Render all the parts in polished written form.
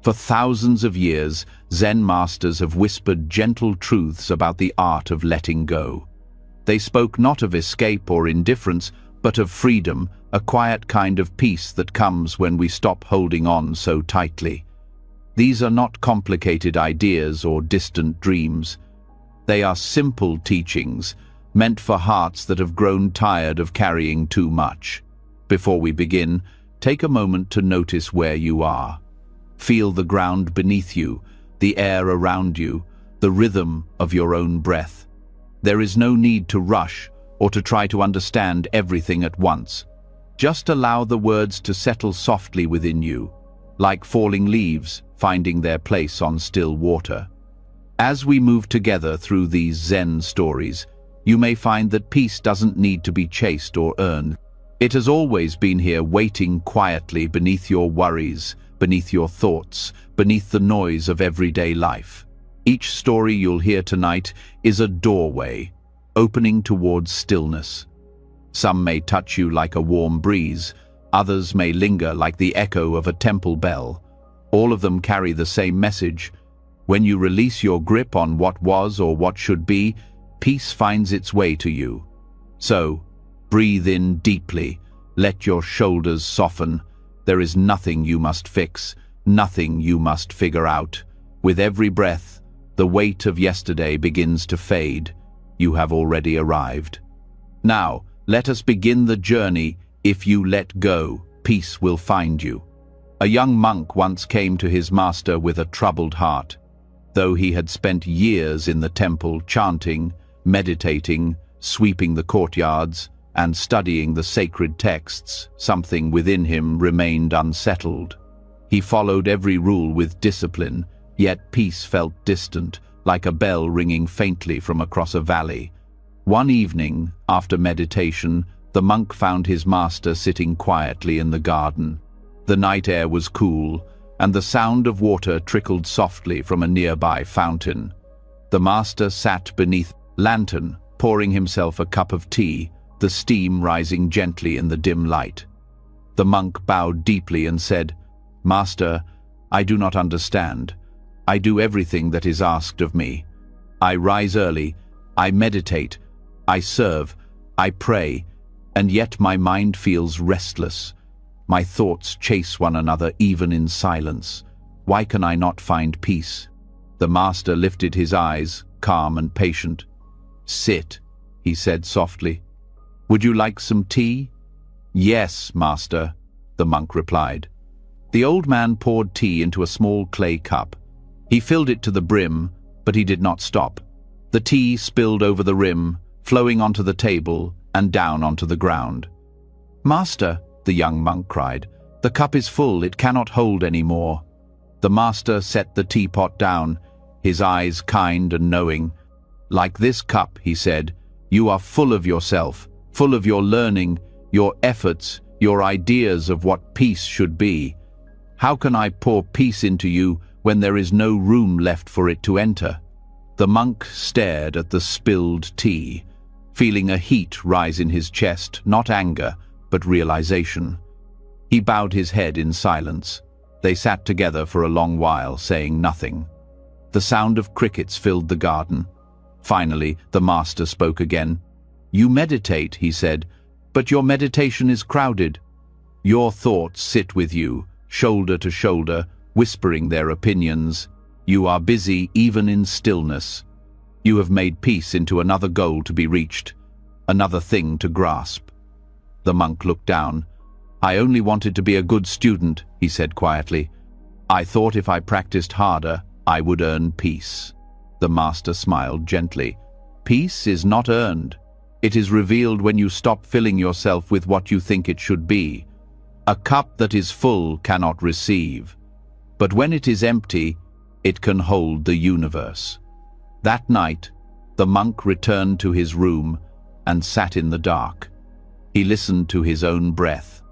For thousands of years, Zen masters have whispered gentle truths about the art of letting go. They spoke not of escape or indifference, but of freedom, a quiet kind of peace that comes when we stop holding on so tightly. These are not complicated ideas or distant dreams. They are simple teachings, meant for hearts that have grown tired of carrying too much. Before we begin, take a moment to notice where you are. Feel the ground beneath you, the air around you, the rhythm of your own breath. There is no need to rush or to try to understand everything at once. Just allow the words to settle softly within you, like falling leaves finding their place on still water. As we move together through these Zen stories, you may find that peace doesn't need to be chased or earned. It has always been here, waiting quietly beneath your worries, beneath your thoughts, beneath the noise of everyday life. Each story you'll hear tonight is a doorway, opening towards stillness. Some may touch you like a warm breeze, others may linger like the echo of a temple bell. All of them carry the same message. When you release your grip on what was or what should be, peace finds its way to you. So, breathe in deeply, let your shoulders soften. There is nothing you must fix, nothing you must figure out. With every breath, the weight of yesterday begins to fade. You have already arrived. Now, let us begin the journey. If you let go, peace will find you. A young monk once came to his master with a troubled heart. Though he had spent years in the temple chanting, meditating, sweeping the courtyards, and studying the sacred texts, something within him remained unsettled. He followed every rule with discipline, yet peace felt distant, like a bell ringing faintly from across a valley. One evening, after meditation, the monk found his master sitting quietly in the garden. The night air was cool, and the sound of water trickled softly from a nearby fountain. The master sat beneath a lantern, pouring himself a cup of tea, the steam rising gently in the dim light. The monk bowed deeply and said, "Master, I do not understand. I do everything that is asked of me. I rise early, I meditate, I serve, I pray, and yet my mind feels restless. My thoughts chase one another even in silence. Why can I not find peace?" The master lifted his eyes, calm and patient. "Sit," he said softly. "Would you like some tea?" "Yes, master," the monk replied. The old man poured tea into a small clay cup. He filled it to the brim, but he did not stop. The tea spilled over the rim, flowing onto the table and down onto the ground. "Master," the young monk cried, "the cup is full, it cannot hold any more." The master set the teapot down, his eyes kind and knowing. "Like this cup," he said, "you are full of yourself, full of your learning, your efforts, your ideas of what peace should be. How can I pour peace into you when there is no room left for it to enter?" The monk stared at the spilled tea, feeling a heat rise in his chest, not anger, but realization. He bowed his head in silence. They sat together for a long while, saying nothing. The sound of crickets filled the garden. Finally, the master spoke again. "You meditate," he said, "but your meditation is crowded. Your thoughts sit with you, shoulder to shoulder, whispering their opinions. You are busy even in stillness. You have made peace into another goal to be reached, another thing to grasp." The monk looked down. "I only wanted to be a good student," he said quietly. "I thought if I practiced harder, I would earn peace." The master smiled gently. "Peace is not earned. It is revealed when you stop filling yourself with what you think it should be. A cup that is full cannot receive, but when it is empty, it can hold the universe." That night, the monk returned to his room and sat in the dark. He listened to his own breath.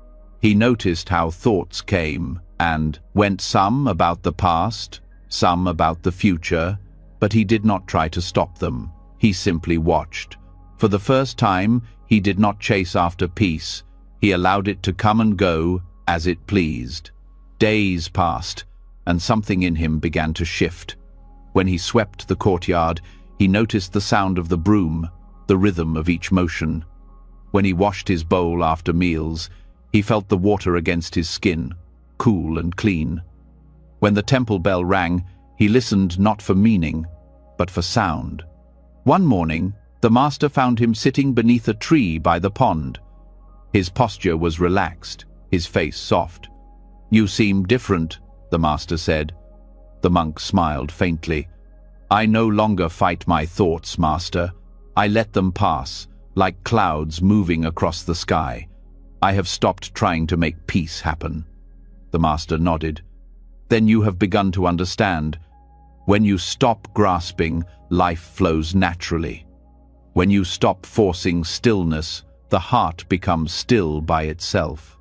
He noticed how thoughts came and went, some about the past, some about the future, but he did not try to stop them. He simply watched. For the first time, he did not chase after peace. He allowed it to come and go as it pleased. Days passed, and something in him began to shift. When he swept the courtyard, he noticed the sound of the broom, the rhythm of each motion. When he washed his bowl after meals, he felt the water against his skin, cool and clean. When the temple bell rang, he listened not for meaning, but for sound. One morning, the master found him sitting beneath a tree by the pond. His posture was relaxed, his face soft. "You seem different," the master said. The monk smiled faintly. "I no longer fight my thoughts, master. I let them pass, like clouds moving across the sky. I have stopped trying to make peace happen." The master nodded. "Then you have begun to understand. When you stop grasping, life flows naturally. When you stop forcing stillness, the heart becomes still by itself.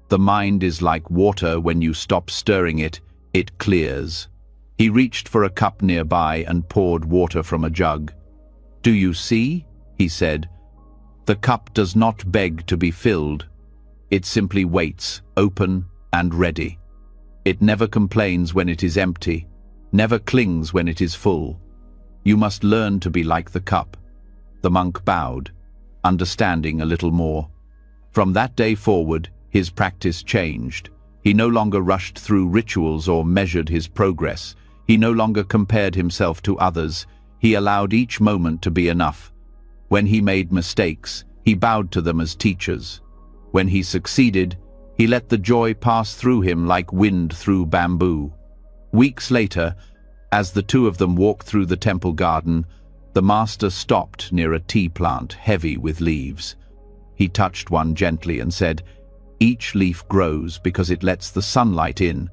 The mind is like water. When you stop stirring it, it clears." He reached for a cup nearby and poured water from a jug. "Do you see?" he said. "The cup does not beg to be filled. It simply waits, open and ready. It never complains when it is empty, never clings when it is full. You must learn to be like the cup." The monk bowed, understanding a little more. From that day forward, his practice changed. He no longer rushed through rituals or measured his progress. He no longer compared himself to others. He allowed each moment to be enough. When he made mistakes, he bowed to them as teachers. When he succeeded, he let the joy pass through him like wind through bamboo. Weeks later, as the two of them walked through the temple garden, the master stopped near a tea plant heavy with leaves. He touched one gently and said, "Each leaf grows because it lets the sunlight in.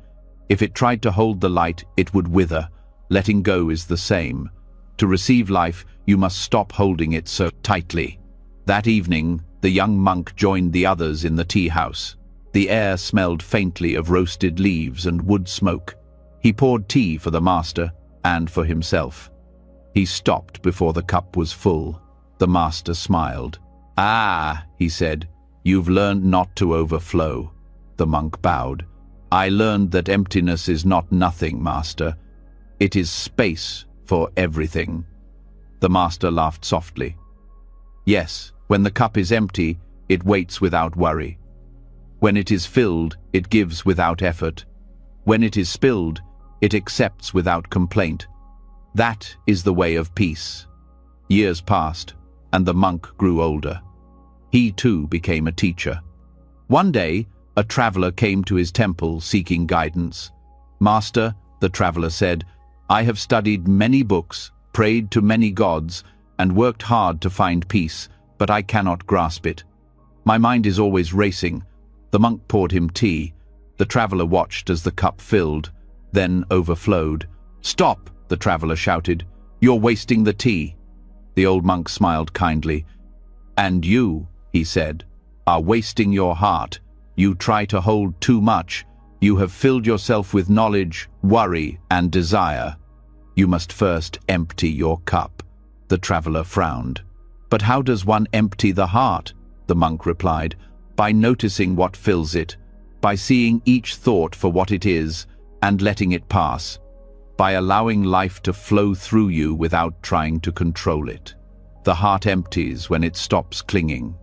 If it tried to hold the light, it would wither. Letting go is the same. To receive life, you must stop holding it so tightly." That evening, the young monk joined the others in the tea house. The air smelled faintly of roasted leaves and wood smoke. He poured tea for the master and for himself. He stopped before the cup was full. The master smiled. "Ah," he said, "you've learned not to overflow." The monk bowed. "I learned that emptiness is not nothing, master. It is space for everything." The master laughed softly. "Yes, when the cup is empty, it waits without worry. When it is filled, it gives without effort. When it is spilled, it accepts without complaint. That is the way of peace." Years passed, and the monk grew older. He too became a teacher. One day, a traveler came to his temple seeking guidance. "Master," the traveler said, "I have studied many books, prayed to many gods, and worked hard to find peace, but I cannot grasp it. My mind is always racing." The monk poured him tea. The traveler watched as the cup filled, then overflowed. "Stop!" the traveler shouted. "You're wasting the tea." The old monk smiled kindly. "And you," he said, "are wasting your heart. You try to hold too much. You have filled yourself with knowledge, worry, and desire. You must first empty your cup." The traveler frowned. "But how does one empty the heart?" the monk replied. "By noticing what fills it, by seeing each thought for what it is, and letting it pass, by allowing life to flow through you without trying to control it. The heart empties when it stops clinging."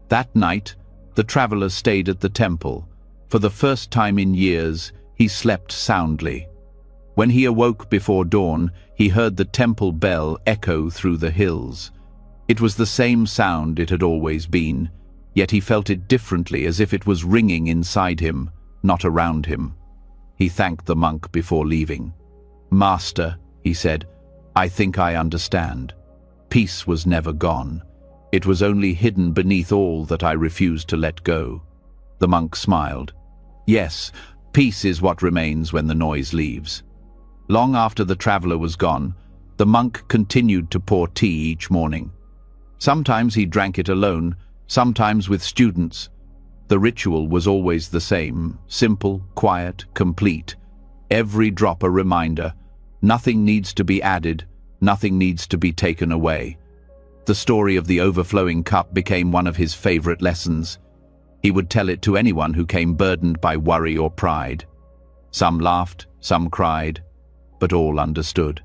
That night, the traveler stayed at the temple. For the first time in years, he slept soundly. When he awoke before dawn, he heard the temple bell echo through the hills. It was the same sound it had always been, yet he felt it differently, as if it was ringing inside him, not around him. He thanked the monk before leaving. "Master," he said, "I think I understand. Peace was never gone. It was only hidden beneath all that I refused to let go." The monk smiled. "Yes, peace is what remains when the noise leaves." Long after the traveler was gone, the monk continued to pour tea each morning. Sometimes he drank it alone, sometimes with students. The ritual was always the same, simple, quiet, complete. Every drop a reminder. Nothing needs to be added, nothing needs to be taken away. The story of the overflowing cup became one of his favorite lessons. He would tell it to anyone who came burdened by worry or pride. Some laughed, Some cried, but all understood.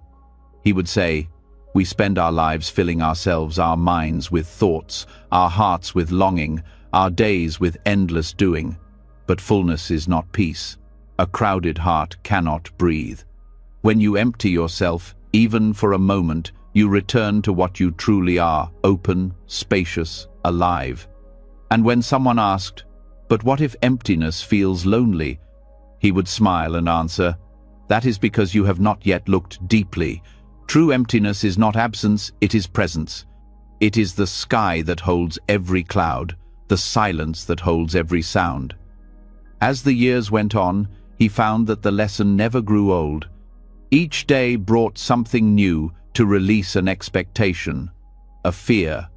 He would say, "We spend our lives filling ourselves, our minds with thoughts, our hearts with longing, our days with endless doing. But fullness is not peace. A crowded heart cannot breathe. When you empty yourself, even for a moment, you return to what you truly are, open, spacious, alive." And when someone asked, "But what if emptiness feels lonely?" he would smile and answer, "That is because you have not yet looked deeply. True emptiness is not absence, it is presence. It is the sky that holds every cloud, the silence that holds every sound." As the years went on, he found that the lesson never grew old. Each day brought something new to release an expectation, a fear,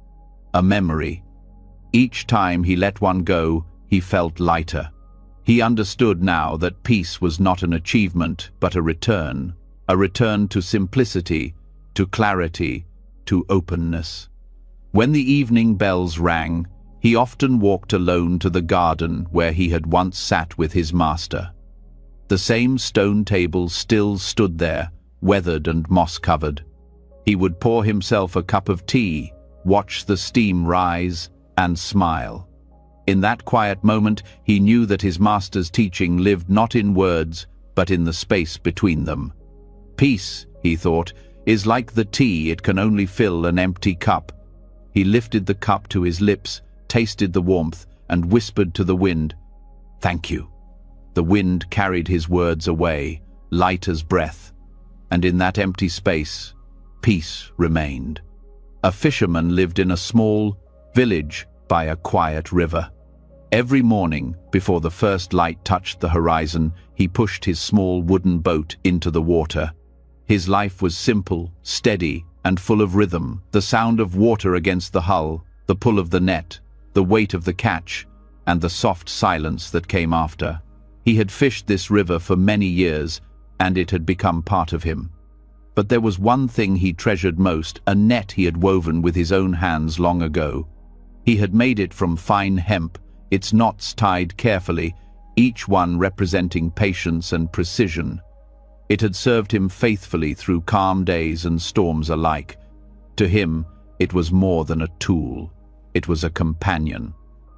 a memory. Each time he let one go, he felt lighter. He understood now that peace was not an achievement, but a return to simplicity, to clarity, to openness. When the evening bells rang, he often walked alone to the garden where he had once sat with his master. The same stone table still stood there, weathered and moss-covered. He would pour himself a cup of tea, watch the steam rise, and smile. In that quiet moment, he knew that his master's teaching lived not in words, but in the space between them. Peace, he thought, is like the tea, it can only fill an empty cup. He lifted the cup to his lips, tasted the warmth, and whispered to the wind, "Thank you." The wind carried his words away, light as breath, and in that empty space, peace remained. A fisherman lived in a small village by a quiet river. Every morning, before the first light touched the horizon, he pushed his small wooden boat into the water. His life was simple, steady, and full of rhythm, the sound of water against the hull, the pull of the net, the weight of the catch, and the soft silence that came after. He had fished this river for many years, and it had become part of him. But there was one thing he treasured most, a net he had woven with his own hands long ago. He had made it from fine hemp, its knots tied carefully, each one representing patience and precision. It had served him faithfully through calm days and storms alike. To him, it was more than a tool. It was a companion.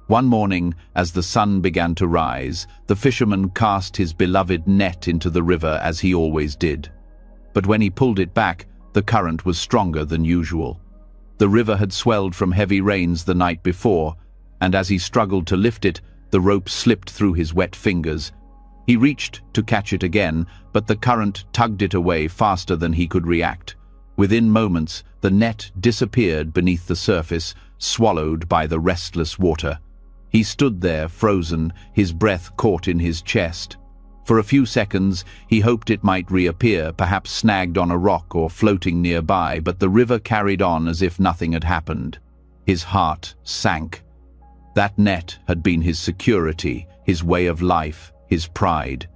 One morning, as the sun began to rise, the fisherman cast his beloved net into the river as he always did. But when he pulled it back, the current was stronger than usual. The river had swelled from heavy rains the night before, and as he struggled to lift it, the rope slipped through his wet fingers. He reached to catch it again, but the current tugged it away faster than he could react. Within moments, the net disappeared beneath the surface, swallowed by the restless water. He stood there, frozen, his breath caught in his chest. For a few seconds, he hoped it might reappear, perhaps snagged on a rock or floating nearby, but the river carried on as if nothing had happened. His heart sank. That net had been his security, his way of life, his pride.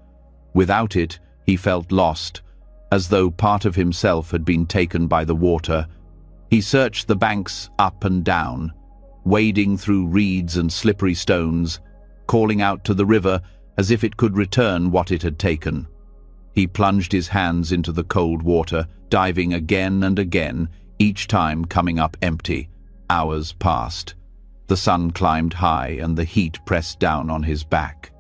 Without it, he felt lost, as though part of himself had been taken by the water. He searched the banks up and down, wading through reeds and slippery stones, calling out to the river as if it could return what it had taken. He plunged his hands into the cold water, diving again and again, each time coming up empty. Hours passed. The sun climbed high and the heat pressed down on his back.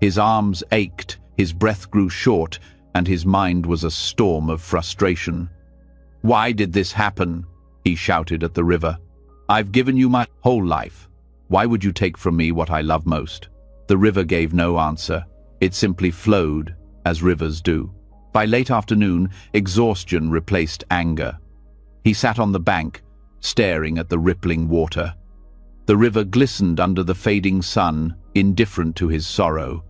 His arms ached, his breath grew short, and his mind was a storm of frustration. "Why did this happen?" he shouted at the river. "I've given you my whole life. Why would you take from me what I love most?" The river gave no answer. It simply flowed, as rivers do. By late afternoon, exhaustion replaced anger. He sat on the bank, staring at the rippling water. The river glistened under the fading sun, indifferent to his sorrow.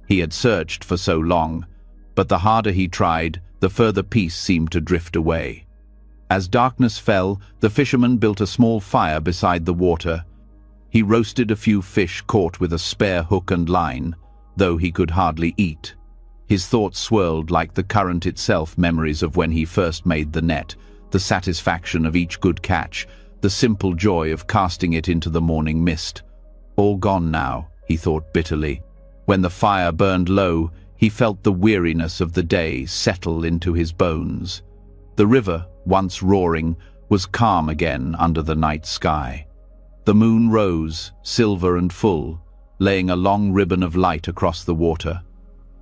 He had searched for so long, but the harder he tried, the further peace seemed to drift away. As darkness fell, the fisherman built a small fire beside the water. He roasted a few fish caught with a spare hook and line, though he could hardly eat. His thoughts swirled like the current itself, memories of when he first made the net, the satisfaction of each good catch, the simple joy of casting it into the morning mist. All gone now, he thought bitterly. When the fire burned low, he felt the weariness of the day settle into his bones. The river, once roaring, was calm again under the night sky. The moon rose, silver and full, laying a long ribbon of light across the water.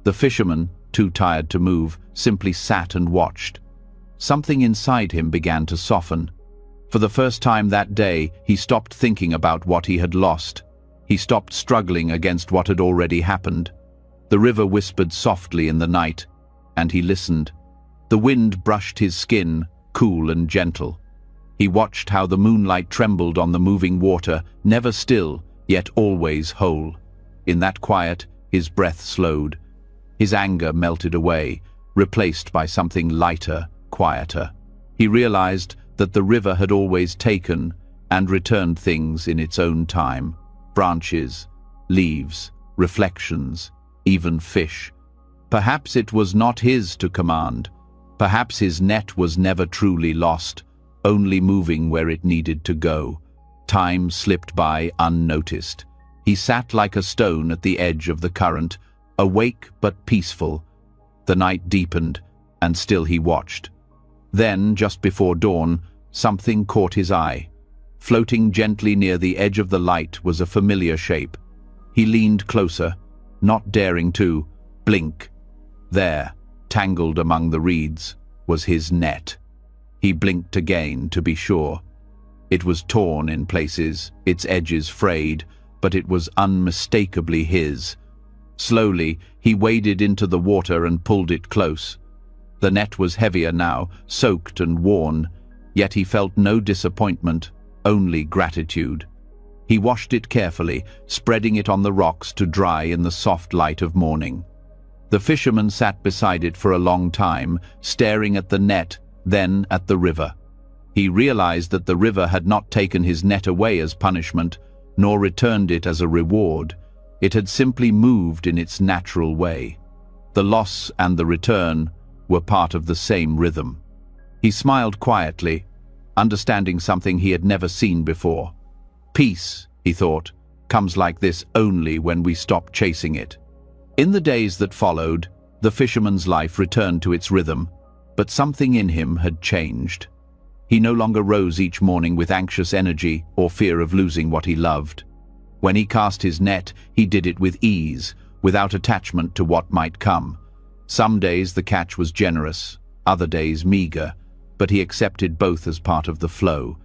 The fisherman, too tired to move, simply sat and watched. Something inside him began to soften. For the first time that day, he stopped thinking about what he had lost. He stopped struggling against what had already happened. The river whispered softly in the night, and he listened. The wind brushed his skin, cool and gentle. He watched how the moonlight trembled on the moving water, never still, yet always whole. In that quiet, his breath slowed. His anger melted away, replaced by something lighter, quieter. He realized that the river had always taken and returned things in its own time. Branches, leaves, reflections, even fish. Perhaps it was not his to command. Perhaps his net was never truly lost, only moving where it needed to go. Time slipped by unnoticed. He sat like a stone at the edge of the current, awake but peaceful. The night deepened, and still he watched. Then, just before dawn, something caught his eye. Floating gently near the edge of the light was a familiar shape. He leaned closer, not daring to blink. There, tangled among the reeds, was his net. He blinked again to be sure. It was torn in places, its edges frayed, but it was unmistakably his. Slowly, he waded into the water and pulled it close. The net was heavier now, soaked and worn, yet he felt no disappointment, only gratitude. He washed it carefully, spreading it on the rocks to dry in the soft light of morning. The fisherman sat beside it for a long time, staring at the net, then at the river. He realized that the river had not taken his net away as punishment, nor returned it as a reward. It had simply moved in its natural way. The loss and the return were part of the same rhythm. He smiled quietly, understanding something he had never seen before. Peace, he thought, comes like this only when we stop chasing it. In the days that followed, the fisherman's life returned to its rhythm, but something in him had changed. He no longer rose each morning with anxious energy or fear of losing what he loved. When he cast his net, he did it with ease, without attachment to what might come. Some days the catch was generous, other days meager, but he accepted both as part of the flow.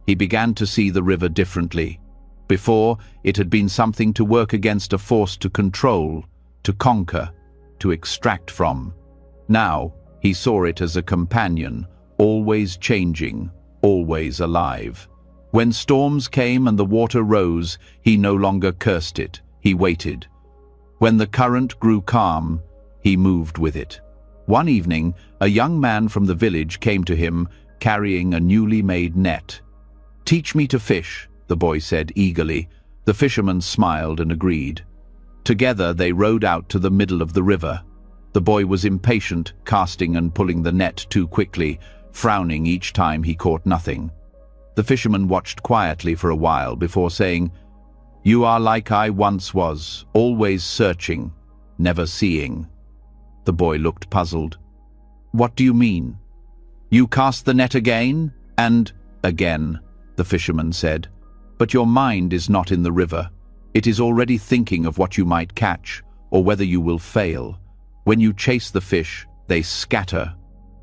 He began to see the river differently. Before, it had been something to work against, a force to control, to conquer, to extract from. Now, he saw it as a companion, always changing, always alive. When storms came and the water rose, he no longer cursed it, he waited. When the current grew calm, he moved with it. One evening, a young man from the village came to him, carrying a newly made net. "Teach me to fish," the boy said eagerly. The fisherman smiled and agreed. Together they rowed out to the middle of the river. The boy was impatient, casting and pulling the net too quickly, frowning each time he caught nothing. The fisherman watched quietly for a while before saying, "You are like I once was, always searching, never seeing." The boy looked puzzled. "What do you mean?" "You cast the net again, and again," the fisherman said. "But your mind is not in the river. It is already thinking of what you might catch, or whether you will fail. When you chase the fish, they scatter.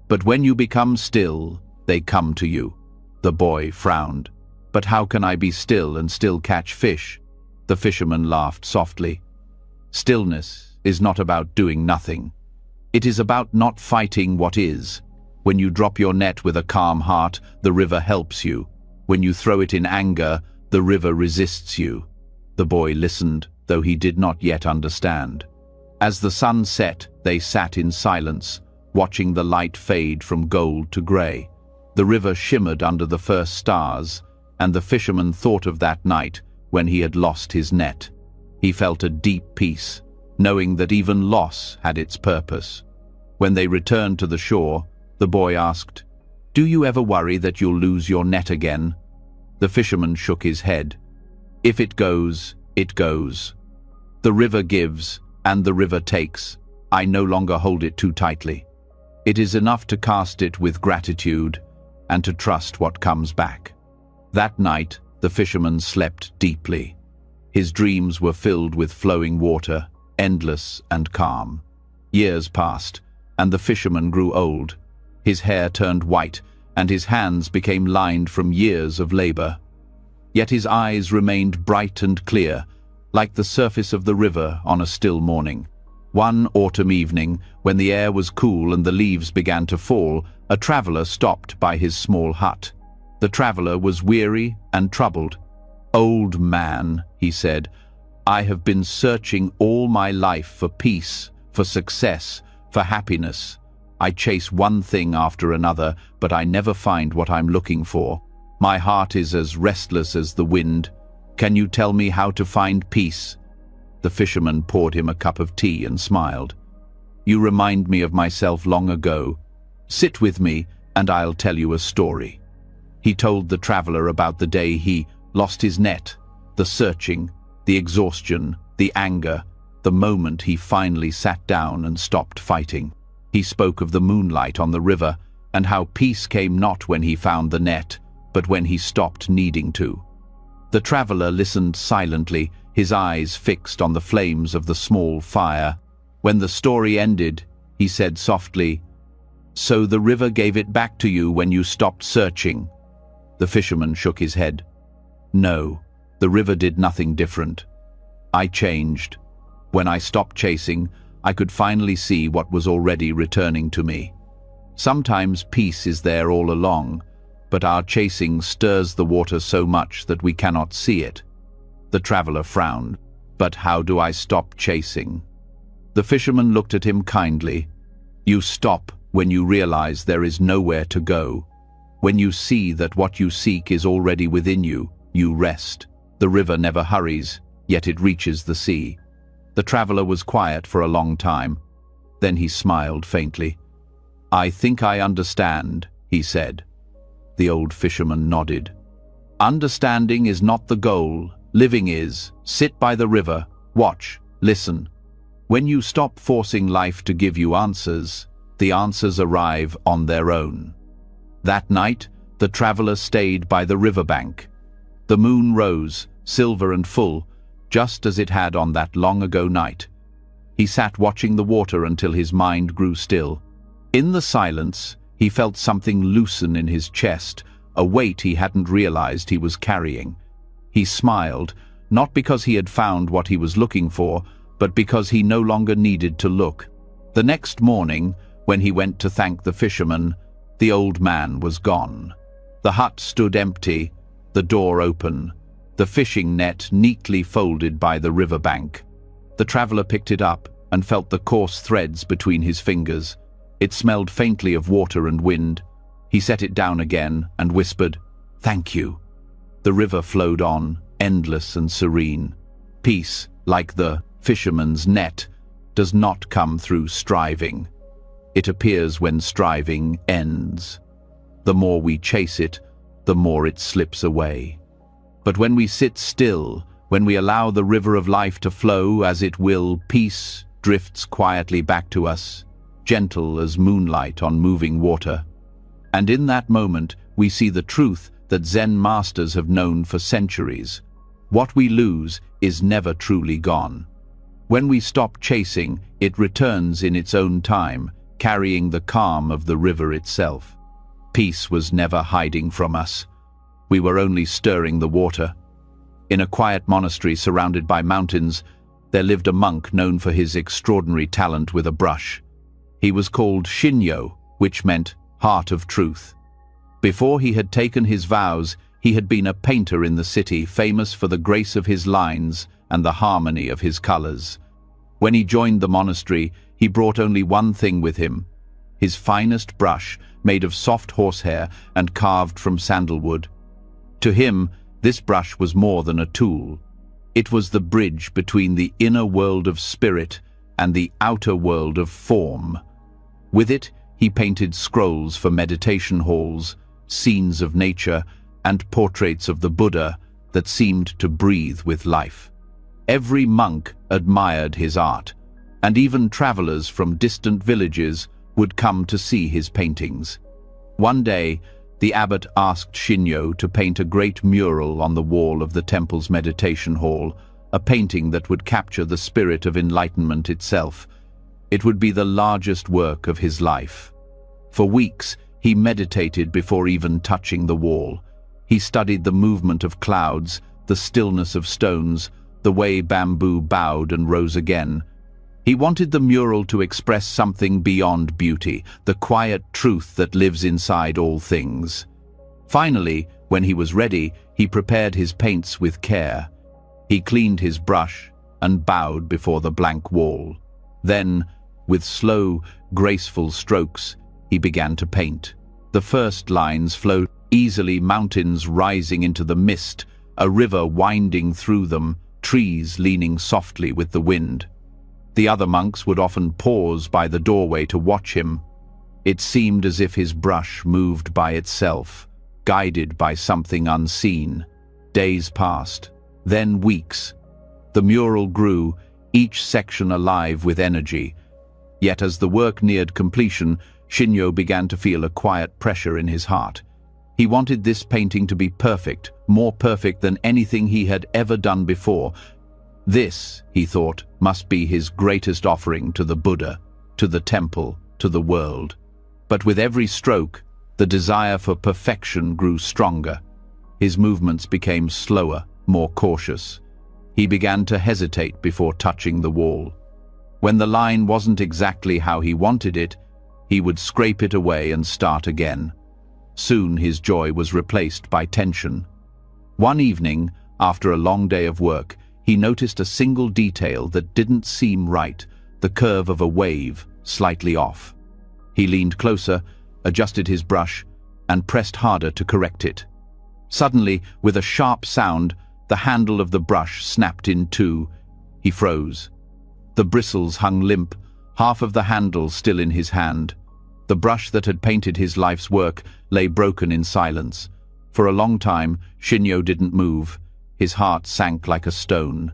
But when you become still, they come to you." The boy frowned. "But how can I be still and still catch fish?" The fisherman laughed softly. "Stillness is not about doing nothing. It is about not fighting what is. When you drop your net with a calm heart, the river helps you. When you throw it in anger, the river resists you." The boy listened, though he did not yet understand. As the sun set, they sat in silence, watching the light fade from gold to grey. The river shimmered under the first stars, and the fisherman thought of that night when he had lost his net. He felt a deep peace, knowing that even loss had its purpose. When they returned to the shore, the boy asked, "Do you ever worry that you'll lose your net again?" The fisherman shook his head. "If it goes, it goes. The river gives, and the river takes. I no longer hold it too tightly. It is enough to cast it with gratitude and to trust what comes back. That night, the fisherman slept deeply. His dreams were filled with flowing water, endless and calm. Years passed, and the fisherman grew old. His hair turned white, and his hands became lined from years of labor. Yet his eyes remained bright and clear, like the surface of the river on a still morning. One autumn evening, when the air was cool and the leaves began to fall, a traveler stopped by his small hut. The traveler was weary and troubled. "Old man," he said, "I have been searching all my life for peace, for success, for happiness. I chase one thing after another, but I never find what I'm looking for. My heart is as restless as the wind. Can you tell me how to find peace?" The fisherman poured him a cup of tea and smiled. "You remind me of myself long ago. Sit with me and I'll tell you a story." He told the traveler about the day he lost his net, the searching, the exhaustion, the anger, the moment he finally sat down and stopped fighting. He spoke of the moonlight on the river and how peace came not when he found the net, but when he stopped needing to. The traveler listened silently, his eyes fixed on the flames of the small fire. When the story ended, he said softly, "So the river gave it back to you when you stopped searching?" The fisherman shook his head. "No, the river did nothing different. I changed. When I stopped chasing, I could finally see what was already returning to me. Sometimes peace is there all along, but our chasing stirs the water so much that we cannot see it." The traveler frowned. "But how do I stop chasing?" The fisherman looked at him kindly. "You stop when you realize there is nowhere to go. When you see that what you seek is already within you, you rest. The river never hurries, yet it reaches the sea." The traveler was quiet for a long time. Then he smiled faintly. "I think I understand," he said. The old fisherman nodded. "Understanding is not the goal, living is. Sit by the river, watch, listen. When you stop forcing life to give you answers, the answers arrive on their own." That night, the traveler stayed by the riverbank. The moon rose, silver and full, just as it had on that long-ago night. He sat watching the water until his mind grew still. In the silence, he felt something loosen in his chest, a weight he hadn't realized he was carrying. He smiled, not because he had found what he was looking for, but because he no longer needed to look. The next morning, when he went to thank the fisherman, the old man was gone. The hut stood empty, the door open, the fishing net neatly folded by the riverbank. The traveler picked it up and felt the coarse threads between his fingers. It smelled faintly of water and wind. He set it down again and whispered, "Thank you." The river flowed on, endless and serene. Peace, like the fisherman's net, does not come through striving. It appears when striving ends. The more we chase it, the more it slips away. But when we sit still, when we allow the river of life to flow as it will, peace drifts quietly back to us, gentle as moonlight on moving water. And in that moment, we see the truth that Zen masters have known for centuries. What we lose is never truly gone. When we stop chasing, it returns in its own time, carrying the calm of the river itself. Peace was never hiding from us. We were only stirring the water. In a quiet monastery surrounded by mountains, there lived a monk known for his extraordinary talent with a brush. He was called Shinyo, which meant heart of truth. Before he had taken his vows, he had been a painter in the city, famous for the grace of his lines and the harmony of his colors. When he joined the monastery, he brought only one thing with him: his finest brush, made of soft horsehair and carved from sandalwood. To him, this brush was more than a tool. It was the bridge between the inner world of spirit and the outer world of form. With it, he painted scrolls for meditation halls, scenes of nature, and portraits of the Buddha that seemed to breathe with life. Every monk admired his art, and even travelers from distant villages would come to see his paintings. One day, the abbot asked Shinyo to paint a great mural on the wall of the temple's meditation hall, a painting that would capture the spirit of enlightenment itself. It would be the largest work of his life. For weeks, he meditated before even touching the wall. He studied the movement of clouds, the stillness of stones, the way bamboo bowed and rose again. He wanted the mural to express something beyond beauty, the quiet truth that lives inside all things. Finally, when he was ready, he prepared his paints with care. He cleaned his brush and bowed before the blank wall. Then, with slow, graceful strokes, he began to paint. The first lines flowed easily, mountains rising into the mist, a river winding through them, trees leaning softly with the wind. The other monks would often pause by the doorway to watch him. It seemed as if his brush moved by itself, guided by something unseen. Days passed, then weeks. The mural grew, each section alive with energy. Yet as the work neared completion, Shinyo began to feel a quiet pressure in his heart. He wanted this painting to be perfect, more perfect than anything he had ever done before. This, he thought, must be his greatest offering to the Buddha, to the temple, to the world. But with every stroke, the desire for perfection grew stronger. His movements became slower, more cautious. He began to hesitate before touching the wall. When the line wasn't exactly how he wanted it, he would scrape it away and start again. Soon his joy was replaced by tension. One evening, after a long day of work, he noticed a single detail that didn't seem right, the curve of a wave, slightly off. He leaned closer, adjusted his brush, and pressed harder to correct it. Suddenly, with a sharp sound, the handle of the brush snapped in two. He froze. The bristles hung limp, half of the handle still in his hand. The brush that had painted his life's work lay broken in silence. For a long time, Shinyo didn't move. His heart sank like a stone.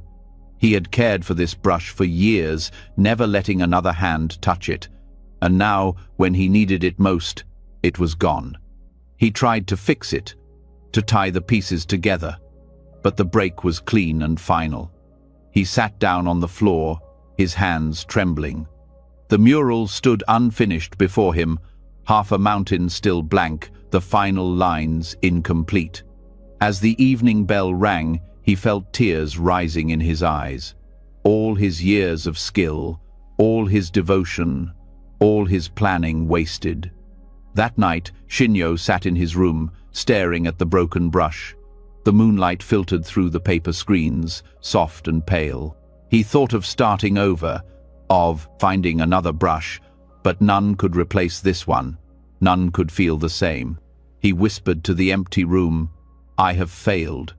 He had cared for this brush for years, never letting another hand touch it. And now, when he needed it most, it was gone. He tried to fix it, to tie the pieces together. But the break was clean and final. He sat down on the floor, his hands trembling. The mural stood unfinished before him, half a mountain still blank, the final lines incomplete. As the evening bell rang, he felt tears rising in his eyes. All his years of skill, all his devotion, all his planning wasted. That night, Shinyo sat in his room, staring at the broken brush. The moonlight filtered through the paper screens, soft and pale. He thought of starting over, of finding another brush, but none could replace this one. None could feel the same. He whispered to the empty room, "I have failed."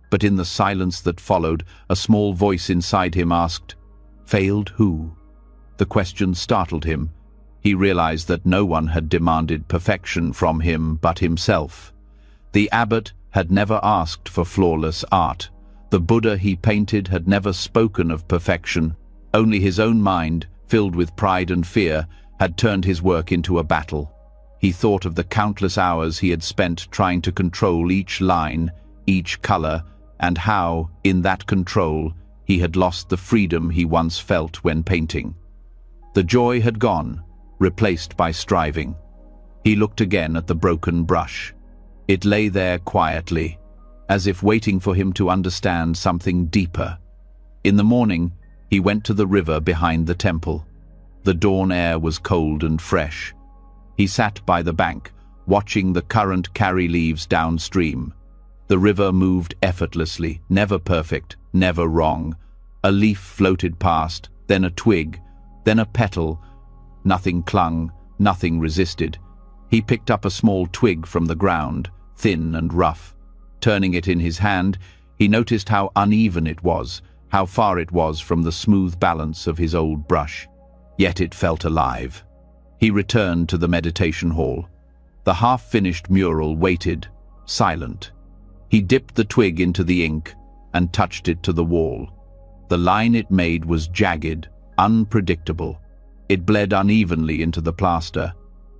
But in the silence that followed, a small voice inside him asked, "Failed who?" The question startled him. He realized that no one had demanded perfection from him but himself. The abbot had never asked for flawless art. The Buddha he painted had never spoken of perfection. Only his own mind, filled with pride and fear, had turned his work into a battle. He thought of the countless hours he had spent trying to control each line, each color, and how, in that control, he had lost the freedom he once felt when painting. The joy had gone, replaced by striving. He looked again at the broken brush. It lay there quietly, as if waiting for him to understand something deeper. In the morning, he went to the river behind the temple. The dawn air was cold and fresh. He sat by the bank, watching the current carry leaves downstream. The river moved effortlessly, never perfect, never wrong. A leaf floated past, then a twig, then a petal. Nothing clung, nothing resisted. He picked up a small twig from the ground, thin and rough. Turning it in his hand, he noticed how uneven it was, how far it was from the smooth balance of his old brush. Yet it felt alive. He returned to the meditation hall. The half-finished mural waited, silent. He dipped the twig into the ink and touched it to the wall. The line it made was jagged, unpredictable. It bled unevenly into the plaster.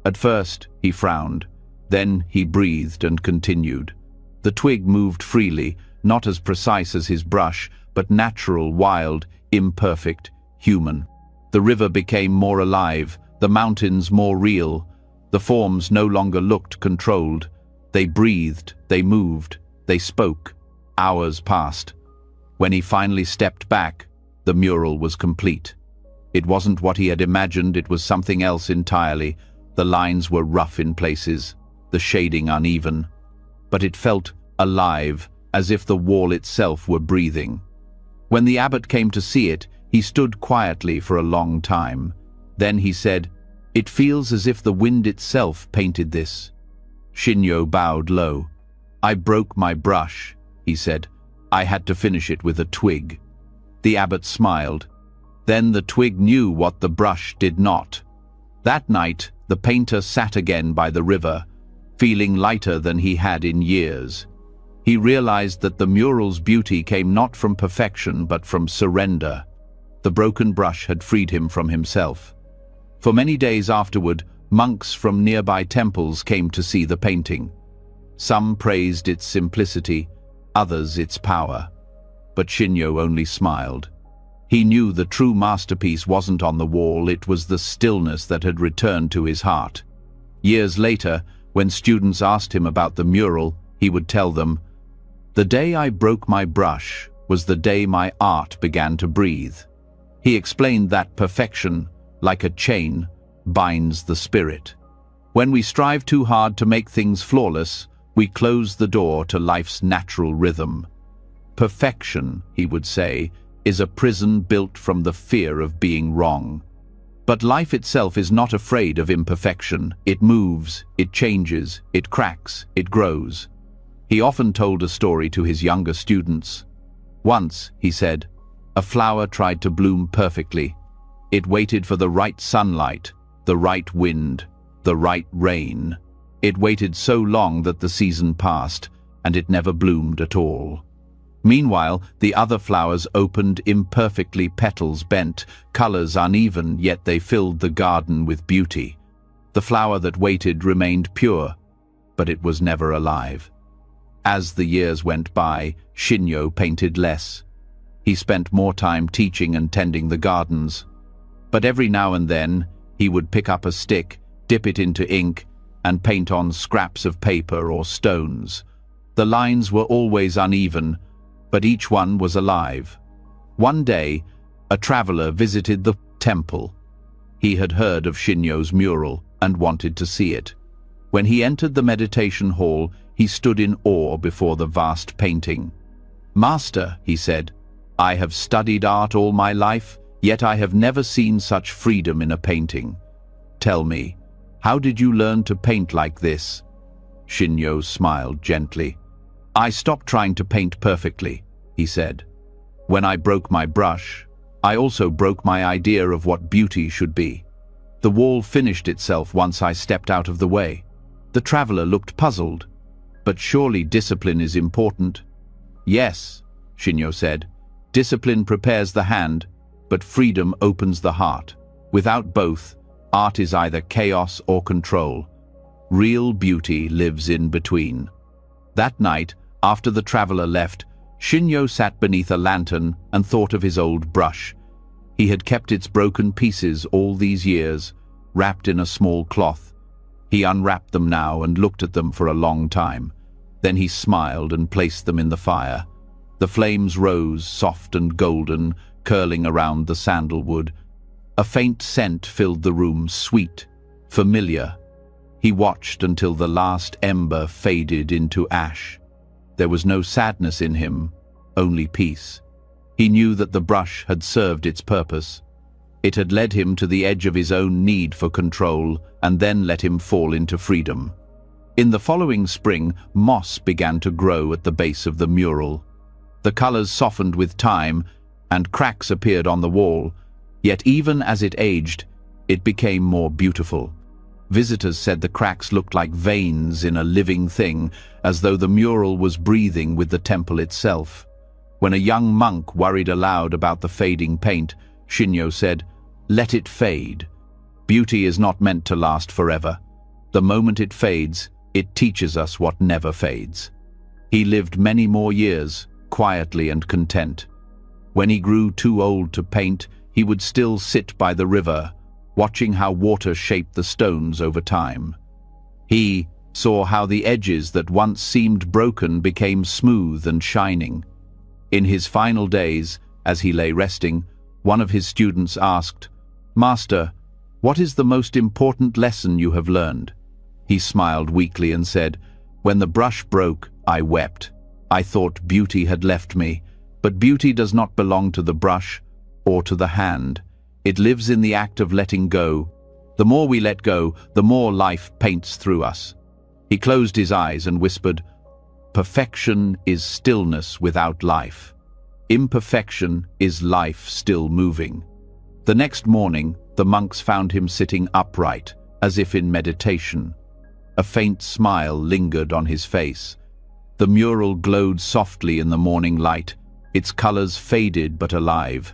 At first, he frowned. Then he breathed and continued. The twig moved freely, not as precise as his brush, but natural, wild, imperfect, human. The river became more alive, the mountains more real. The forms no longer looked controlled. They breathed, they moved, they spoke. Hours passed. When he finally stepped back, the mural was complete. It wasn't what he had imagined, it was something else entirely. The lines were rough in places, the shading uneven. But it felt alive, as if the wall itself were breathing. When the abbot came to see it, he stood quietly for a long time. Then he said, "It feels as if the wind itself painted this." Shinyo bowed low. "I broke my brush," he said. "I had to finish it with a twig." The abbot smiled. Then the twig knew what the brush did not. That night, the painter sat again by the river, feeling lighter than he had in years. He realized that the mural's beauty came not from perfection but from surrender. The broken brush had freed him from himself. For many days afterward, monks from nearby temples came to see the painting. Some praised its simplicity, others its power. But Shinyo only smiled. He knew the true masterpiece wasn't on the wall, it was the stillness that had returned to his heart. Years later, when students asked him about the mural, he would tell them, "The day I broke my brush was the day my art began to breathe." He explained that perfection, like a chain, binds the spirit. When we strive too hard to make things flawless, we close the door to life's natural rhythm. Perfection, he would say, is a prison built from the fear of being wrong. But life itself is not afraid of imperfection. It moves, it changes, it cracks, it grows. He often told a story to his younger students. Once, he said, a flower tried to bloom perfectly. It waited for the right sunlight, the right wind, the right rain. It waited so long that the season passed, and it never bloomed at all. Meanwhile, the other flowers opened imperfectly, petals bent, colors uneven, yet they filled the garden with beauty. The flower that waited remained pure, but it was never alive. As the years went by, Shinyo painted less. He spent more time teaching and tending the gardens. But every now and then, he would pick up a stick, dip it into ink, and paint on scraps of paper or stones. The lines were always uneven, but each one was alive. One day, a traveler visited the temple. He had heard of Shinyo's mural and wanted to see it. When he entered the meditation hall, he stood in awe before the vast painting. "Master," he said, "I have studied art all my life, yet I have never seen such freedom in a painting. Tell me, how did you learn to paint like this?" Shinyo smiled gently. "I stopped trying to paint perfectly," he said. "When I broke my brush, I also broke my idea of what beauty should be. The wall finished itself once I stepped out of the way." The traveler looked puzzled. "But surely discipline is important." "Yes," Shinyo said. "Discipline prepares the hand, but freedom opens the heart. Without both, art is either chaos or control. Real beauty lives in between." That night, after the traveler left, Shinyo sat beneath a lantern and thought of his old brush. He had kept its broken pieces all these years, wrapped in a small cloth. He unwrapped them now and looked at them for a long time. Then he smiled and placed them in the fire. The flames rose, soft and golden, curling around the sandalwood. A faint scent filled the room, sweet, familiar. He watched until the last ember faded into ash. There was no sadness in him, only peace. He knew that the brush had served its purpose. It had led him to the edge of his own need for control and then let him fall into freedom. In the following spring, moss began to grow at the base of the mural. The colors softened with time, and cracks appeared on the wall, yet even as it aged, it became more beautiful. Visitors said the cracks looked like veins in a living thing, as though the mural was breathing with the temple itself. When a young monk worried aloud about the fading paint, Shinyo said, "Let it fade. Beauty is not meant to last forever. The moment it fades, it teaches us what never fades." He lived many more years, quietly and content. When he grew too old to paint, he would still sit by the river, watching how water shaped the stones over time. He saw how the edges that once seemed broken became smooth and shining. In his final days, as he lay resting, one of his students asked, "Master, what is the most important lesson you have learned?" He smiled weakly and said, "When the brush broke, I wept. I thought beauty had left me, but beauty does not belong to the brush or to the hand. It lives in the act of letting go. The more we let go, the more life paints through us." He closed his eyes and whispered, "Perfection is stillness without life. Imperfection is life still moving." The next morning, the monks found him sitting upright, as if in meditation. A faint smile lingered on his face. The mural glowed softly in the morning light, its colors faded but alive.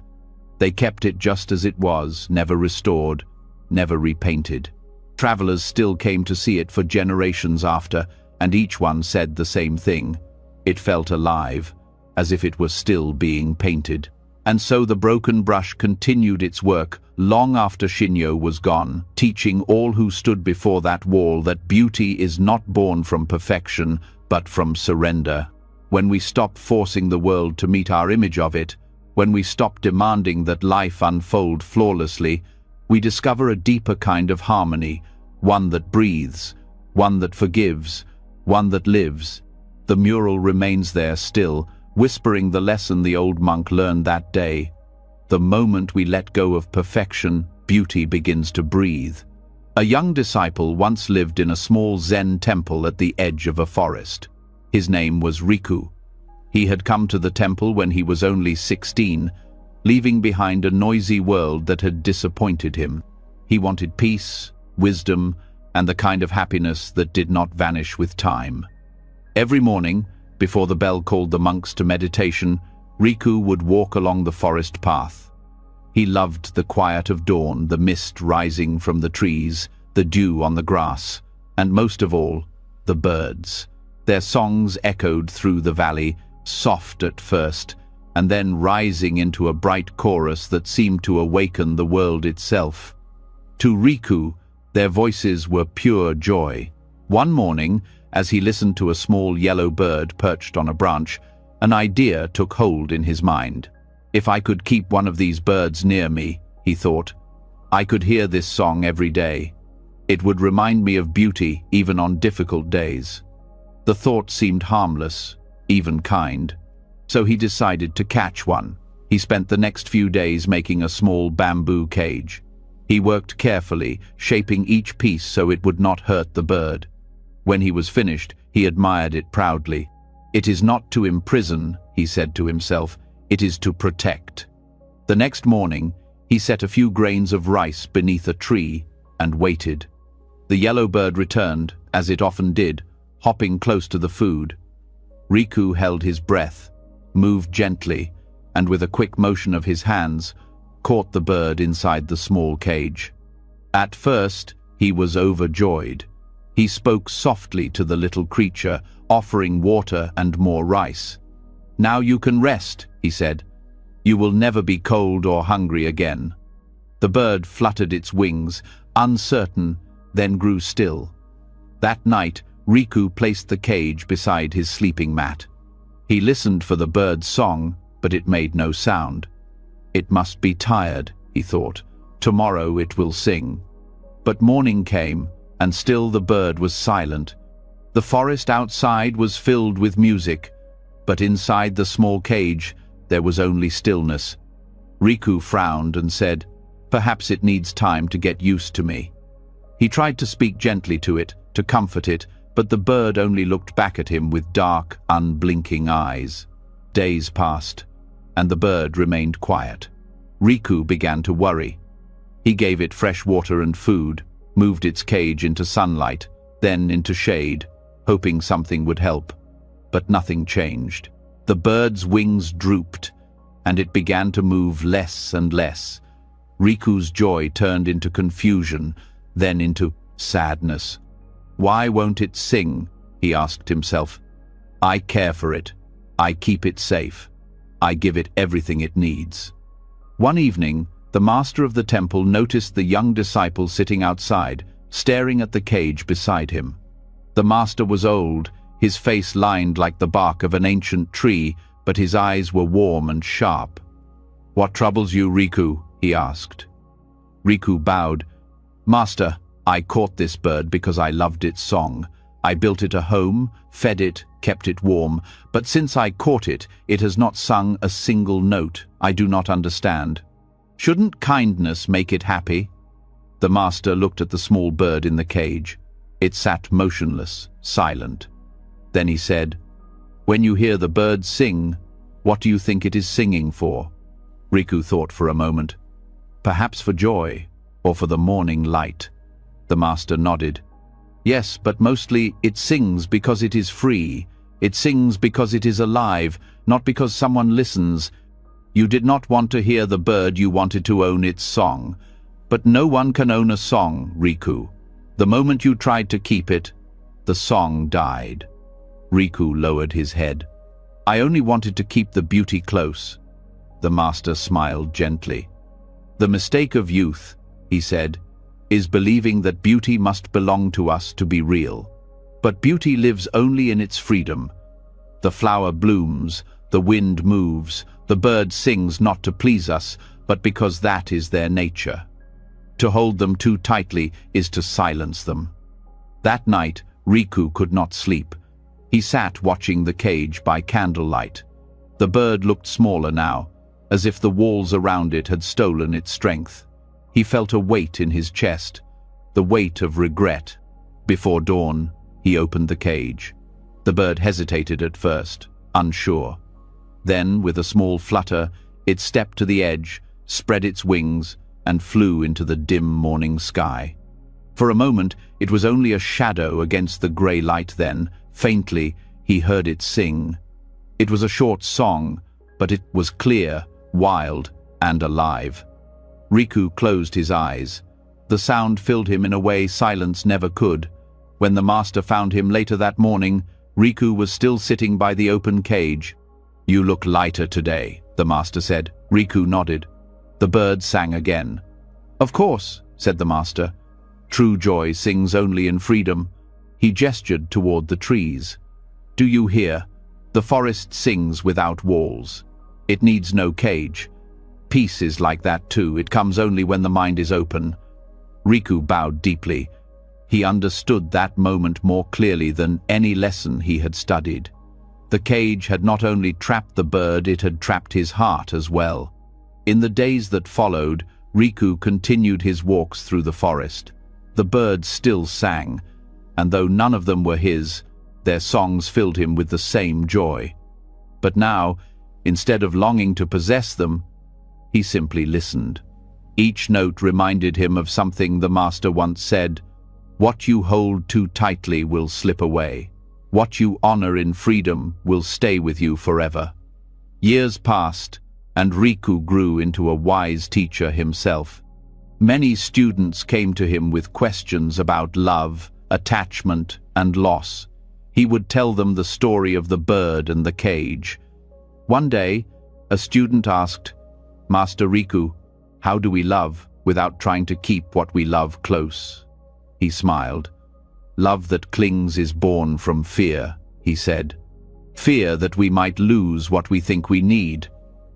They kept it just as it was, never restored, never repainted. Travelers still came to see it for generations after, and each one said the same thing. It felt alive, as if it were still being painted. And so the broken brush continued its work long after Shinyo was gone, teaching all who stood before that wall that beauty is not born from perfection, but from surrender. When we stop forcing the world to meet our image of it, when we stop demanding that life unfold flawlessly, we discover a deeper kind of harmony, one that breathes, one that forgives, one that lives. The mural remains there still, whispering the lesson the old monk learned that day. The moment we let go of perfection, beauty begins to breathe. A young disciple once lived in a small Zen temple at the edge of a forest. His name was Riku. He had come to the temple when he was only 16, leaving behind a noisy world that had disappointed him. He wanted peace, wisdom, and the kind of happiness that did not vanish with time. Every morning, before the bell called the monks to meditation, Riku would walk along the forest path. He loved the quiet of dawn, the mist rising from the trees, the dew on the grass, and most of all, the birds. Their songs echoed through the valley, soft at first, and then rising into a bright chorus that seemed to awaken the world itself. To Riku, their voices were pure joy. One morning, as he listened to a small yellow bird perched on a branch, an idea took hold in his mind. "If I could keep one of these birds near me," he thought, "I could hear this song every day. It would remind me of beauty even on difficult days." The thought seemed harmless, even kind. So he decided to catch one. He spent the next few days making a small bamboo cage. He worked carefully, shaping each piece so it would not hurt the bird. When he was finished, he admired it proudly. "It is not to imprison," he said to himself, "it is to protect." The next morning, he set a few grains of rice beneath a tree and waited. The yellow bird returned, as it often did, hopping close to the food. Riku held his breath, moved gently, and with a quick motion of his hands, caught the bird inside the small cage. At first, he was overjoyed. He spoke softly to the little creature, offering water and more rice. "Now you can rest," he said. "You will never be cold or hungry again." The bird fluttered its wings, uncertain, then grew still. That night, Riku placed the cage beside his sleeping mat. He listened for the bird's song, but it made no sound. "It must be tired," he thought. "Tomorrow it will sing." But morning came, and still the bird was silent. The forest outside was filled with music, but inside the small cage there was only stillness. Riku frowned and said, "Perhaps it needs time to get used to me." He tried to speak gently to it, to comfort it, but the bird only looked back at him with dark, unblinking eyes. Days passed, and the bird remained quiet. Riku began to worry. He gave it fresh water and food, moved its cage into sunlight, then into shade, hoping something would help. But nothing changed. The bird's wings drooped, and it began to move less and less, Riku's joy turned into confusion, then into sadness. Why won't it sing? He asked himself. I care for it. I keep it safe. I give it everything it needs. One evening, the master of the temple noticed the young disciple sitting outside, staring at the cage beside him. The master was old, his face lined like the bark of an ancient tree, but his eyes were warm and sharp. What troubles you, Riku? He asked. Riku bowed. Master, I caught this bird because I loved its song. I built it a home, fed it, kept it warm, but since I caught it, it has not sung a single note. I do not understand. Shouldn't kindness make it happy? The master looked at the small bird in the cage. It sat motionless, silent. Then he said, When you hear the bird sing, what do you think it is singing for? Riku thought for a moment. Perhaps for joy, or for the morning light. The master nodded. Yes, but mostly it sings because it is free. It sings because it is alive, not because someone listens. You did not want to hear the bird, you wanted to own its song. But no one can own a song, Riku. The moment you tried to keep it, the song died. Riku lowered his head. I only wanted to keep the beauty close. The master smiled gently. The mistake of youth, he said, is believing that beauty must belong to us to be real. But beauty lives only in its freedom. The flower blooms, the wind moves, the bird sings not to please us, but because that is their nature. To hold them too tightly is to silence them. That night, Riku could not sleep. He sat watching the cage by candlelight. The bird looked smaller now, as if the walls around it had stolen its strength. He felt a weight in his chest, the weight of regret. Before dawn, he opened the cage. The bird hesitated at first, unsure. Then, with a small flutter, it stepped to the edge, spread its wings, and flew into the dim morning sky. For a moment, it was only a shadow against the grey light then. Faintly, he heard it sing. It was a short song, but it was clear, wild, and alive. Riku closed his eyes. The sound filled him in a way silence never could. When the master found him later that morning, Riku was still sitting by the open cage. You look lighter today, the master said. Riku nodded. The bird sang again. Of course, said the master. True joy sings only in freedom. He gestured toward the trees. Do you hear? The forest sings without walls. It needs no cage. Peace is like that too. It comes only when the mind is open. Riku bowed deeply. He understood that moment more clearly than any lesson he had studied. The cage had not only trapped the bird, it had trapped his heart as well. In the days that followed, Riku continued his walks through the forest. The birds still sang, and though none of them were his, their songs filled him with the same joy. But now, instead of longing to possess them, he simply listened. Each note reminded him of something the master once said, What you hold too tightly will slip away. What you honor in freedom will stay with you forever. Years passed, and Riku grew into a wise teacher himself. Many students came to him with questions about love, attachment, and loss. He would tell them the story of the bird and the cage. One day, a student asked, Master Riku, how do we love without trying to keep what we love close? He smiled. Love that clings is born from fear, he said. Fear that we might lose what we think we need.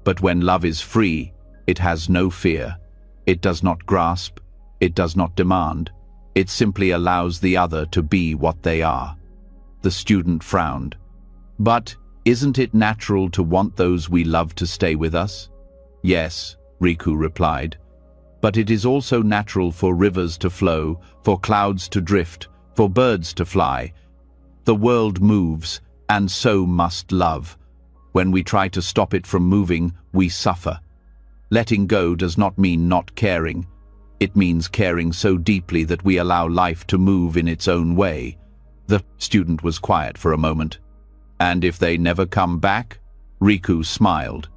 But when love is free, it has no fear. It does not grasp. It does not demand. It simply allows the other to be what they are. The student frowned. But isn't it natural to want those we love to stay with us? Yes, Riku replied. But it is also natural for rivers to flow, for clouds to drift, for birds to fly. The world moves, and so must love. When we try to stop it from moving, we suffer. Letting go does not mean not caring. It means caring so deeply that we allow life to move in its own way. The student was quiet for a moment. And if they never come back? Riku smiled.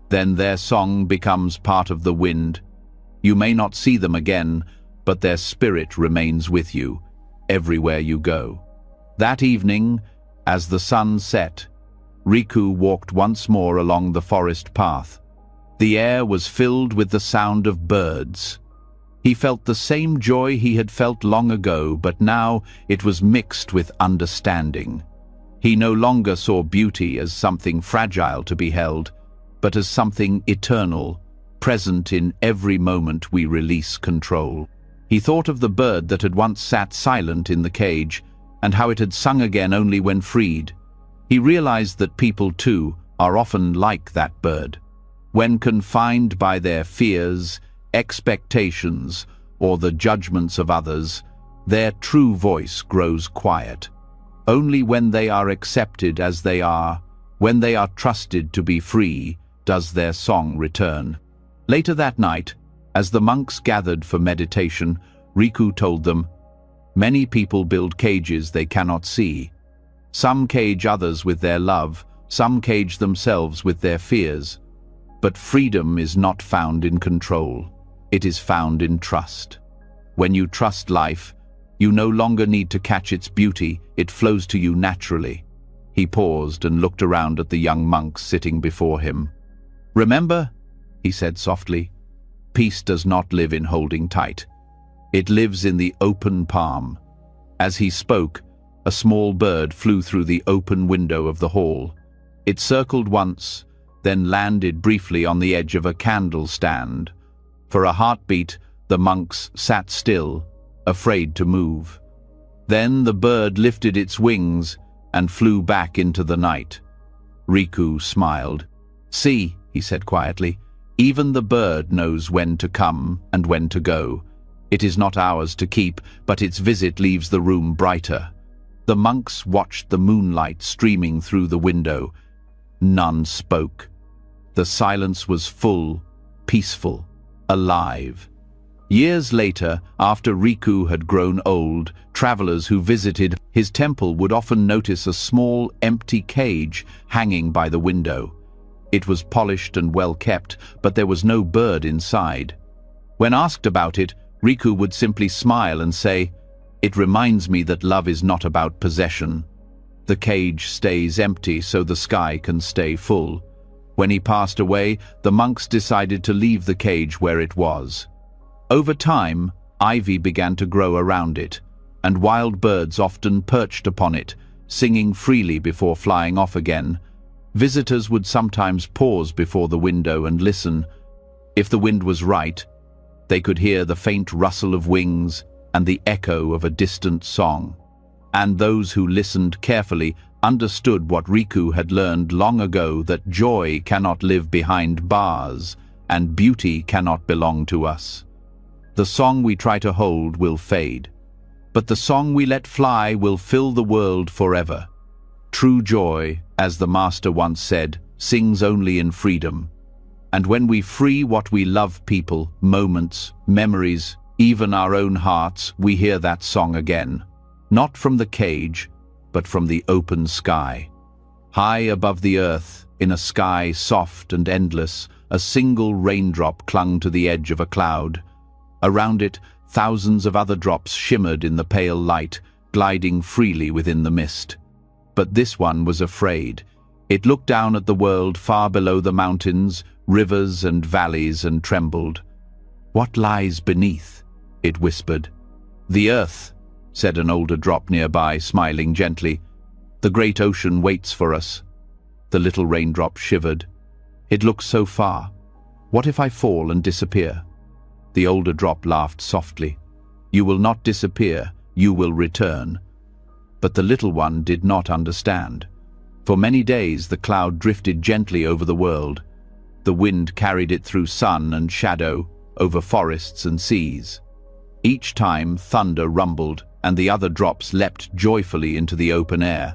Then their song becomes part of the wind. You may not see them again, but their spirit remains with you, everywhere you go. That evening, as the sun set, Riku walked once more along the forest path. The air was filled with the sound of birds. He felt the same joy he had felt long ago, but now it was mixed with understanding. He no longer saw beauty as something fragile to be held, but as something eternal, present in every moment we release control. He thought of the bird that had once sat silent in the cage, and how it had sung again only when freed. He realized that people, too, are often like that bird. When confined by their fears, expectations, or the judgments of others, their true voice grows quiet. Only when they are accepted as they are, when they are trusted to be free, does their song return. Later that night, as the monks gathered for meditation, Riku told them, "Many people build cages they cannot see. Some cage others with their love, some cage themselves with their fears. But freedom is not found in control. It is found in trust. When you trust life, you no longer need to catch its beauty, it flows to you naturally." He paused and looked around at the young monks sitting before him. "Remember," he said softly, "peace does not live in holding tight. It lives in the open palm." As he spoke, a small bird flew through the open window of the hall. It circled once, then landed briefly on the edge of a candle stand. For a heartbeat, the monks sat still, afraid to move. Then the bird lifted its wings and flew back into the night. Riku smiled. "See," he said quietly, "even the bird knows when to come and when to go. It is not ours to keep, but its visit leaves the room brighter." The monks watched the moonlight streaming through the window. None spoke. The silence was full, peaceful, alive. Years later, after Riku had grown old, travelers who visited his temple would often notice a small, empty cage hanging by the window. It was polished and well kept, but there was no bird inside. When asked about it, Riku would simply smile and say, "It reminds me that love is not about possession. The cage stays empty so the sky can stay full." When he passed away, the monks decided to leave the cage where it was. Over time, ivy began to grow around it, and wild birds often perched upon it, singing freely before flying off again. Visitors would sometimes pause before the window and listen. If the wind was right, they could hear the faint rustle of wings and the echo of a distant song. And those who listened carefully understood what Riku had learned long ago, that joy cannot live behind bars and beauty cannot belong to us. The song we try to hold will fade, but the song we let fly will fill the world forever. True joy, as the Master once said, sings only in freedom. And when we free what we love, people, moments, memories, even our own hearts, we hear that song again. Not from the cage, but from the open sky. High above the earth, in a sky soft and endless, a single raindrop clung to the edge of a cloud. Around it, thousands of other drops shimmered in the pale light, gliding freely within the mist. But this one was afraid. It looked down at the world far below the mountains, rivers and valleys, and trembled. "What lies beneath?" it whispered. "The earth," said an older drop nearby, smiling gently. "The great ocean waits for us." The little raindrop shivered. "It looks so far. What if I fall and disappear?" The older drop laughed softly. "You will not disappear, you will return." But the little one did not understand. For many days the cloud drifted gently over the world. The wind carried it through sun and shadow, over forests and seas. Each time thunder rumbled, and the other drops leapt joyfully into the open air.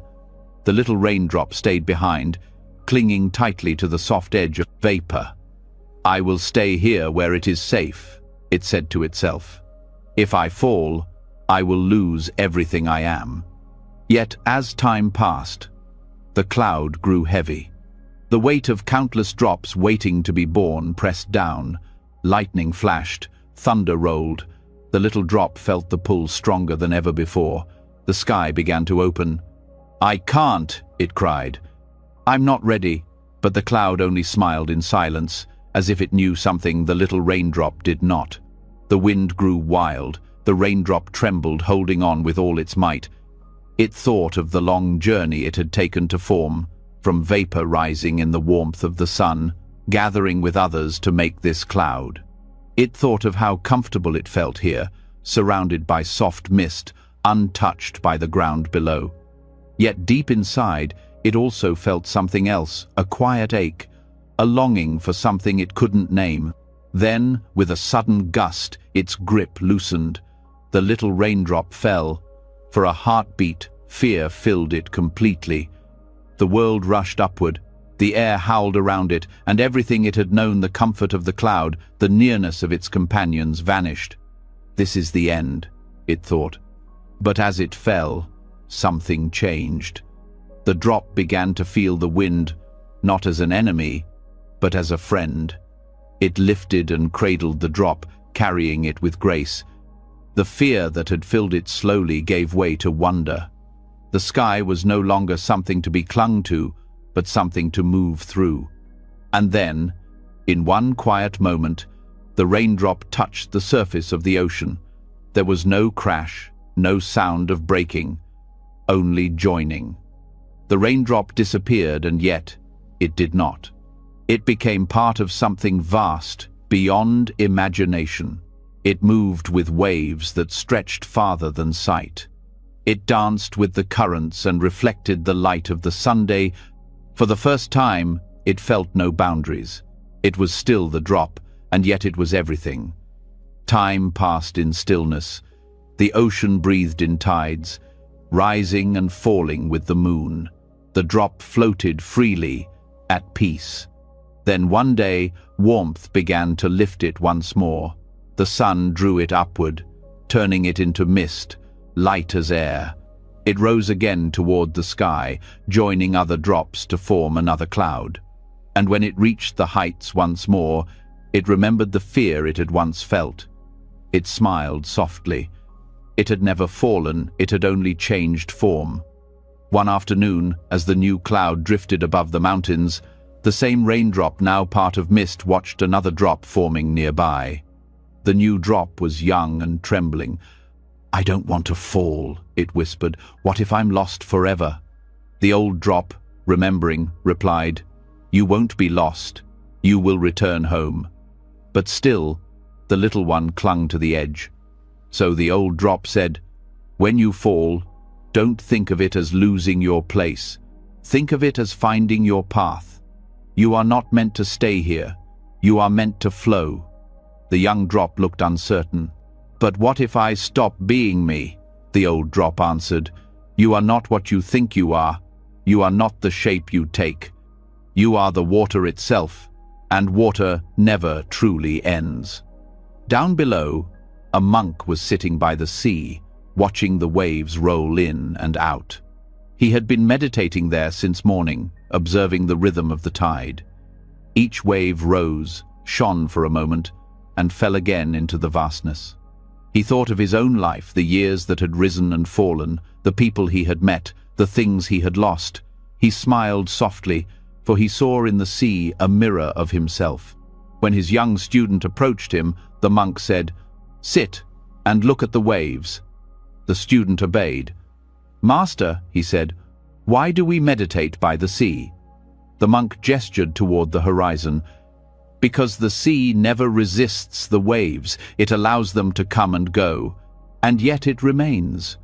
The little raindrop stayed behind, clinging tightly to the soft edge of vapor. "I will stay here where it is safe," it said to itself. "If I fall, I will lose everything I am." Yet as time passed, the cloud grew heavy. The weight of countless drops waiting to be born pressed down. Lightning flashed, Thunder rolled. The little drop felt the pull stronger than ever before. The sky began to open. "I can't," it cried. "I'm not ready." But the cloud only smiled in silence, as if it knew something the little raindrop did not. The wind grew wild. The raindrop trembled, holding on with all its might. It thought of the long journey it had taken to form, from vapor rising in the warmth of the sun, gathering with others to make this cloud. It thought of how comfortable it felt here, surrounded by soft mist, untouched by the ground below. Yet deep inside, it also felt something else, a quiet ache, a longing for something it couldn't name. Then, with a sudden gust, its grip loosened. The little raindrop fell. For a heartbeat, fear filled it completely. The world rushed upward. The air howled around it, and everything it had known, the comfort of the cloud, the nearness of its companions, vanished. This is the end, it thought. But as it fell, something changed. The drop began to feel the wind, not as an enemy, but as a friend. It lifted and cradled the drop, carrying it with grace. The fear that had filled it slowly gave way to wonder. The sky was no longer something to be clung to, but something to move through. And then, in one quiet moment, the raindrop touched the surface of the ocean. There was no crash, no sound of breaking, only joining. The raindrop disappeared, and yet it did not. It became part of something vast, beyond imagination. It moved with waves that stretched farther than sight. It danced with the currents and reflected the light of the Sunday. For the first time, it felt no boundaries. It was still the drop, and yet it was everything. Time passed in stillness. The ocean breathed in tides, rising and falling with the moon. The drop floated freely, at peace. Then one day, warmth began to lift it once more. The sun drew it upward, turning it into mist, light as air. It rose again toward the sky, joining other drops to form another cloud. And when it reached the heights once more, it remembered the fear it had once felt. It smiled softly. It had never fallen, it had only changed form. One afternoon, as the new cloud drifted above the mountains, the same raindrop, now part of mist, watched another drop forming nearby. The new drop was young and trembling. "I don't want to fall," it whispered. "What if I'm lost forever?" The old drop, remembering, replied, "You won't be lost. You will return home." But still, the little one clung to the edge. So the old drop said, "When you fall, don't think of it as losing your place. Think of it as finding your path. You are not meant to stay here. You are meant to flow." The young drop looked uncertain. "But what if I stop being me?" The old drop answered. "You are not what you think you are. You are not the shape you take. You are the water itself, and water never truly ends." Down below, a monk was sitting by the sea, watching the waves roll in and out. He had been meditating there since morning, observing the rhythm of the tide. Each wave rose, shone for a moment, and fell again into the vastness. He thought of his own life, the years that had risen and fallen, the people he had met, the things he had lost. He smiled softly, for he saw in the sea a mirror of himself. When his young student approached him, the monk said, "Sit and look at the waves." The student obeyed. "Master," he said, "why do we meditate by the sea?" The monk gestured toward the horizon. "Because the sea never resists the waves. It allows them to come and go, and yet it remains.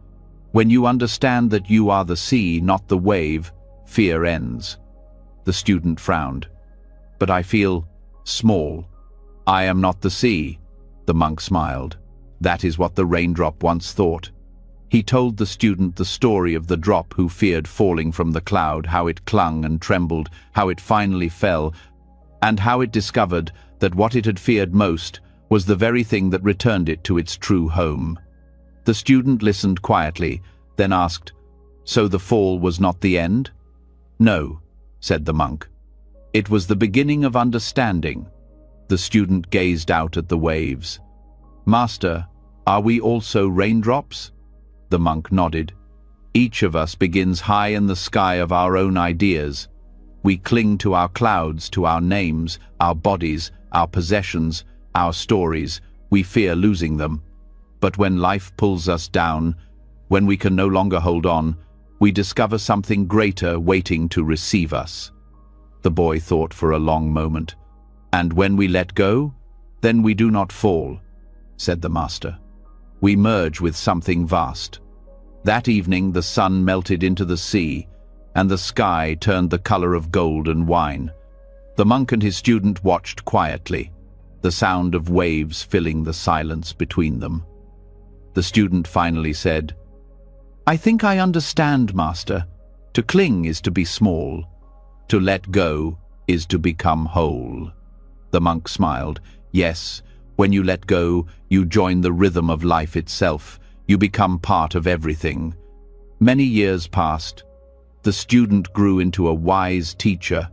When you understand that you are the sea, not the wave, fear ends." The student frowned. "But I feel small. I am not the sea." The monk smiled. That is what the raindrop once thought. He told the student the story of the drop who feared falling from the cloud, how it clung and trembled, how it finally fell, and how it discovered that what it had feared most was the very thing that returned it to its true home. The student listened quietly, then asked, "So the fall was not the end?" "No," said the monk. "It was the beginning of understanding." The student gazed out at the waves. "Master, are we also raindrops?" The monk nodded. "Each of us begins high in the sky of our own ideas. We cling to our clouds, to our names, our bodies, our possessions, our stories. We fear losing them. But when life pulls us down, when we can no longer hold on, we discover something greater waiting to receive us." The boy thought for a long moment. "And when we let go, then we do not fall," said the master. "We merge with something vast." That evening the sun melted into the sea, and the sky turned the color of gold and wine. The monk and his student watched quietly, the sound of waves filling the silence between them. The student finally said, "I think I understand, Master. To cling is to be small. To let go is to become whole." The monk smiled. "Yes, when you let go, you join the rhythm of life itself. You become part of everything." Many years passed. The student grew into a wise teacher,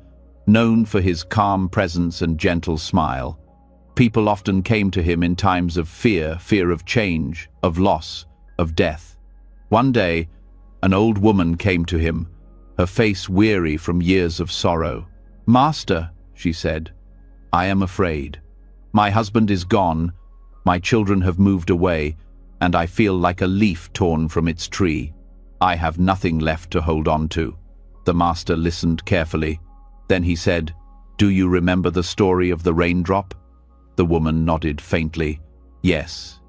known for his calm presence and gentle smile. People often came to him in times of fear of change, of loss, of death. One day, an old woman came to him, her face weary from years of sorrow. "Master," she said, "I am afraid. My husband is gone, my children have moved away, and I feel like a leaf torn from its tree. I have nothing left to hold on to." The master listened carefully. Then he said, "Do you remember the story of the raindrop?" The woman nodded faintly. "Yes.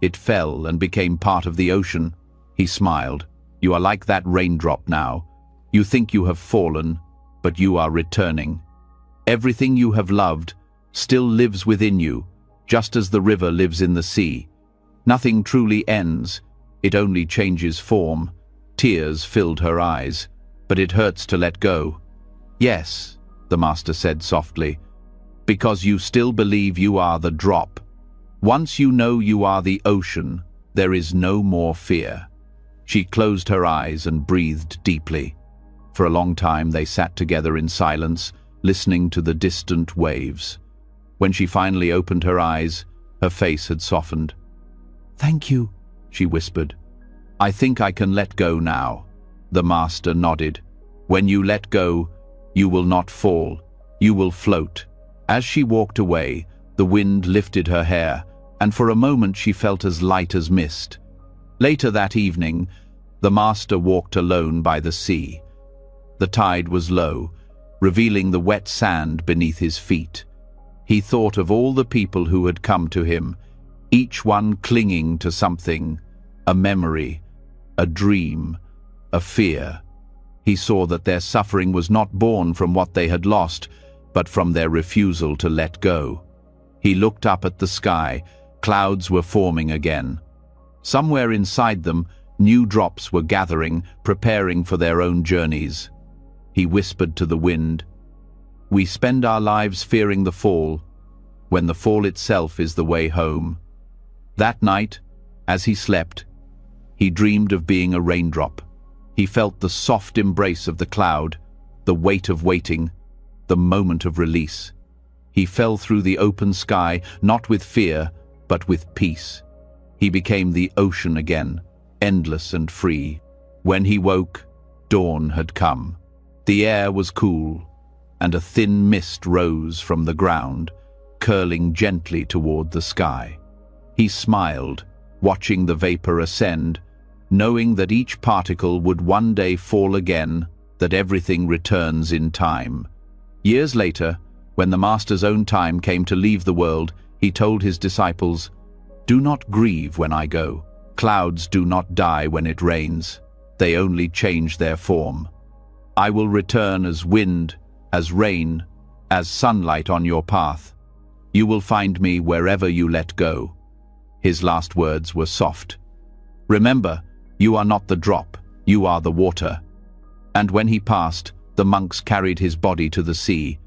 It fell and became part of the ocean." He smiled. "You are like that raindrop now. You think you have fallen, but you are returning. Everything you have loved still lives within you, just as the river lives in the sea. Nothing truly ends, it only changes form." Tears filled her eyes. "But it hurts to let go." "Yes," the master said softly, "because you still believe you are the drop. Once you know you are the ocean, there is no more fear." She closed her eyes and breathed deeply. For a long time they sat together in silence, listening to the distant waves. When she finally opened her eyes, her face had softened. "Thank you," she whispered. "I think I can let go now." The master nodded. "When you let go, you will not fall. You will float." As she walked away, the wind lifted her hair, and for a moment she felt as light as mist. Later that evening, the master walked alone by the sea. The tide was low, revealing the wet sand beneath his feet. He thought of all the people who had come to him, each one clinging to something, a memory, a dream, a fear. He saw that their suffering was not born from what they had lost, but from their refusal to let go. He looked up at the sky. Clouds were forming again. Somewhere inside them, new drops were gathering, preparing for their own journeys. He whispered to the wind, "We spend our lives fearing the fall, when the fall itself is the way home." That night, as he slept, he dreamed of being a raindrop. He felt the soft embrace of the cloud, the weight of waiting, the moment of release. He fell through the open sky, not with fear, but with peace. He became the ocean again, endless and free. When he woke, dawn had come. The air was cool, and a thin mist rose from the ground, curling gently toward the sky. He smiled, watching the vapor ascend, knowing that each particle would one day fall again, that everything returns in time. Years later, when the Master's own time came to leave the world, he told his disciples, "Do not grieve when I go. Clouds do not die when it rains. They only change their form. I will return as wind, as rain, as sunlight on your path. You will find me wherever you let go." His last words were soft. "Remember, you are not the drop, you are the water." And when he passed, the monks carried his body to the sea.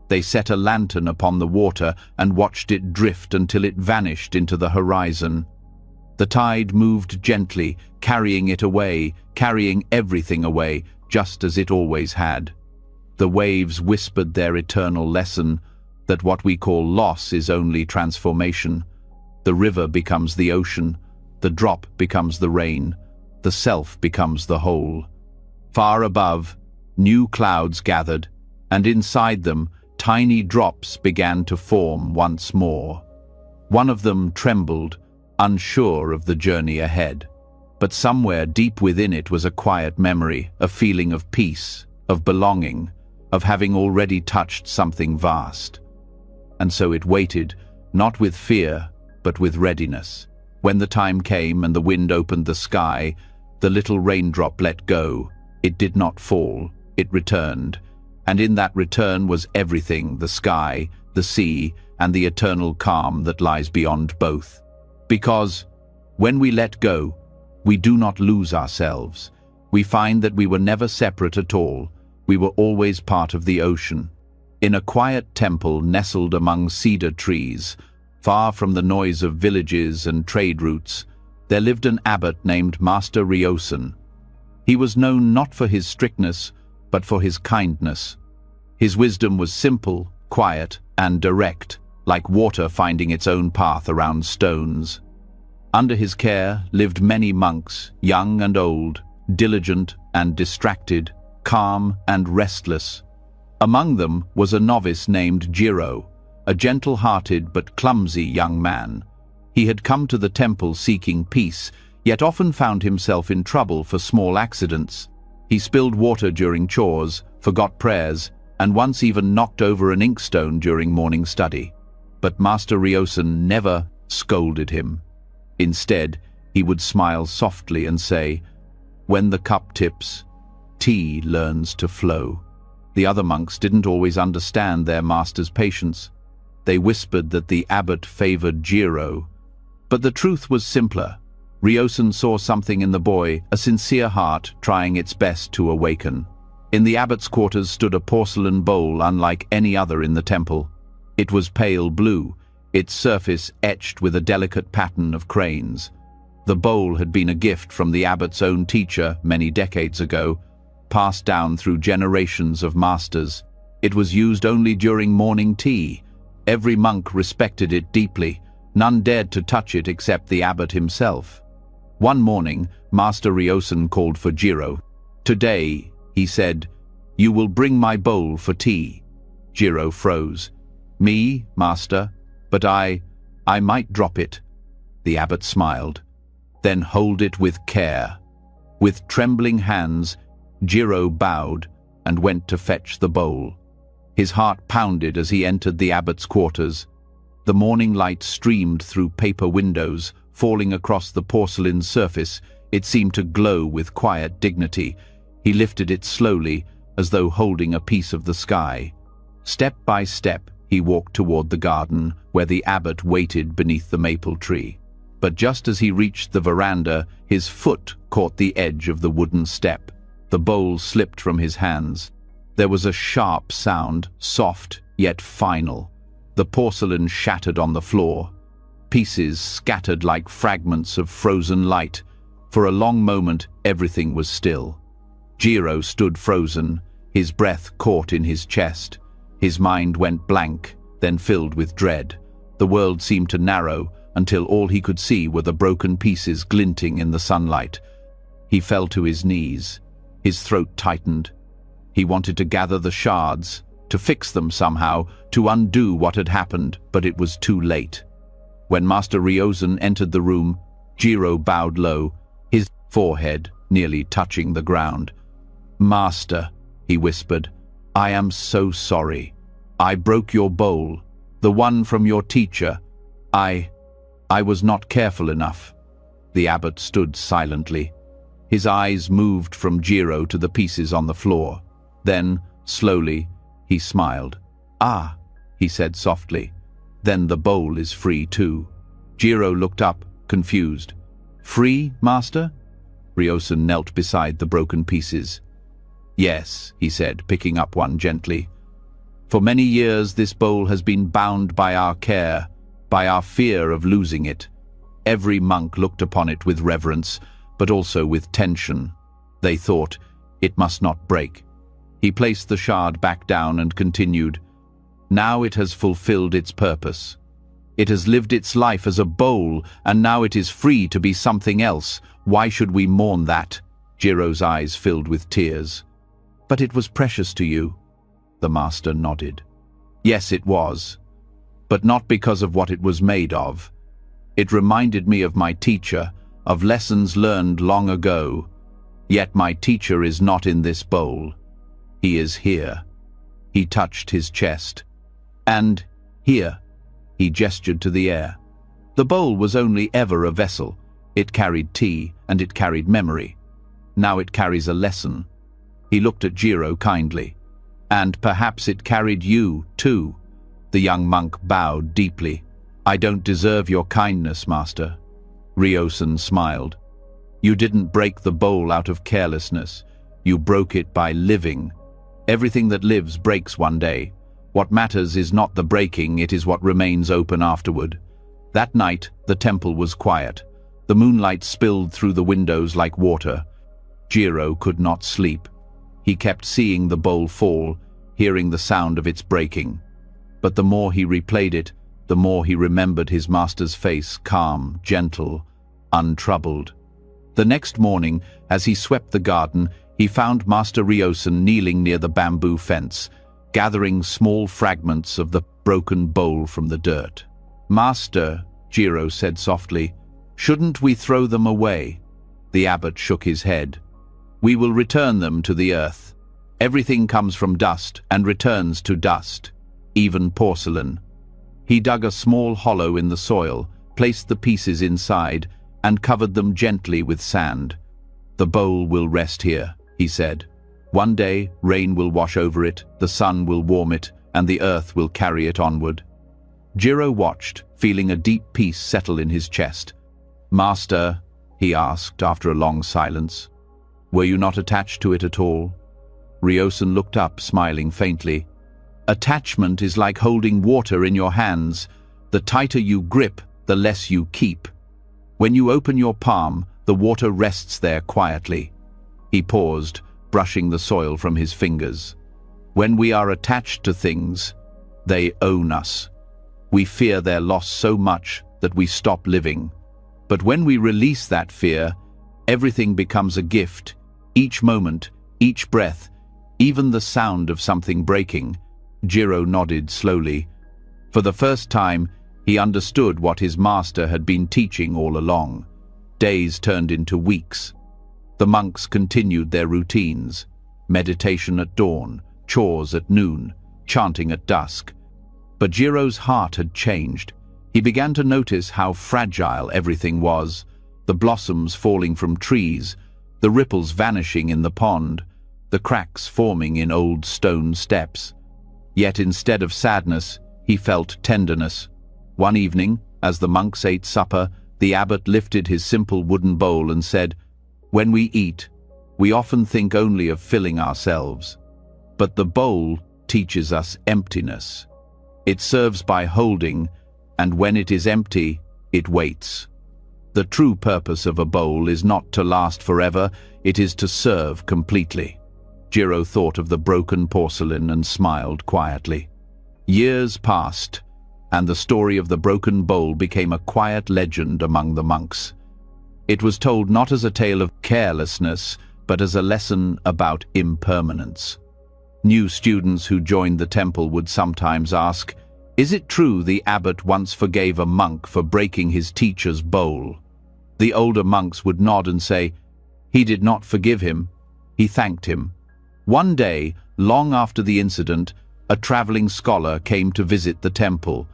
They set a lantern upon the water and watched it drift until it vanished into the horizon. The tide moved gently, carrying it away, carrying everything away, just as it always had. The waves whispered their eternal lesson, that what we call loss is only transformation. The river becomes the ocean, the drop becomes the rain, the self becomes the whole. Far above, new clouds gathered, and inside them, tiny drops began to form once more. One of them trembled, unsure of the journey ahead. But somewhere deep within it was a quiet memory, a feeling of peace, of belonging, of having already touched something vast. And so it waited, not with fear, but with readiness. When the time came and the wind opened the sky, the little raindrop let go. It did not fall, it returned. And in that return was everything, the sky, the sea, and the eternal calm that lies beyond both. Because when we let go, we do not lose ourselves. We find that we were never separate at all. We were always part of the ocean. In a quiet temple nestled among cedar trees, far from the noise of villages and trade routes, there lived an abbot named Master Ryosen. He was known not for his strictness, but for his kindness. His wisdom was simple, quiet, and direct, like water finding its own path around stones. Under his care lived many monks, young and old, diligent and distracted, calm and restless. Among them was a novice named Jiro, a gentle-hearted but clumsy young man. He had come to the temple seeking peace, yet often found himself in trouble for small accidents. He spilled water during chores, forgot prayers, and once even knocked over an inkstone during morning study. But Master Ryosen never scolded him. Instead, he would smile softly and say, "When the cup tips, tea learns to flow." The other monks didn't always understand their master's patience. They whispered that the abbot favored Jiro. But the truth was simpler. Ryosen saw something in the boy, a sincere heart trying its best to awaken. In the abbot's quarters stood a porcelain bowl unlike any other in the temple. It was pale blue, its surface etched with a delicate pattern of cranes. The bowl had been a gift from the abbot's own teacher many decades ago, passed down through generations of masters. It was used only during morning tea. Every monk respected it deeply. None dared to touch it except the abbot himself. One morning, Master Ryosen called for Jiro. "Today," he said, "you will bring my bowl for tea." Jiro froze. "Me, Master? But I might drop it." The abbot smiled. "Then hold it with care." With trembling hands, Jiro bowed and went to fetch the bowl. His heart pounded as he entered the abbot's quarters. The morning light streamed through paper windows, falling across the porcelain surface. It seemed to glow with quiet dignity. He lifted it slowly, as though holding a piece of the sky. Step by step, he walked toward the garden, where the abbot waited beneath the maple tree. But just as he reached the veranda, his foot caught the edge of the wooden step. The bowl slipped from his hands. There was a sharp sound, soft yet final. The porcelain shattered on the floor. Pieces scattered like fragments of frozen light. For a long moment, everything was still. Jiro stood frozen, his breath caught in his chest. His mind went blank, then filled with dread. The world seemed to narrow until all he could see were the broken pieces glinting in the sunlight. He fell to his knees. His throat tightened. He wanted to gather the shards, to fix them somehow, to undo what had happened, but it was too late. When Master Ryosen entered the room, Jiro bowed low, his forehead nearly touching the ground. "Master," he whispered, "I am so sorry. I broke your bowl, the one from your teacher. I was not careful enough." The abbot stood silently. His eyes moved from Jiro to the pieces on the floor. Then, slowly, he smiled. "Ah," he said softly, "then the bowl is free too." Jiro looked up, confused. "Free, Master?" Ryosen knelt beside the broken pieces. "Yes," he said, picking up one gently. "For many years this bowl has been bound by our care, by our fear of losing it. Every monk looked upon it with reverence, but also with tension. They thought, it must not break." He placed the shard back down and continued, "Now it has fulfilled its purpose. It has lived its life as a bowl, and now it is free to be something else. Why should we mourn that?" Jiro's eyes filled with tears. "But it was precious to you." The master nodded. "Yes, it was. But not because of what it was made of. It reminded me of my teacher, of lessons learned long ago. Yet my teacher is not in this bowl. He is here." He touched his chest. "And here." He gestured to the air. The bowl was only ever a vessel. It carried tea, and it carried memory. Now it carries a lesson. He looked at Jiro kindly. "And perhaps it carried you, too." The young monk bowed deeply. "I don't deserve your kindness, master." Ryosen smiled. "You didn't break the bowl out of carelessness. You broke it by living. Everything that lives breaks one day. What matters is not the breaking, it is what remains open afterward." That night, the temple was quiet. The moonlight spilled through the windows like water. Jiro could not sleep. He kept seeing the bowl fall, hearing the sound of its breaking. But the more he replayed it, the more he remembered his master's face, calm, gentle, untroubled. The next morning, as he swept the garden, he found Master Ryosen kneeling near the bamboo fence, gathering small fragments of the broken bowl from the dirt. "Master," Jiro said softly, "shouldn't we throw them away?" The abbot shook his head. "We will return them to the earth. Everything comes from dust and returns to dust, even porcelain." He dug a small hollow in the soil, placed the pieces inside, and covered them gently with sand. "The bowl will rest here," he said. "One day, rain will wash over it, the sun will warm it, and the earth will carry it onward." Jiro watched, feeling a deep peace settle in his chest. "Master," he asked after a long silence, "were you not attached to it at all?" Ryosen looked up, smiling faintly. "Attachment is like holding water in your hands. The tighter you grip, the less you keep. When you open your palm, the water rests there quietly." He paused, brushing the soil from his fingers. "When we are attached to things, they own us. We fear their loss so much that we stop living. But when we release that fear, everything becomes a gift. Each moment, each breath, even the sound of something breaking." Jiro nodded slowly. For the first time, he understood what his master had been teaching all along. Days turned into weeks. The monks continued their routines: meditation at dawn, chores at noon, chanting at dusk. But Jiro's heart had changed. He began to notice how fragile everything was: the blossoms falling from trees, the ripples vanishing in the pond, the cracks forming in old stone steps. Yet instead of sadness, he felt tenderness. One evening, as the monks ate supper, the abbot lifted his simple wooden bowl and said, "When we eat, we often think only of filling ourselves. But the bowl teaches us emptiness. It serves by holding, and when it is empty, it waits. The true purpose of a bowl is not to last forever, it is to serve completely." Jiro thought of the broken porcelain and smiled quietly. Years passed, and the story of the broken bowl became a quiet legend among the monks. It was told not as a tale of carelessness, but as a lesson about impermanence. New students who joined the temple would sometimes ask, "Is it true the abbot once forgave a monk for breaking his teacher's bowl?" The older monks would nod and say, "He did not forgive him, he thanked him." One day, long after the incident, a traveling scholar came to visit the temple.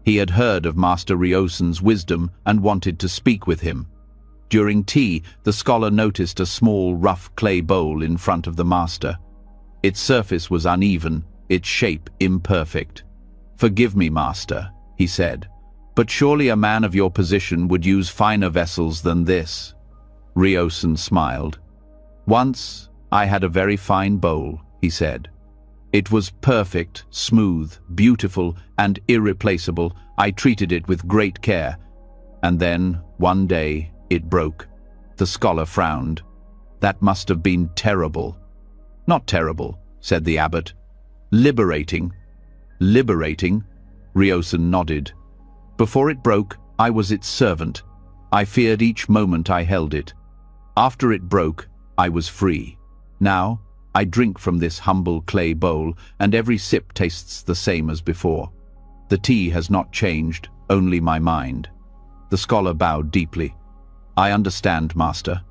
He had heard of Master Ryosen's wisdom and wanted to speak with him. During tea, the scholar noticed a small, rough clay bowl in front of the master. Its surface was uneven, its shape imperfect. "Forgive me, master," he said, "but surely a man of your position would use finer vessels than this." Ryosen smiled. "Once I had a very fine bowl," he said. "It was perfect, smooth, beautiful, and irreplaceable. I treated it with great care. And then, one day, it broke." The scholar frowned. "That must have been terrible." "Not terrible," said the abbot. "Liberating." "Liberating?" Ryosen nodded. Before it broke, I was its servant. I feared each moment I held it. After it broke, I was free. Now, I drink from this humble clay bowl, and every sip tastes the same as before. The tea has not changed, only my mind. The scholar bowed deeply. I understand, Master.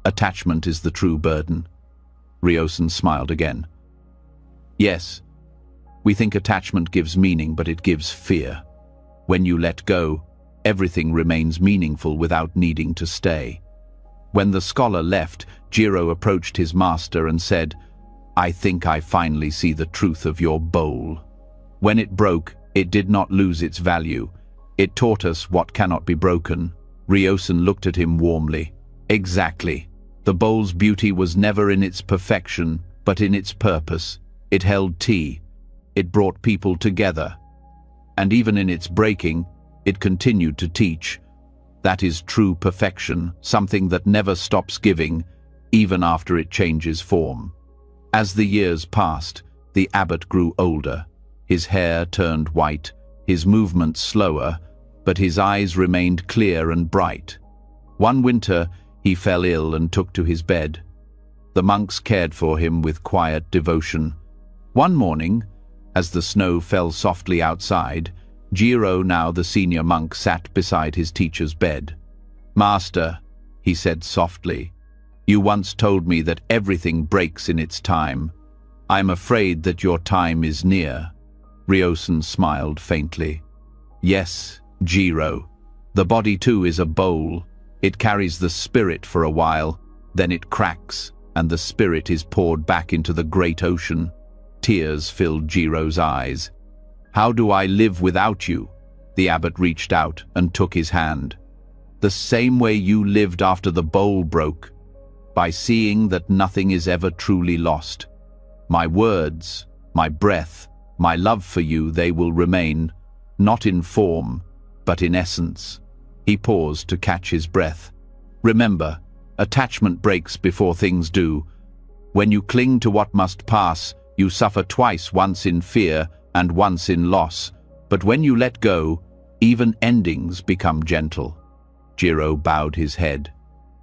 Attachment is the true burden. Ryosen smiled again. Yes, we think attachment gives meaning, but it gives fear. When you let go, everything remains meaningful without needing to stay. When the scholar left, Jiro approached his master and said, I think I finally see the truth of your bowl. When it broke, it did not lose its value. It taught us what cannot be broken. Ryosen looked at him warmly. Exactly. The bowl's beauty was never in its perfection, but in its purpose. It held tea. It brought people together. And even in its breaking, it continued to teach. That is true perfection, something that never stops giving, even after it changes form. As the years passed, the abbot grew older. His hair turned white, his movements slower, but his eyes remained clear and bright. One winter, he fell ill and took to his bed. The monks cared for him with quiet devotion. One morning, as the snow fell softly outside, Jiro, now the senior monk, sat beside his teacher's bed. Master, he said softly, you once told me that everything breaks in its time. I'm afraid that your time is near. Ryosen smiled faintly. Yes, Jiro. The body too is a bowl. It carries the spirit for a while, then it cracks, and the spirit is poured back into the great ocean. Tears filled Jiro's eyes. How do I live without you? The abbot reached out and took his hand. The same way you lived after the bowl broke, by seeing that nothing is ever truly lost. My words, my breath, my love for you, they will remain, not in form, but in essence. He paused to catch his breath. Remember, attachment breaks before things do. When you cling to what must pass, you suffer twice, once in fear and once in loss. But when you let go, even endings become gentle. Jiro bowed his head.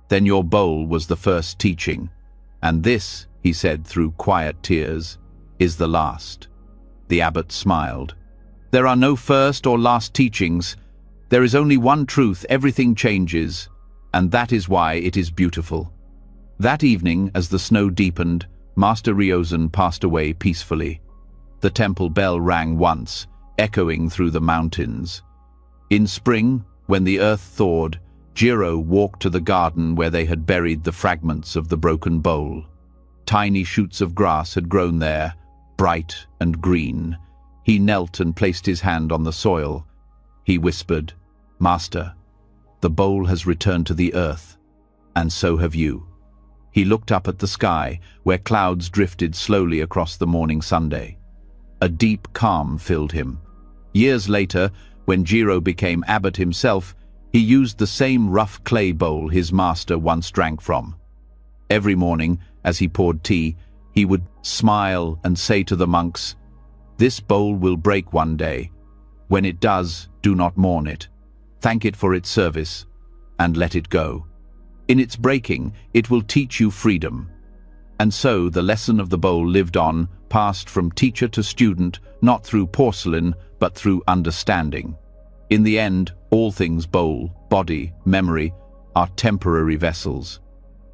Then your bowl was the first teaching. And this, he said through quiet tears, is the last. The abbot smiled. There are no first or last teachings. There is only one truth: everything changes, and that is why it is beautiful. That evening, as the snow deepened, Master Ryosen passed away peacefully. The temple bell rang once, echoing through the mountains. In spring, when the earth thawed, Jiro walked to the garden where they had buried the fragments of the broken bowl. Tiny shoots of grass had grown there, bright and green. He knelt and placed his hand on the soil. He whispered, Master, the bowl has returned to the earth, and so have you. He looked up at the sky, where clouds drifted slowly across the morning Sunday. A deep calm filled him. Years later, when Jiro became abbot himself, he used the same rough clay bowl his master once drank from. Every morning, as he poured tea, he would smile and say to the monks, This bowl will break one day. When it does, do not mourn it. Thank it for its service, and let it go. In its breaking, it will teach you freedom. And so the lesson of the bowl lived on, passed from teacher to student, not through porcelain, but through understanding. In the end, all things bowl, body, memory, are temporary vessels.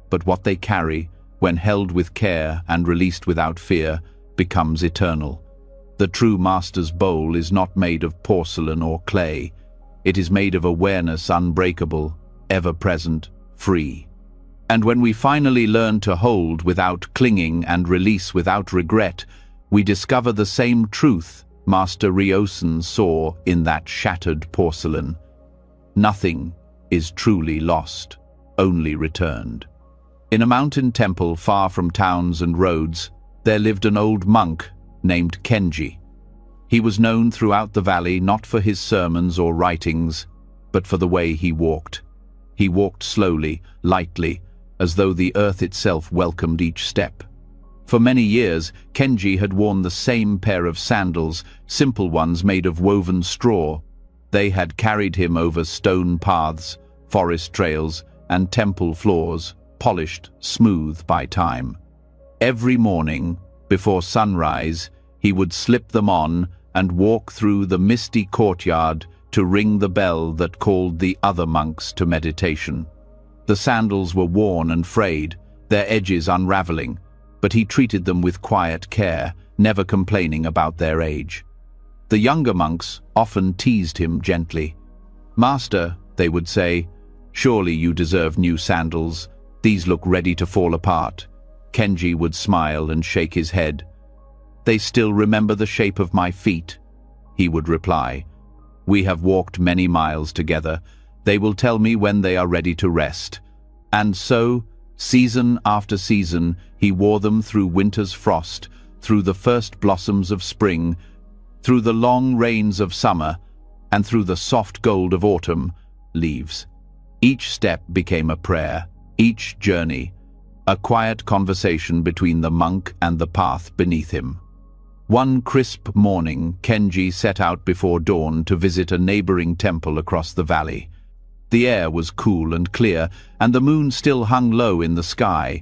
But what they carry, when held with care and released without fear, becomes eternal. The true master's bowl is not made of porcelain or clay. It is made of awareness, unbreakable, ever-present, free. And when we finally learn to hold without clinging and release without regret, we discover the same truth Master Ryosen saw in that shattered porcelain. Nothing is truly lost, only returned. In a mountain temple far from towns and roads, there lived an old monk named Kenji. He was known throughout the valley not for his sermons or writings, but for the way he walked. He walked slowly, lightly, as though the earth itself welcomed each step. For many years, Kenji had worn the same pair of sandals, simple ones made of woven straw. They had carried him over stone paths, forest trails, and temple floors, polished smooth by time. Every morning, before sunrise, he would slip them on and walk through the misty courtyard to ring the bell that called the other monks to meditation. The sandals were worn and frayed, their edges unraveling, but he treated them with quiet care, never complaining about their age. The younger monks often teased him gently. "Master," they would say, "surely you deserve new sandals. These look ready to fall apart." Kenji would smile and shake his head. "They still remember the shape of my feet," he would reply. "We have walked many miles together. They will tell me when they are ready to rest." And so, season after season, he wore them through winter's frost, through the first blossoms of spring, through the long rains of summer, and through the soft gold of autumn leaves. Each step became a prayer, each journey, a quiet conversation between the monk and the path beneath him. One crisp morning, Kenji set out before dawn to visit a neighboring temple across the valley. The air was cool and clear, and the moon still hung low in the sky.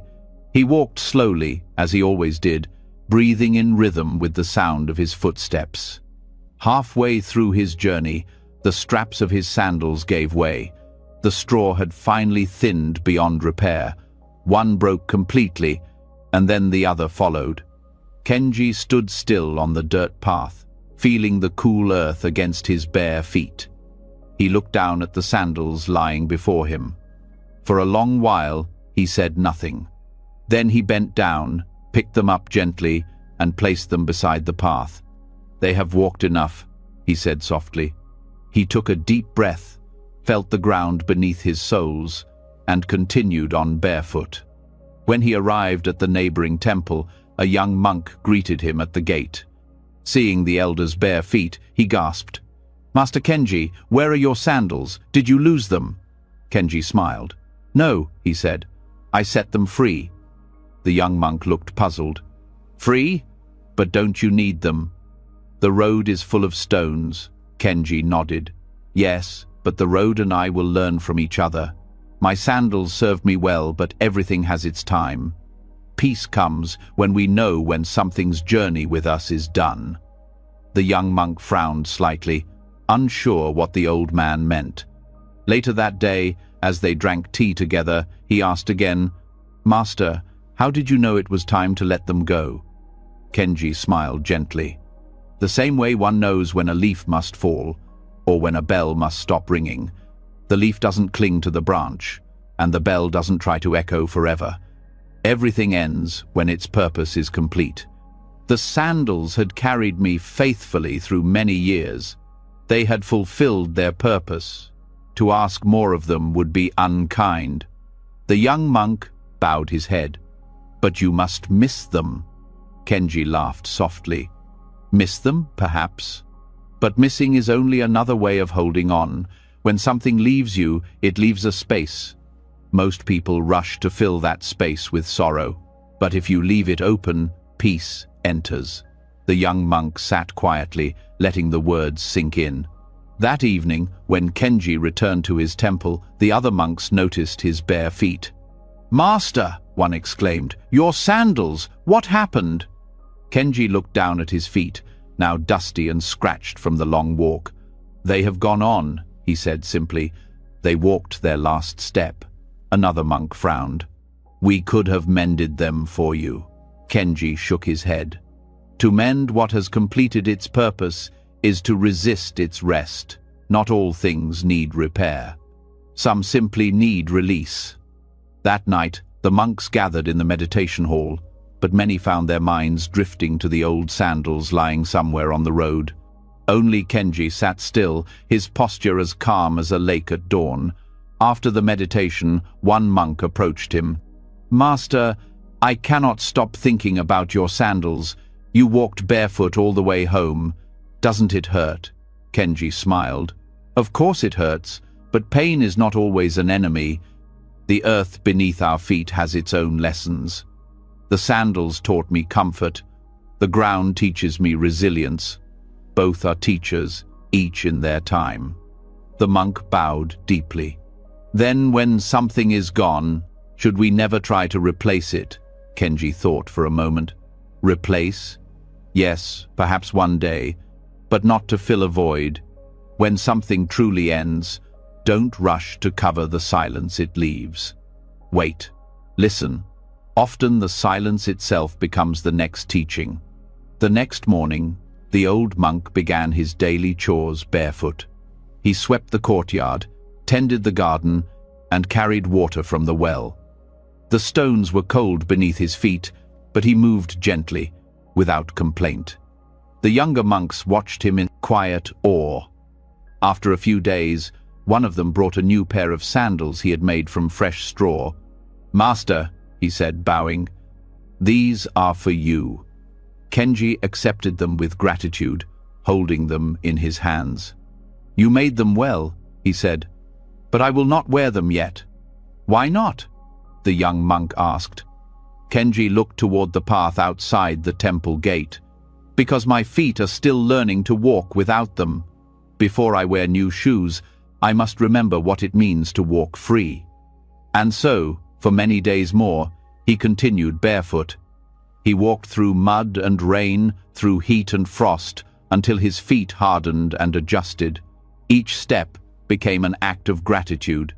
He walked slowly, as he always did, breathing in rhythm with the sound of his footsteps. Halfway through his journey, the straps of his sandals gave way. The straw had finally thinned beyond repair. One broke completely, and then the other followed. Kenji stood still on the dirt path, feeling the cool earth against his bare feet. He looked down at the sandals lying before him. For a long while, he said nothing. Then he bent down, picked them up gently, and placed them beside the path. "They have walked enough," he said softly. He took a deep breath, felt the ground beneath his soles, and continued on barefoot. When he arrived at the neighboring temple, a young monk greeted him at the gate. Seeing the elder's bare feet, he gasped, "Master Kenji, where are your sandals? Did you lose them?" Kenji smiled. "No," he said. "I set them free." The young monk looked puzzled. "Free? But don't you need them?" "The road is full of stones." Kenji nodded. "Yes, but the road and I will learn from each other. My sandals serve me well, but everything has its time. Peace comes when we know when something's journey with us is done." The young monk frowned slightly, unsure what the old man meant. Later that day, as they drank tea together, he asked again, "Master, how did you know it was time to let them go?" Kenji smiled gently. "The same way one knows when a leaf must fall, or when a bell must stop ringing. The leaf doesn't cling to the branch, and the bell doesn't try to echo forever. Everything ends when its purpose is complete. The sandals had carried me faithfully through many years. They had fulfilled their purpose. To ask more of them would be unkind." The young monk bowed his head. "But you must miss them." Kenji laughed softly. "Miss them, perhaps. But missing is only another way of holding on. When something leaves you, it leaves a space. Most people rush to fill that space with sorrow. But if you leave it open, peace enters." The young monk sat quietly, letting the words sink in. That evening, when Kenji returned to his temple, the other monks noticed his bare feet. "Master," one exclaimed, "your sandals! What happened?" Kenji looked down at his feet, now dusty and scratched from the long walk. "They have gone on," he said simply. "They walked their last step." Another monk frowned. "We could have mended them for you." Kenji shook his head. "To mend what has completed its purpose is to resist its rest. Not all things need repair. Some simply need release." That night, the monks gathered in the meditation hall, but many found their minds drifting to the old sandals lying somewhere on the road. Only Kenji sat still, his posture as calm as a lake at dawn. After the meditation, one monk approached him. "Master, I cannot stop thinking about your sandals. You walked barefoot all the way home. Doesn't it hurt?" Kenji smiled. "Of course it hurts, but pain is not always an enemy. The earth beneath our feet has its own lessons. The sandals taught me comfort. The ground teaches me resilience. Both are teachers, each in their time. The monk bowed deeply. Then, when something is gone, should we never try to replace it? Kenji thought for a moment. Replace? Yes, perhaps one day, but not to fill a void. When something truly ends, don't rush to cover the silence it leaves. Wait. Listen. Often the silence itself becomes the next teaching. The next morning, the old monk began his daily chores barefoot. He swept the courtyard, tended the garden, and carried water from the well. The stones were cold beneath his feet, but he moved gently, without complaint. The younger monks watched him in quiet awe. After a few days, one of them brought a new pair of sandals he had made from fresh straw. "Master," he said, bowing, "these are for you." Kenji accepted them with gratitude, holding them in his hands. "You made them well," he said, "but I will not wear them yet." "Why not?" the young monk asked. Kenji looked toward the path outside the temple gate. "Because my feet are still learning to walk without them. Before I wear new shoes, I must remember what it means to walk free." And so, for many days more, he continued barefoot. He walked through mud and rain, through heat and frost, until his feet hardened and adjusted. Each step became an act of gratitude.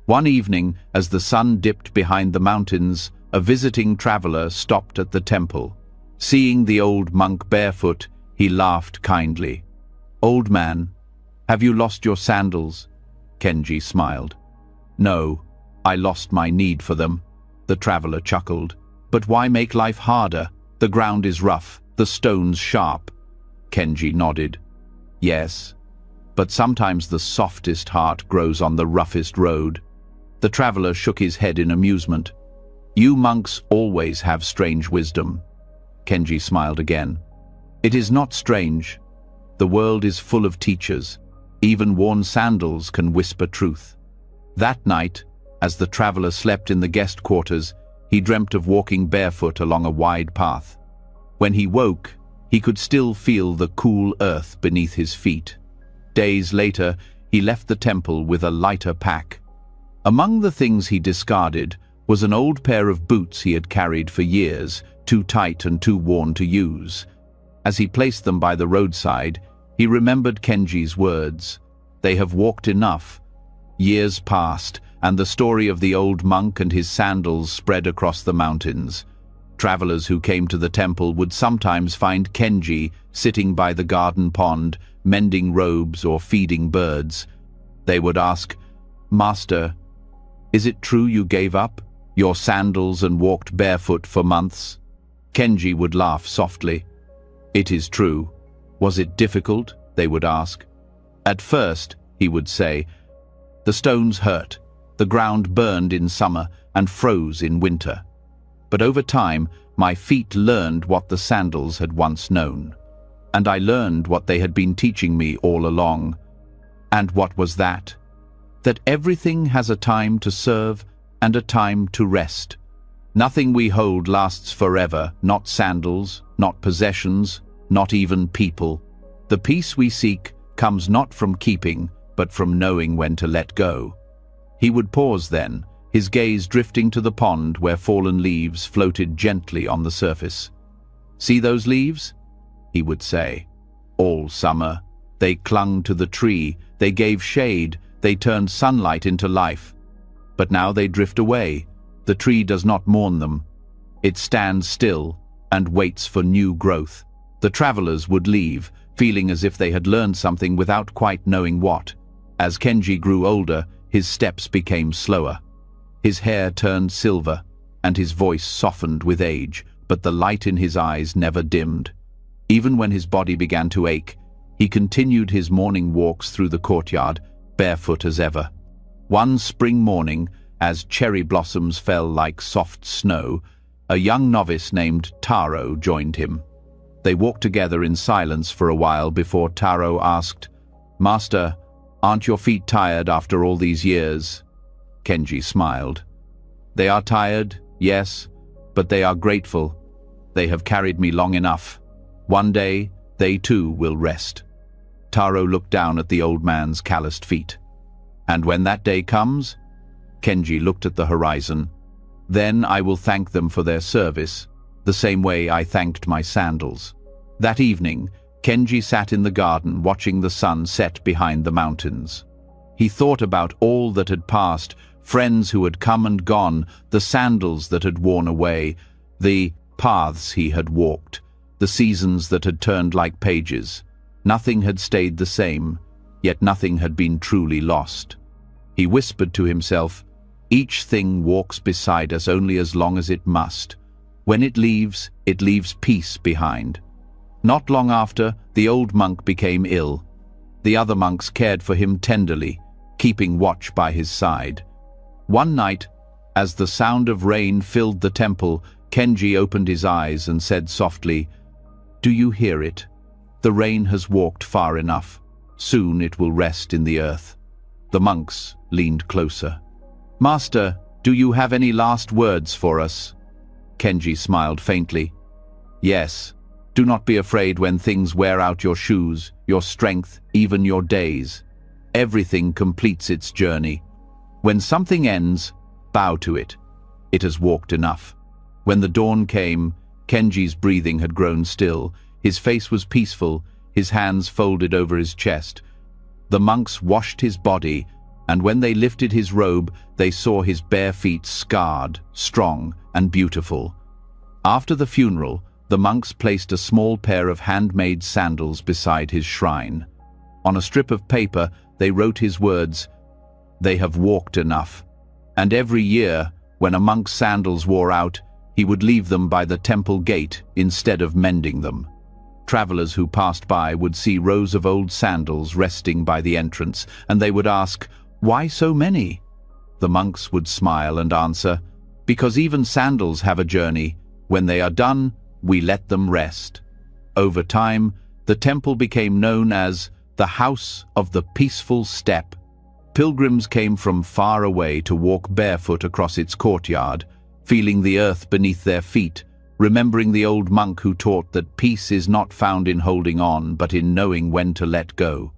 One evening, as the sun dipped behind the mountains, a visiting traveler stopped at the temple. Seeing the old monk barefoot, he laughed kindly. "Old man, have you lost your sandals?" Kenji smiled. "No, I lost my need for them," the traveler chuckled. "But why make life harder? The ground is rough, the stones sharp." Kenji nodded. "Yes, but sometimes the softest heart grows on the roughest road." The traveler shook his head in amusement. "You monks always have strange wisdom." Kenji smiled again. "It is not strange. The world is full of teachers. Even worn sandals can whisper truth." That night, as the traveler slept in the guest quarters, he dreamt of walking barefoot along a wide path. When he woke, he could still feel the cool earth beneath his feet. Days later, he left the temple with a lighter pack. Among the things he discarded was an old pair of boots he had carried for years, too tight and too worn to use. As he placed them by the roadside, he remembered Kenji's words. "They have walked enough." Years passed, and the story of the old monk and his sandals spread across the mountains. Travelers who came to the temple would sometimes find Kenji sitting by the garden pond, mending robes or feeding birds. They would ask, "Master, is it true you gave up your sandals and walked barefoot for months?" Kenji would laugh softly. "It is true. Was it difficult?" they would ask. "At first," he would say, "the stones hurt. The ground burned in summer and froze in winter. But over time, my feet learned what the sandals had once known. And I learned what they had been teaching me all along. And what was that? That everything has a time to serve and a time to rest. Nothing we hold lasts forever, not sandals, not possessions, not even people. The peace we seek comes not from keeping, but from knowing when to let go." He would pause then, his gaze drifting to the pond where fallen leaves floated gently on the surface. "See those leaves?" he would say. "All summer, they clung to the tree, they gave shade, they turned sunlight into life. But now they drift away. The tree does not mourn them. It stands still and waits for new growth." The travelers would leave, feeling as if they had learned something without quite knowing what. As Kenji grew older, his steps became slower. His hair turned silver, and his voice softened with age, but the light in his eyes never dimmed. Even when his body began to ache, he continued his morning walks through the courtyard, barefoot as ever. One spring morning, as cherry blossoms fell like soft snow, a young novice named Taro joined him. They walked together in silence for a while before Taro asked, "Master, aren't your feet tired after all these years?" Kenji smiled. "They are tired, yes, but they are grateful. They have carried me long enough. One day, they too will rest." Taro looked down at the old man's calloused feet. "And when that day comes?" Kenji looked at the horizon. "Then I will thank them for their service, the same way I thanked my sandals." That evening, Kenji sat in the garden watching the sun set behind the mountains. He thought about all that had passed, friends who had come and gone, the sandals that had worn away, the paths he had walked, the seasons that had turned like pages. Nothing had stayed the same, yet nothing had been truly lost. He whispered to himself, "Each thing walks beside us only as long as it must. When it leaves peace behind." Not long after, the old monk became ill. The other monks cared for him tenderly, keeping watch by his side. One night, as the sound of rain filled the temple, Kenji opened his eyes and said softly, "Do you hear it? The rain has walked far enough. Soon it will rest in the earth." The monks leaned closer. "Master, do you have any last words for us?" Kenji smiled faintly. "Yes. Do not be afraid when things wear out your shoes, your strength, even your days. Everything completes its journey. When something ends, bow to it. It has walked enough." When the dawn came, Kenji's breathing had grown still. His face was peaceful, his hands folded over his chest. The monks washed his body, and when they lifted his robe, they saw his bare feet scarred, strong, and beautiful. After the funeral, the monks placed a small pair of handmade sandals beside his shrine. On a strip of paper, they wrote his words, "They have walked enough." And every year, when a monk's sandals wore out, he would leave them by the temple gate instead of mending them. Travelers who passed by would see rows of old sandals resting by the entrance, and they would ask, "Why so many?" The monks would smile and answer, "Because even sandals have a journey. When they are done, we let them rest." Over time, the temple became known as the House of the Peaceful Step. Pilgrims came from far away to walk barefoot across its courtyard, feeling the earth beneath their feet, remembering the old monk who taught that peace is not found in holding on, but in knowing when to let go.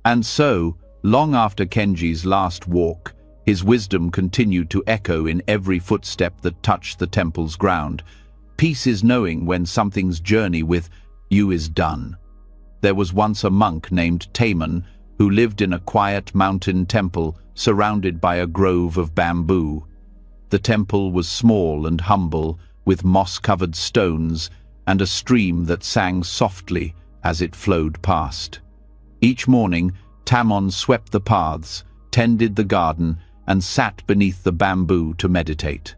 And so, long after Kenji's last walk, his wisdom continued to echo in every footstep that touched the temple's ground. Peace is knowing when something's journey with you is done. There was once a monk named Taman who lived in a quiet mountain temple surrounded by a grove of bamboo. The temple was small and humble, with moss-covered stones and a stream that sang softly as it flowed past. Each morning, Tamon swept the paths, tended the garden, and sat beneath the bamboo to meditate.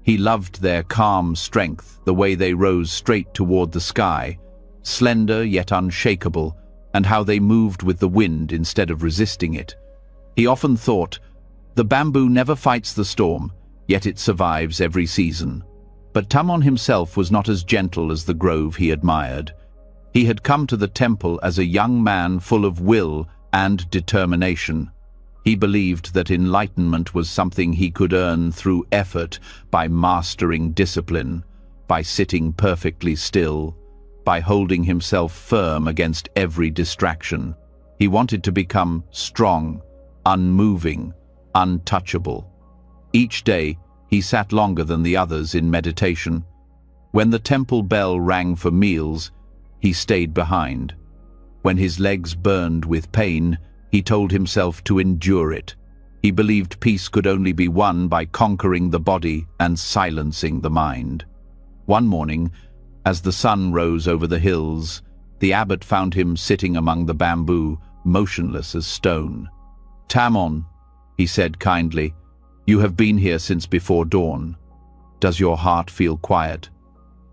He loved their calm strength, the way they rose straight toward the sky, slender yet unshakable, and how they moved with the wind instead of resisting it. He often thought, the bamboo never fights the storm, yet it survives every season. But Tamon himself was not as gentle as the grove he admired. He had come to the temple as a young man full of will and determination. He believed that enlightenment was something he could earn through effort, by mastering discipline, by sitting perfectly still, by holding himself firm against every distraction. He wanted to become strong, unmoving, untouchable. Each day, he sat longer than the others in meditation. When the temple bell rang for meals, he stayed behind. When his legs burned with pain, he told himself to endure it. He believed peace could only be won by conquering the body and silencing the mind. One morning, as the sun rose over the hills, the abbot found him sitting among the bamboo, motionless as stone. "Tamon," he said kindly, "you have been here since before dawn. Does your heart feel quiet?"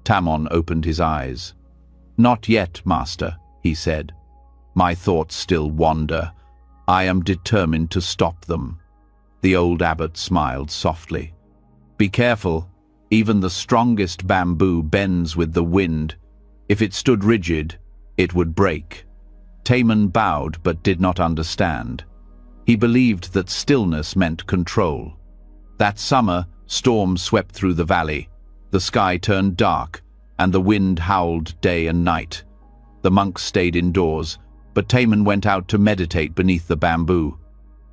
Tamon opened his eyes. "Not yet, master," he said. "My thoughts still wander. I am determined to stop them." The old abbot smiled softly. "Be careful. Even the strongest bamboo bends with the wind. If it stood rigid, it would break." Taman bowed but did not understand. He believed that stillness meant control. That summer, storms swept through the valley. The sky turned dark, and the wind howled day and night. The monks stayed indoors, but Taman went out to meditate beneath the bamboo.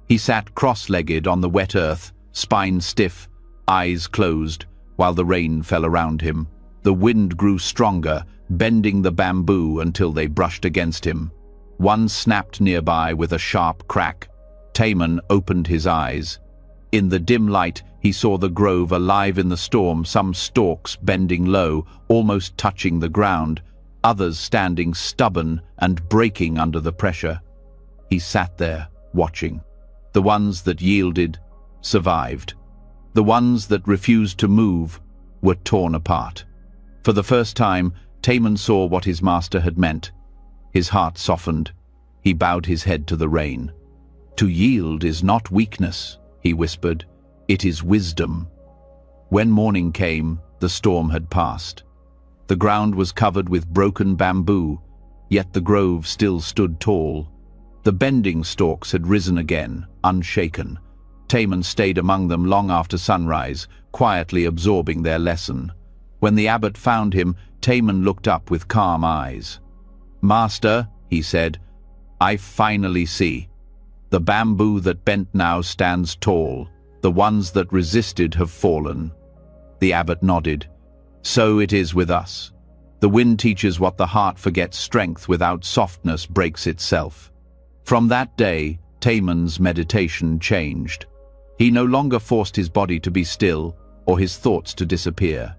He sat cross-legged on the wet earth, spine stiff, eyes closed, while the rain fell around him. The wind grew stronger, bending the bamboo until they brushed against him. One snapped nearby with a sharp crack. Taman opened his eyes. In the dim light, he saw the grove alive in the storm, some stalks bending low, almost touching the ground, others standing stubborn and breaking under the pressure. He sat there, watching. The ones that yielded survived. The ones that refused to move were torn apart. For the first time, Taman saw what his master had meant. His heart softened. He bowed his head to the rain. "To yield is not weakness," he whispered. "It is wisdom." When morning came, the storm had passed. The ground was covered with broken bamboo, yet the grove still stood tall. The bending stalks had risen again, unshaken. Taman stayed among them long after sunrise, quietly absorbing their lesson. When the abbot found him, Taman looked up with calm eyes. "Master," he said, "I finally see. The bamboo that bent now stands tall. The ones that resisted have fallen." The abbot nodded. "So it is with us. The wind teaches what the heart forgets. Strength without softness breaks itself." From that day, Taman's meditation changed. He no longer forced his body to be still or his thoughts to disappear.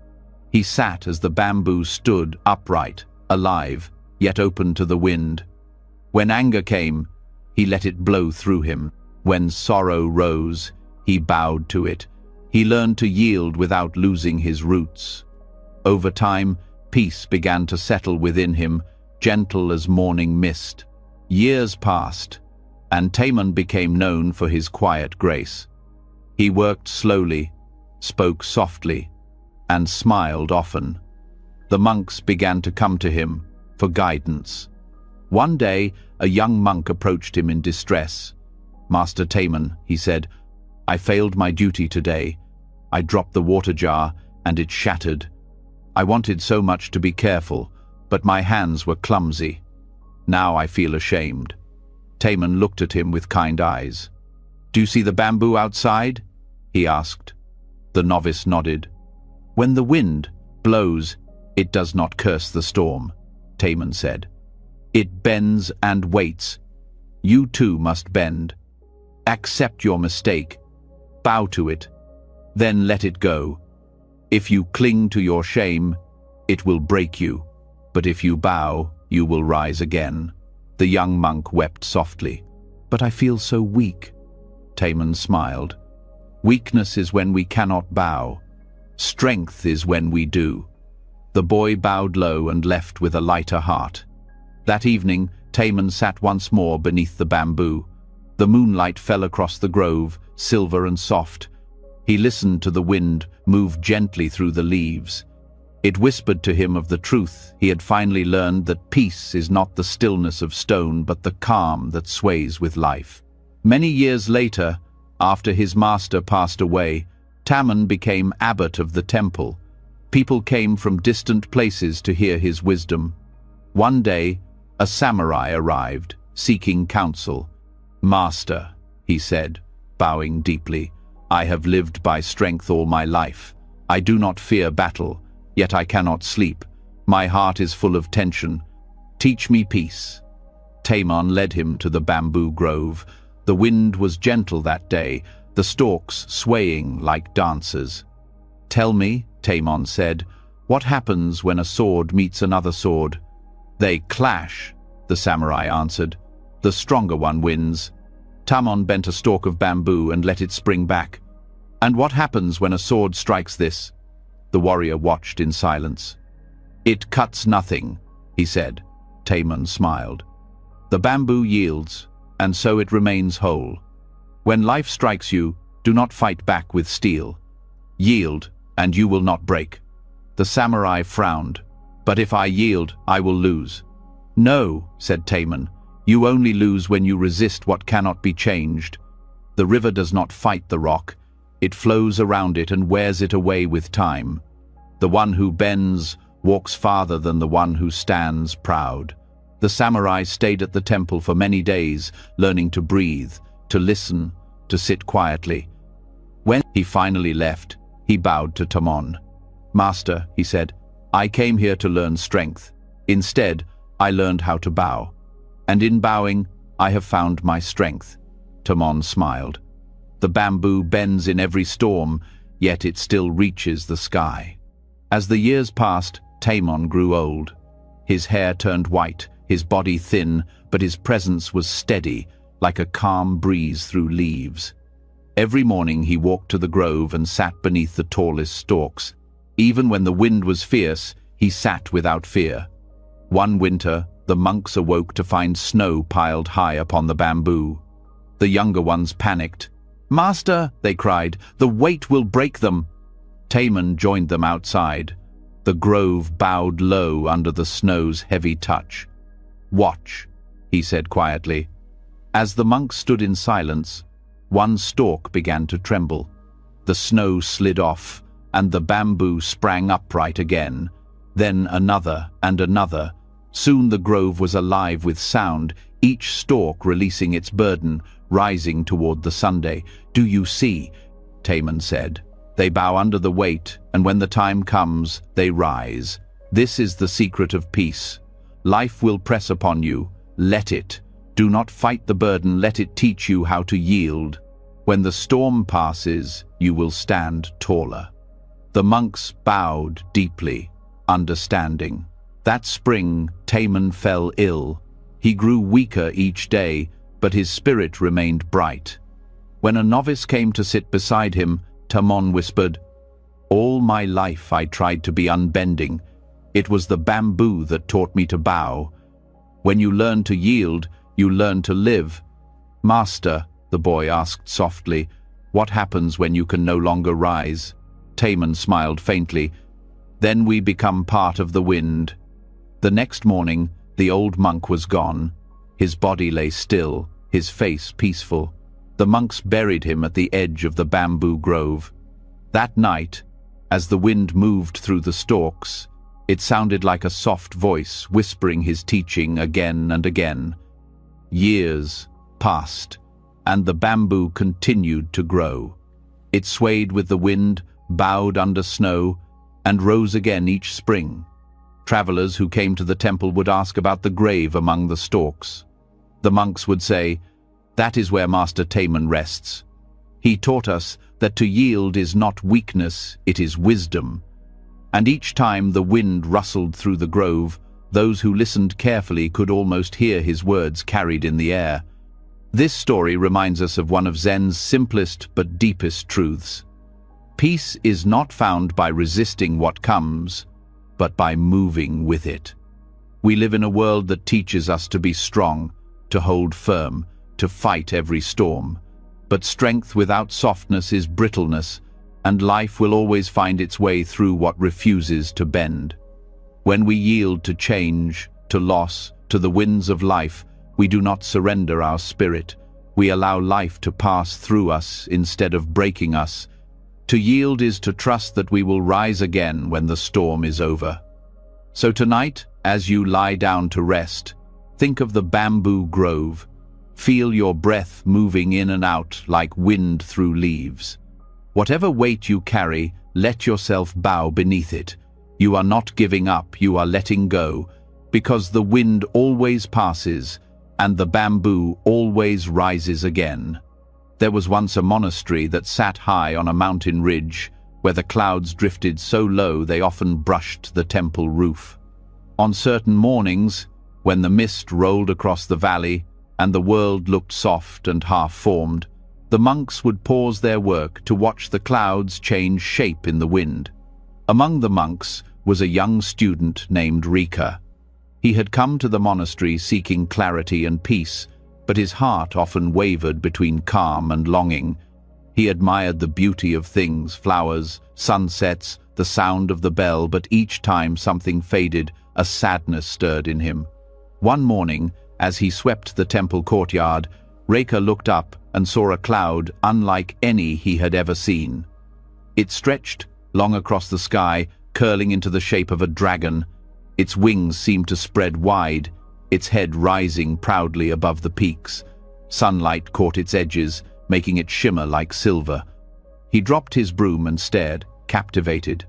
He sat as the bamboo stood upright, alive, yet open to the wind. When anger came, he let it blow through him. When sorrow rose, he bowed to it. He learned to yield without losing his roots. Over time, peace began to settle within him, gentle as morning mist. Years passed, and Taman became known for his quiet grace. He worked slowly, spoke softly, and smiled often. The monks began to come to him for guidance. One day, a young monk approached him in distress. "Master Taman," he said, "I failed my duty today. I dropped the water jar, and it shattered. I wanted so much to be careful, but my hands were clumsy. Now I feel ashamed." Taman looked at him with kind eyes. "Do you see the bamboo outside?" he asked. The novice nodded. "When the wind blows, it does not curse the storm," Taman said. "It bends and waits. You too must bend. Accept your mistake. Bow to it. Then let it go. If you cling to your shame, it will break you. But if you bow, you will rise again." The young monk wept softly. "But I feel so weak." Taman smiled. "Weakness is when we cannot bow. Strength is when we do." The boy bowed low and left with a lighter heart. That evening, Taman sat once more beneath the bamboo. The moonlight fell across the grove, silver and soft. He listened to the wind move gently through the leaves. It whispered to him of the truth. He had finally learned that peace is not the stillness of stone, but the calm that sways with life. Many years later, after his master passed away, Taman became abbot of the temple. People came from distant places to hear his wisdom. One day, a samurai arrived, seeking counsel. "Master," he said, bowing deeply, "I have lived by strength all my life. I do not fear battle, yet I cannot sleep. My heart is full of tension. Teach me peace." Taman led him to the bamboo grove. The wind was gentle that day, the stalks swaying like dancers. "Tell me," Taman said, "what happens when a sword meets another sword?" "They clash," the samurai answered. "The stronger one wins." Taman bent a stalk of bamboo and let it spring back. "And what happens when a sword strikes this?" The warrior watched in silence. "It cuts nothing," he said. Taman smiled. "The bamboo yields, and so it remains whole. When life strikes you, do not fight back with steel. Yield, and you will not break." The samurai frowned. "But if I yield, I will lose." "No," said Taman. "You only lose when you resist what cannot be changed. The river does not fight the rock. It flows around it and wears it away with time. The one who bends walks farther than the one who stands proud. The samurai stayed at the temple for many days, learning to breathe, to listen, to sit quietly. When he finally left, he bowed to Tamon. "Master," he said, "I came here to learn strength. Instead, I learned how to bow. And in bowing, I have found my strength." Tamon smiled. "The bamboo bends in every storm, yet it still reaches the sky." As the years passed, Tamon grew old. His hair turned white, his body thin, but his presence was steady, like a calm breeze through leaves. Every morning he walked to the grove and sat beneath the tallest stalks. Even when the wind was fierce, he sat without fear. One winter, the monks awoke to find snow piled high upon the bamboo. The younger ones panicked. "Master," they cried, "the weight will break them." Tamon joined them outside. The grove bowed low under the snow's heavy touch. "Watch," he said quietly. As the monks stood in silence, one stalk began to tremble. The snow slid off, and the bamboo sprang upright again. Then another and another. Soon the grove was alive with sound, each stalk releasing its burden, rising toward the Sunday. "Do you see?" Tamon said. "They bow under the weight, and when the time comes, they rise. This is the secret of peace. Life will press upon you. Let it. Do not fight the burden, let it teach you how to yield. When the storm passes, you will stand taller." The monks bowed deeply, understanding. That spring, Tamon fell ill. He grew weaker each day, but his spirit remained bright. When a novice came to sit beside him, Tamon whispered, "All my life I tried to be unbending. It was the bamboo that taught me to bow. When you learn to yield, you learn to live." "Master," the boy asked softly, "what happens when you can no longer rise?" Tamon smiled faintly. "Then we become part of the wind." The next morning, the old monk was gone. His body lay still, his face peaceful. The monks buried him at the edge of the bamboo grove. That night, as the wind moved through the stalks, it sounded like a soft voice whispering his teaching again and again. Years passed, and the bamboo continued to grow. It swayed with the wind, bowed under snow, and rose again each spring. Travelers who came to the temple would ask about the grave among the stalks. The monks would say, "That is where Master Tamon rests. He taught us that to yield is not weakness, it is wisdom." And each time the wind rustled through the grove, those who listened carefully could almost hear his words carried in the air. This story reminds us of one of Zen's simplest but deepest truths. Peace is not found by resisting what comes, but by moving with it. We live in a world that teaches us to be strong, to hold firm, to fight every storm. But strength without softness is brittleness, and life will always find its way through what refuses to bend. When we yield to change, to loss, to the winds of life, we do not surrender our spirit. We allow life to pass through us instead of breaking us. To yield is to trust that we will rise again when the storm is over. So tonight, as you lie down to rest, think of the bamboo grove. Feel your breath moving in and out like wind through leaves. Whatever weight you carry, let yourself bow beneath it. You are not giving up, you are letting go, because the wind always passes, and the bamboo always rises again. There was once a monastery that sat high on a mountain ridge, where the clouds drifted so low they often brushed the temple roof. On certain mornings, when the mist rolled across the valley, and the world looked soft and half-formed, the monks would pause their work to watch the clouds change shape in the wind. Among the monks was a young student named Rika. He had come to the monastery seeking clarity and peace, but his heart often wavered between calm and longing. He admired the beauty of things, flowers, sunsets, the sound of the bell, but each time something faded, a sadness stirred in him. One morning, as he swept the temple courtyard, Rika looked up and saw a cloud unlike any he had ever seen. It stretched long across the sky, curling into the shape of a dragon. Its wings seemed to spread wide, its head rising proudly above the peaks. Sunlight caught its edges, making it shimmer like silver. He dropped his broom and stared, captivated.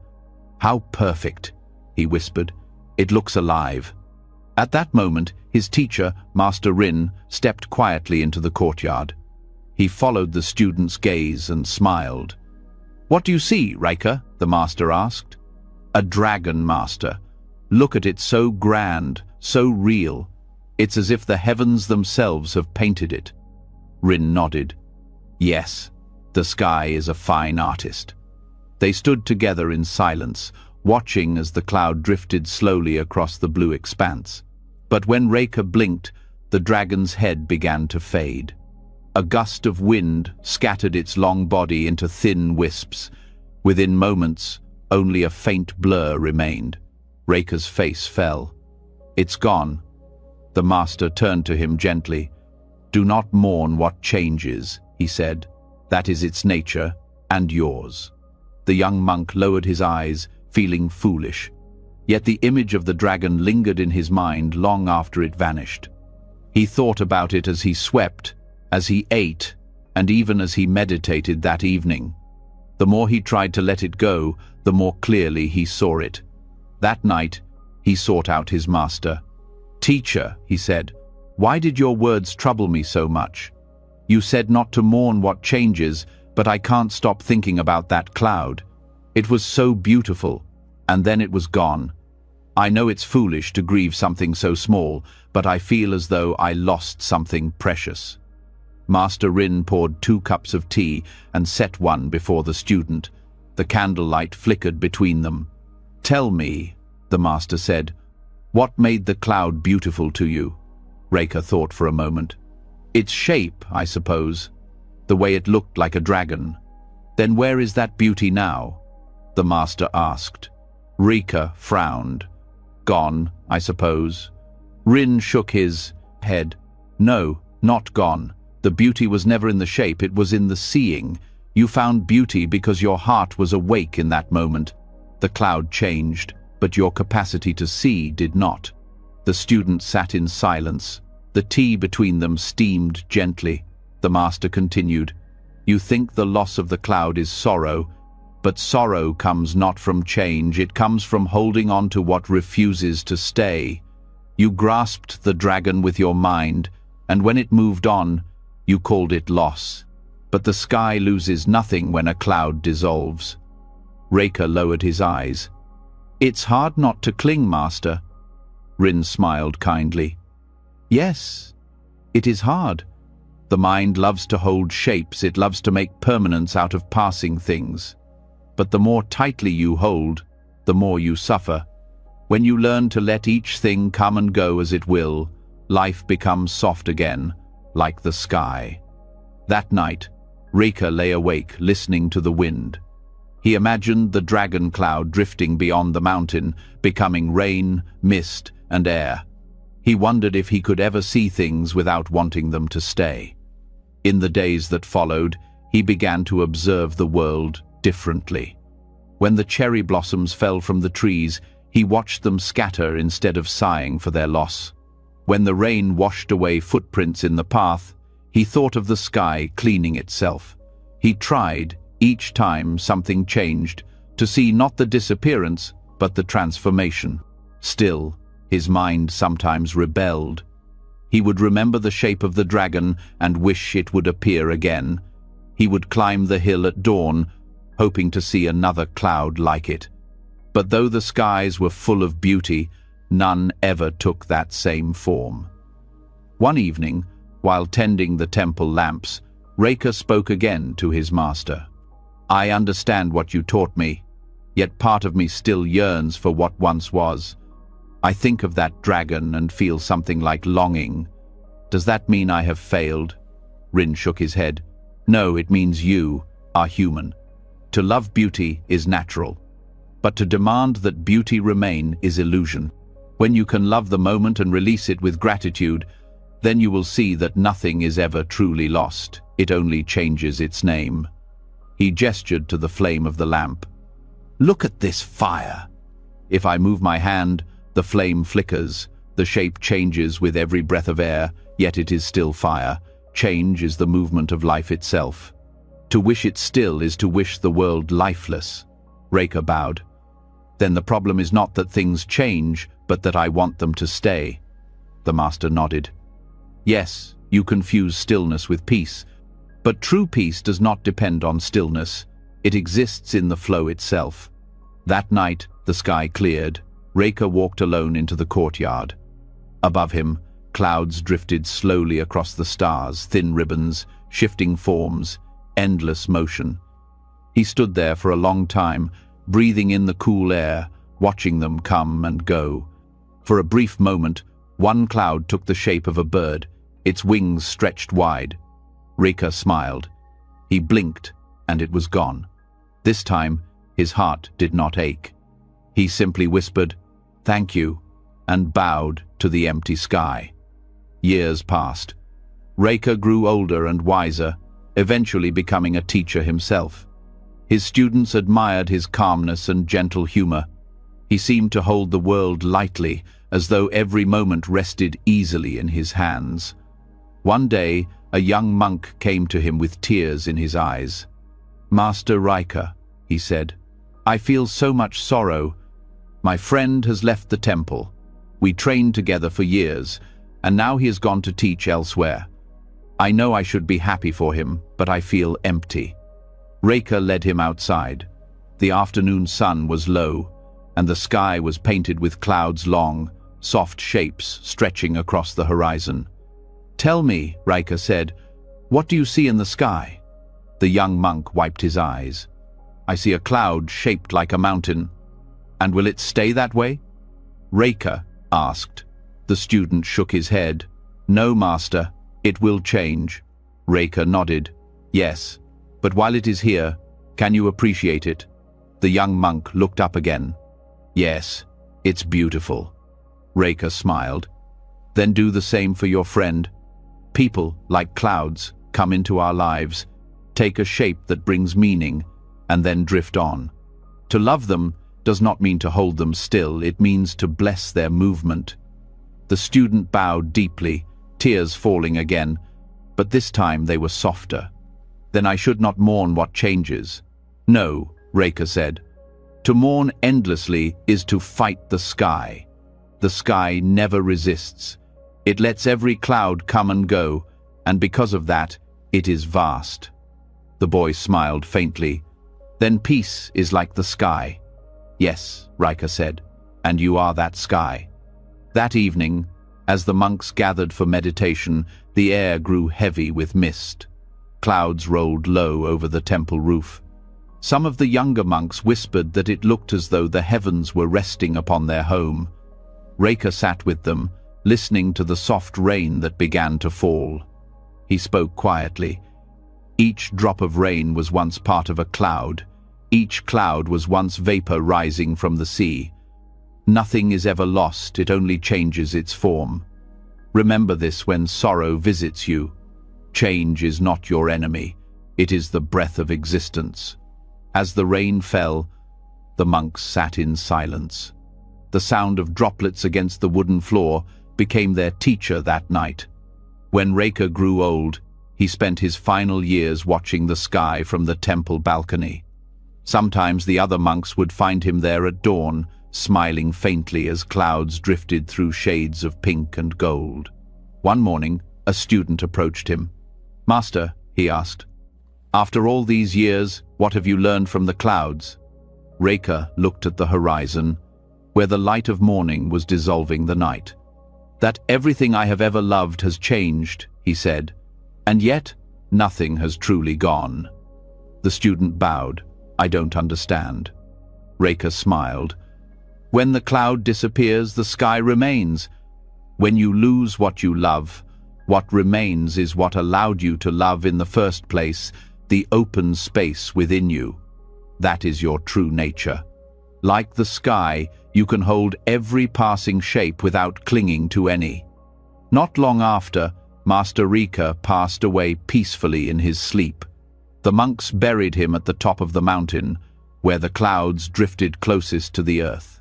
"How perfect," he whispered. "It looks alive." At that moment, his teacher, Master Rin, stepped quietly into the courtyard. He followed the student's gaze and smiled. "What do you see, Reika?" the master asked. "A dragon, master. Look at it, so grand, so real. It's as if the heavens themselves have painted it." Rin nodded. "Yes, the sky is a fine artist." They stood together in silence, watching as the cloud drifted slowly across the blue expanse. But when Reika blinked, the dragon's head began to fade. A gust of wind scattered its long body into thin wisps. Within moments, only a faint blur remained. Reika's face fell. "It's gone." The master turned to him gently. "Do not mourn what changes," he said. "That is its nature, and yours." The young monk lowered his eyes, feeling foolish. Yet the image of the dragon lingered in his mind long after it vanished. He thought about it as he swept, as he ate, and even as he meditated that evening. The more he tried to let it go, the more clearly he saw it. That night, he sought out his master. "Teacher," he said, "why did your words trouble me so much? You said not to mourn what changes, but I can't stop thinking about that cloud. It was so beautiful, and then it was gone. I know it's foolish to grieve something so small, but I feel as though I lost something precious." Master Rin poured 2 cups of tea and set one before the student. The candlelight flickered between them. "Tell me," the master said, "what made the cloud beautiful to you?" Reika thought for a moment. "Its shape, I suppose. The way it looked like a dragon." "Then where is that beauty now?" the master asked. Reika frowned. "Gone, I suppose." Rin shook his head. "No, not gone. The beauty was never in the shape, it was in the seeing. You found beauty because your heart was awake in that moment. The cloud changed, but your capacity to see did not." The student sat in silence. The tea between them steamed gently. The master continued, "You think the loss of the cloud is sorrow, but sorrow comes not from change, it comes from holding on to what refuses to stay. You grasped the dragon with your mind, and when it moved on, you called it loss. But the sky loses nothing when a cloud dissolves." Reika lowered his eyes. "It's hard not to cling, master." Rin smiled kindly. "Yes, it is hard. The mind loves to hold shapes, it loves to make permanence out of passing things. But the more tightly you hold, the more you suffer. When you learn to let each thing come and go as it will, life becomes soft again, like the sky." That night, Reika lay awake, listening to the wind. He imagined the dragon cloud drifting beyond the mountain, becoming rain, mist, and air. He wondered if he could ever see things without wanting them to stay. In the days that followed, he began to observe the world differently. When the cherry blossoms fell from the trees, he watched them scatter instead of sighing for their loss. When the rain washed away footprints in the path, he thought of the sky cleaning itself. He tried, each time something changed, to see not the disappearance, but the transformation. Still, his mind sometimes rebelled. He would remember the shape of the dragon and wish it would appear again. He would climb the hill at dawn, hoping to see another cloud like it. But though the skies were full of beauty, none ever took that same form. One evening, while tending the temple lamps, Reika spoke again to his master. "I understand what you taught me, yet part of me still yearns for what once was. I think of that dragon and feel something like longing. Does that mean I have failed?" Rin shook his head. "No, it means you are human. To love beauty is natural, but to demand that beauty remain is illusion. When you can love the moment and release it with gratitude, then you will see that nothing is ever truly lost. It only changes its name." He gestured to the flame of the lamp. "Look at this fire. If I move my hand, the flame flickers. The shape changes with every breath of air, yet it is still fire. Change is the movement of life itself. To wish it still is to wish the world lifeless. Rekha bowed. Then the problem is not that things change, but that I want them to stay. The master nodded. Yes, you confuse stillness with peace, but true peace does not depend on stillness. It exists in the flow itself. That night, the sky cleared. Rekha walked alone into the courtyard. Above him, clouds drifted slowly across the stars, thin ribbons, shifting forms, endless motion. He stood there for a long time, breathing in the cool air, watching them come and go. For a brief moment, one cloud took the shape of a bird, its wings stretched wide. Rekha smiled. He blinked, and it was gone. This time, his heart did not ache. He simply whispered, "Thank you," and bowed to the empty sky. Years passed. Rekha grew older and wiser, eventually becoming a teacher himself. His students admired his calmness and gentle humor. He seemed to hold the world lightly, as though every moment rested easily in his hands. One day, a young monk came to him with tears in his eyes. "Master Rekha," he said, "I feel so much sorrow. My friend has left the temple. We trained together for years, and now he has gone to teach elsewhere. I know I should be happy for him, but I feel empty." Rekha led him outside. The afternoon sun was low, and the sky was painted with clouds, long, soft shapes stretching across the horizon. "Tell me," Rekha said, "what do you see in the sky?" The young monk wiped his eyes. "I see a cloud shaped like a mountain. And will it stay that way?" Rekha asked. The student shook his head. "No, master, it will change." Rekha nodded. "Yes, but while it is here, can you appreciate it?" The young monk looked up again. "Yes, it's beautiful." Rekha smiled. "Then do the same for your friend. People, like clouds, come into our lives, take a shape that brings meaning, and then drift on. To love them does not mean to hold them still, it means to bless their movement." The student bowed deeply, tears falling again, but this time they were softer. "Then I should not mourn what changes." "No," Rekha said. "To mourn endlessly is to fight the sky. The sky never resists. It lets every cloud come and go, and because of that, it is vast." The boy smiled faintly. "Then peace is like the sky." "Yes," Rekha said, "and you are that sky." That evening, as the monks gathered for meditation, the air grew heavy with mist. Clouds rolled low over the temple roof. Some of the younger monks whispered that it looked as though the heavens were resting upon their home. Rekha sat with them, listening to the soft rain that began to fall. He spoke quietly. Each drop of rain was once part of a cloud. Each cloud was once vapor rising from the sea. Nothing is ever lost, it only changes its form. Remember this when sorrow visits you. Change is not your enemy, it is the breath of existence. As the rain fell, the monks sat in silence. The sound of droplets against the wooden floor became their teacher that night. When Rekha grew old, he spent his final years watching the sky from the temple balcony. Sometimes the other monks would find him there at dawn, smiling faintly as clouds drifted through shades of pink and gold. One morning, a student approached him. "Master," he asked, "after all these years, what have you learned from the clouds?" Rekha looked at the horizon, where the light of morning was dissolving the night. "That everything I have ever loved has changed," he said, "and yet nothing has truly gone." The student bowed. "I don't understand." Rekha smiled. "When the cloud disappears, the sky remains. When you lose what you love, what remains is what allowed you to love in the first place, the open space within you. That is your true nature. Like the sky, you can hold every passing shape without clinging to any." Not long after, Master Rekha passed away peacefully in his sleep. The monks buried him at the top of the mountain, where the clouds drifted closest to the earth.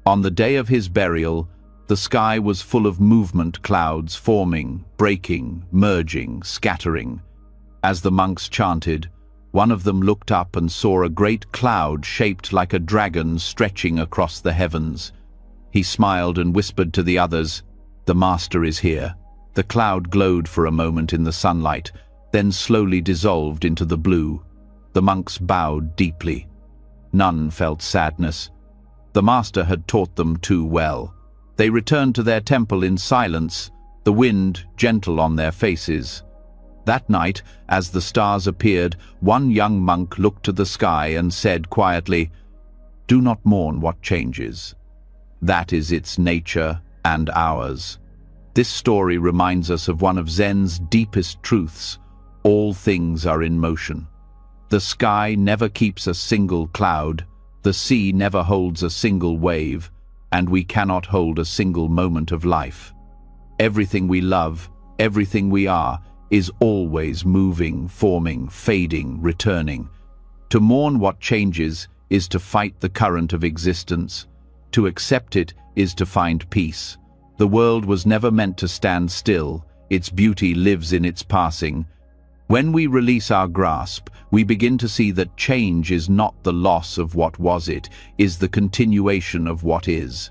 On the day of his burial, The sky was full of movement clouds forming, breaking, merging, scattering. As the monks chanted, one of them looked up and saw a great cloud shaped like a dragon stretching across the heavens. He smiled and whispered to the others, "The master is here." The cloud glowed for a moment in the sunlight, then slowly dissolved into the blue. The monks bowed deeply. None felt sadness. The master had taught them too well. They returned to their temple in silence, the wind gentle on their faces. That night, as the stars appeared, one young monk looked to the sky and said quietly, "Do not mourn what changes. That is its nature and ours." This story reminds us of one of Zen's deepest truths: all things are in motion. The sky never keeps a single cloud, the sea never holds a single wave, and we cannot hold a single moment of life. Everything we love, everything we are, is always moving, forming, fading, returning. To mourn what changes is to fight the current of existence. To accept it is to find peace. The world was never meant to stand still. Its beauty lives in its passing. When we release our grasp, we begin to see that change is not the loss of what was, it is the continuation of what is.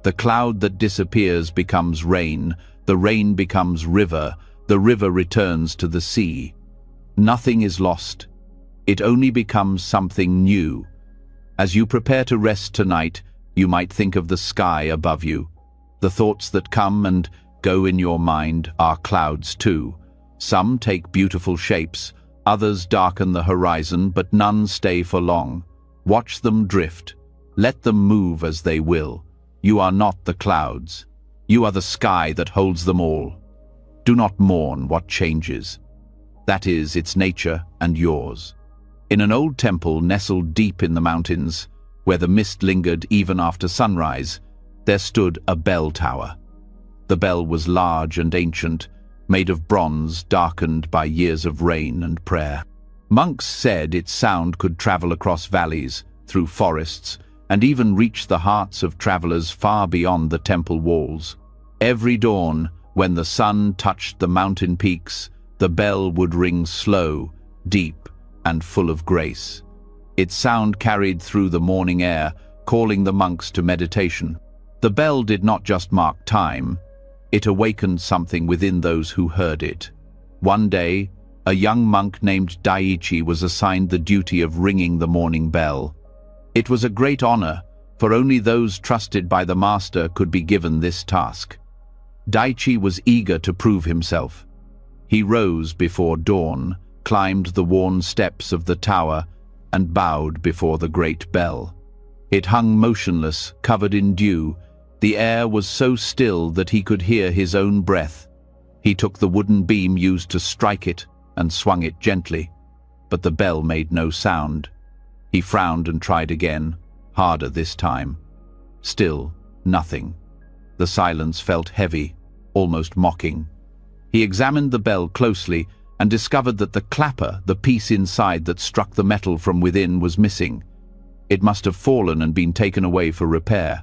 The cloud that disappears becomes rain, the rain becomes river, the river returns to the sea. Nothing is lost. It only becomes something new. As you prepare to rest tonight, you might think of the sky above you. The thoughts that come and go in your mind are clouds too. Some take beautiful shapes, others darken the horizon, but none stay for long. Watch them drift. Let them move as they will. You are not the clouds. You are the sky that holds them all. Do not mourn what changes. That is its nature and yours. In an old temple nestled deep in the mountains, where the mist lingered even after sunrise, there stood a bell tower. The bell was large and ancient, made of bronze darkened by years of rain and prayer. Monks said its sound could travel across valleys, through forests, and even reach the hearts of travelers far beyond the temple walls. Every dawn, when the sun touched the mountain peaks, the bell would ring slow, deep, and full of grace. Its sound carried through the morning air, calling the monks to meditation. The bell did not just mark time, it awakened something within those who heard it. One day, a young monk named Daichi was assigned the duty of ringing the morning bell. It was a great honor, for only those trusted by the master could be given this task. Daichi was eager to prove himself. He rose before dawn, climbed the worn steps of the tower, and bowed before the great bell. It hung motionless, covered in dew. The air was so still that he could hear his own breath. He took the wooden beam used to strike it and swung it gently, but the bell made no sound. He frowned and tried again, harder this time. Still, nothing. The silence felt heavy, almost mocking. He examined the bell closely and discovered that the clapper, the piece inside that struck the metal from within, was missing. It must have fallen and been taken away for repair.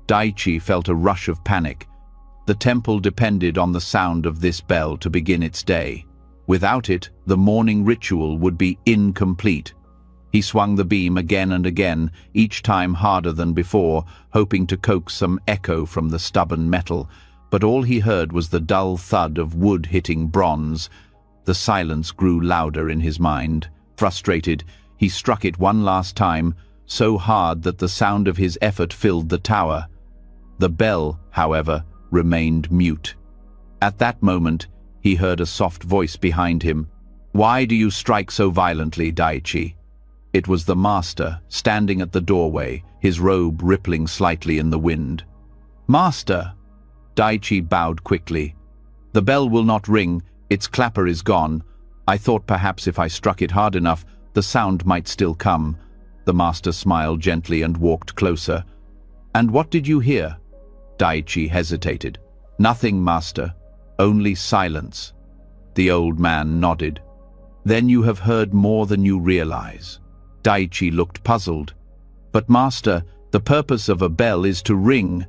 Daichi felt a rush of panic. The temple depended on the sound of this bell to begin its day. Without it, the morning ritual would be incomplete. He swung the beam again and again, each time harder than before, hoping to coax some echo from the stubborn metal, but all he heard was the dull thud of wood hitting bronze. The silence grew louder in his mind. Frustrated, he struck it one last time, so hard that the sound of his effort filled the tower. The bell, however, remained mute. At that moment, he heard a soft voice behind him. "Why do you strike so violently, Daichi?" It was the master, standing at the doorway, his robe rippling slightly in the wind. "Master!" Daichi bowed quickly. "The bell will not ring, its clapper is gone. I thought perhaps if I struck it hard enough, the sound might still come." The master smiled gently and walked closer. "And what did you hear?" Daichi hesitated. "Nothing, master. Only silence." The old man nodded. "Then you have heard more than you realize." Daichi looked puzzled. "But master, the purpose of a bell is to ring."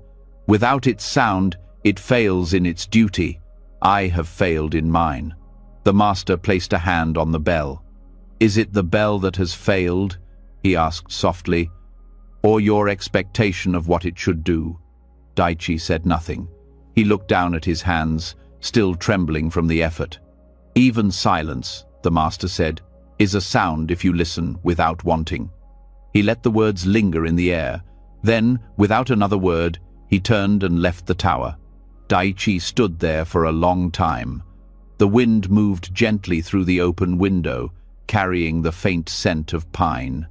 Without its sound, it fails in its duty. I have failed in mine. The master placed a hand on the bell. Is it the bell that has failed? He asked softly. Or your expectation of what it should do? Daichi said nothing. He looked down at his hands, still trembling from the effort. Even silence, the master said, is a sound if you listen without wanting. He let the words linger in the air. Then, without another word, he turned and left the tower. Daichi stood there for a long time. The wind moved gently through the open window, carrying the faint scent of pine.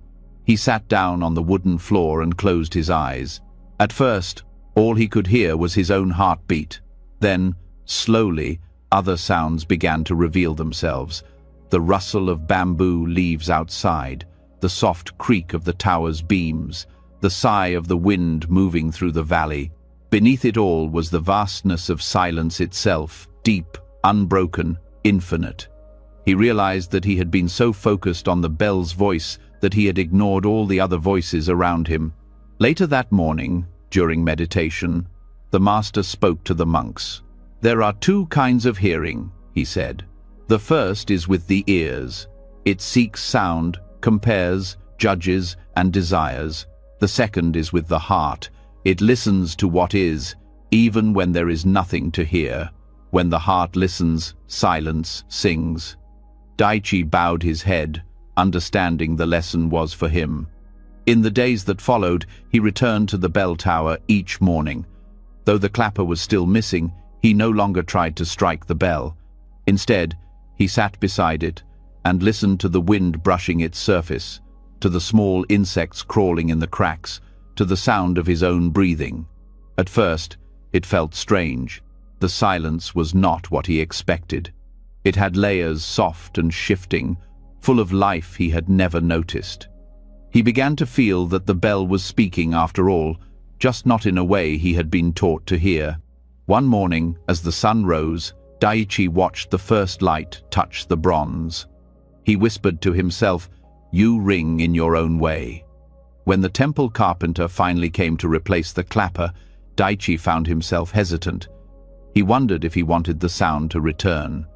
He sat down on the wooden floor and closed his eyes. At first, all he could hear was his own heartbeat. Then, slowly, other sounds began to reveal themselves. The rustle of bamboo leaves outside, the soft creak of the tower's beams, the sigh of the wind moving through the valley. Beneath it all was the vastness of silence itself, deep, unbroken, infinite. He realized that he had been so focused on the bell's voice that he had ignored all the other voices around him. Later that morning, during meditation, the master spoke to the monks. There are two kinds of hearing, he said. The first is with the ears. It seeks sound, compares, judges, and desires. The second is with the heart. It listens to what is, even when there is nothing to hear. When the heart listens, silence sings. Daichi bowed his head, understanding the lesson was for him. In the days that followed, he returned to the bell tower each morning. Though the clapper was still missing, he no longer tried to strike the bell. Instead, he sat beside it and listened to the wind brushing its surface, to the small insects crawling in the cracks, to the sound of his own breathing. At first, it felt strange. The silence was not what he expected. It had layers soft and shifting, full of life he had never noticed. He began to feel that the bell was speaking after all, just not in a way he had been taught to hear. One morning, as the sun rose, Daichi watched the first light touch the bronze. He whispered to himself, "You ring in your own way." When the temple carpenter finally came to replace the clapper, Daichi found himself hesitant. He wondered if he wanted the sound to return.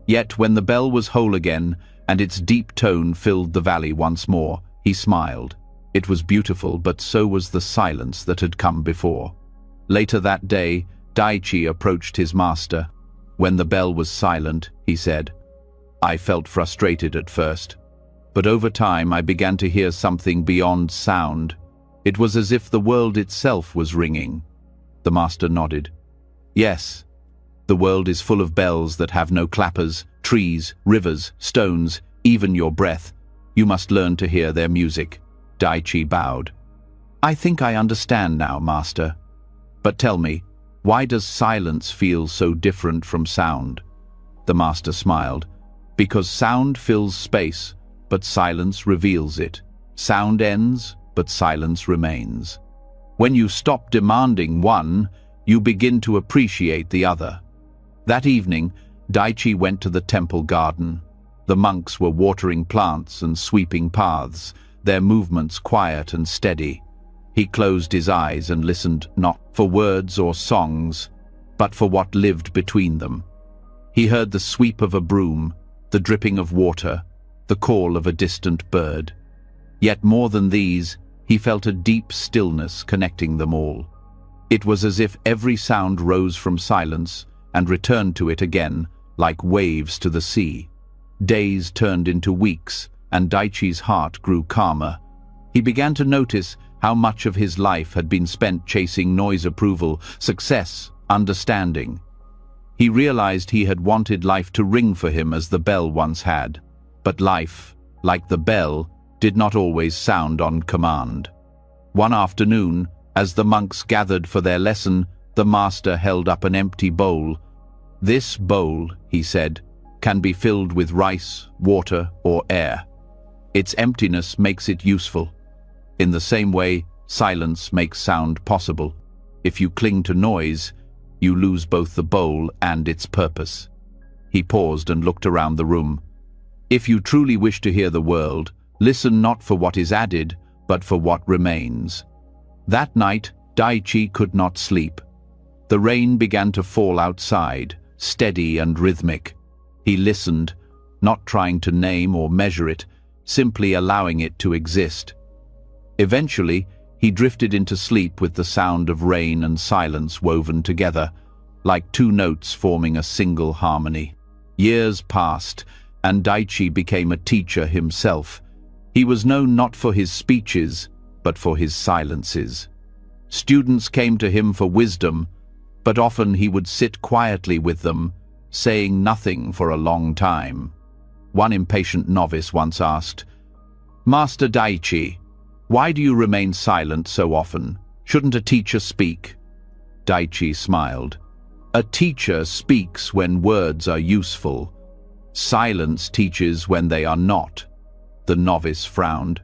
Yet when the bell was whole again, and its deep tone filled the valley once more, he smiled. It was beautiful, but so was the silence that had come before. Later that day, Daichi approached his master. When the bell was silent, he said, "I felt frustrated at first, but over time I began to hear something beyond sound. It was as if the world itself was ringing." The master nodded. "Yes, the world is full of bells that have no clappers, trees, rivers, stones, even your breath. You must learn to hear their music." Daichi bowed. "I think I understand now, master. But tell me, why does silence feel so different from sound?" The master smiled. "Because sound fills space, but silence reveals it. Sound ends, but silence remains. When you stop demanding one, you begin to appreciate the other." That evening, Daichi went to the temple garden. The monks were watering plants and sweeping paths, their movements quiet and steady. He closed his eyes and listened not for words or songs, but for what lived between them. He heard the sweep of a broom, the dripping of water, the call of a distant bird. Yet more than these, he felt a deep stillness connecting them all. It was as if every sound rose from silence and returned to it again, like waves to the sea. Days turned into weeks, and Daichi's heart grew calmer. He began to notice how much of his life had been spent chasing noise, approval, success, understanding. He realized he had wanted life to ring for him as the bell once had. But life, like the bell, did not always sound on command. One afternoon, as the monks gathered for their lesson, the master held up an empty bowl. "This bowl," he said, "can be filled with rice, water, or air. Its emptiness makes it useful. In the same way, silence makes sound possible. If you cling to noise, you lose both the bowl and its purpose." He paused and looked around the room. "If you truly wish to hear the world, listen not for what is added, but for what remains." That night, Daichi could not sleep. The rain began to fall outside, steady and rhythmic. He listened, not trying to name or measure it, simply allowing it to exist. Eventually, he drifted into sleep with the sound of rain and silence woven together, like two notes forming a single harmony. Years passed, and Daichi became a teacher himself. He was known not for his speeches, but for his silences. Students came to him for wisdom, but often he would sit quietly with them, saying nothing for a long time. One impatient novice once asked, "Master Daichi, why do you remain silent so often? Shouldn't a teacher speak?" Daichi smiled. "A teacher speaks when words are useful. Silence teaches when they are not." The novice frowned.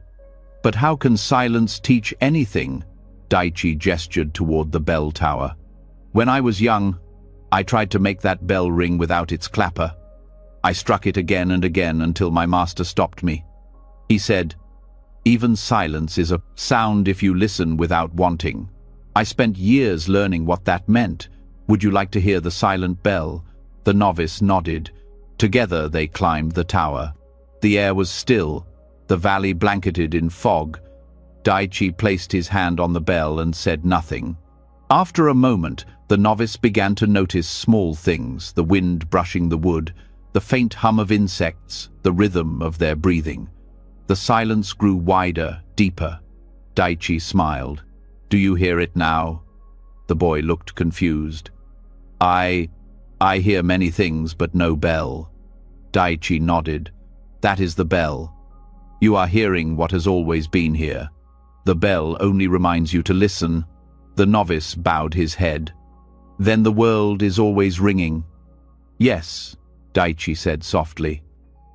"But how can silence teach anything?" Daichi gestured toward the bell tower. "When I was young, I tried to make that bell ring without its clapper. I struck it again and again until my master stopped me. He said, 'Even silence is a sound if you listen without wanting.' I spent years learning what that meant. Would you like to hear the silent bell?" The novice nodded. Together they climbed the tower. The air was still, the valley blanketed in fog. Daichi placed his hand on the bell and said nothing. After a moment, the novice began to notice small things, the wind brushing the wood, the faint hum of insects, the rhythm of their breathing. The silence grew wider, deeper. Daichi smiled. "Do you hear it now?" The boy looked confused. I hear many things, but no bell." Daichi nodded. "That is the bell. You are hearing what has always been here. The bell only reminds you to listen." The novice bowed his head. "Then the world is always ringing?" "Yes," Daichi said softly.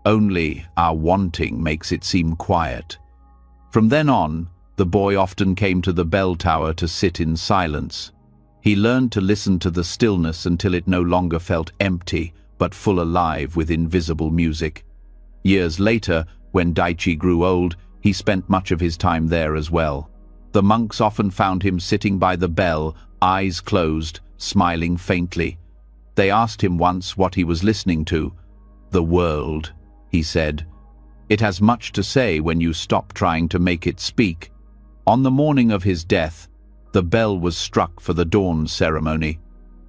"Only our wanting makes it seem quiet." From then on, the boy often came to the bell tower to sit in silence. He learned to listen to the stillness until it no longer felt empty, but full alive with invisible music. Years later, when Daichi grew old, he spent much of his time there as well. The monks often found him sitting by the bell, eyes closed, smiling faintly. They asked him once what he was listening to. "The world," he said. "It has much to say when you stop trying to make it speak." On the morning of his death, the bell was struck for the dawn ceremony.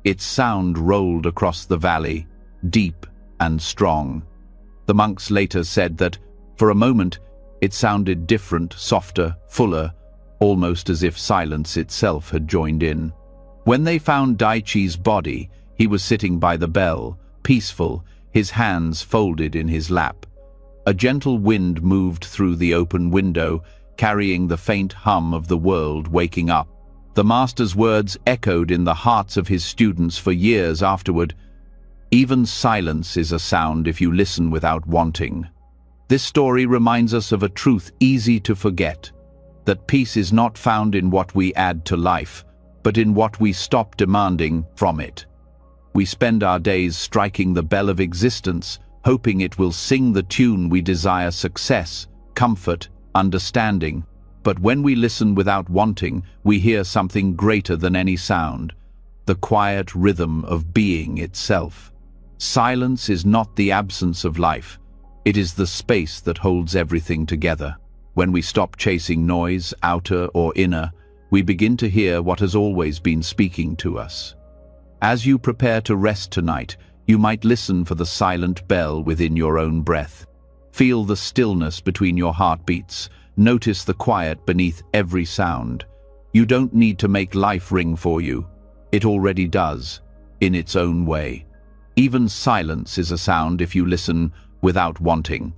Its sound rolled across the valley, deep and strong. The monks later said that, for a moment, it sounded different, softer, fuller, almost as if silence itself had joined in. When they found Daichi's body, he was sitting by the bell, peaceful, his hands folded in his lap. A gentle wind moved through the open window, carrying the faint hum of the world waking up. The master's words echoed in the hearts of his students for years afterward. "Even silence is a sound if you listen without wanting." This story reminds us of a truth easy to forget, that peace is not found in what we add to life, but in what we stop demanding from it. We spend our days striking the bell of existence, hoping it will sing the tune we desire: success, comfort, understanding. But when we listen without wanting, we hear something greater than any sound, the quiet rhythm of being itself. Silence is not the absence of life. It is the space that holds everything together. When we stop chasing noise, outer or inner, we begin to hear what has always been speaking to us. As you prepare to rest tonight, you might listen for the silent bell within your own breath. Feel the stillness between your heartbeats. Notice the quiet beneath every sound. You don't need to make life ring for you. It already does, in its own way. Even silence is a sound if you listen without wanting.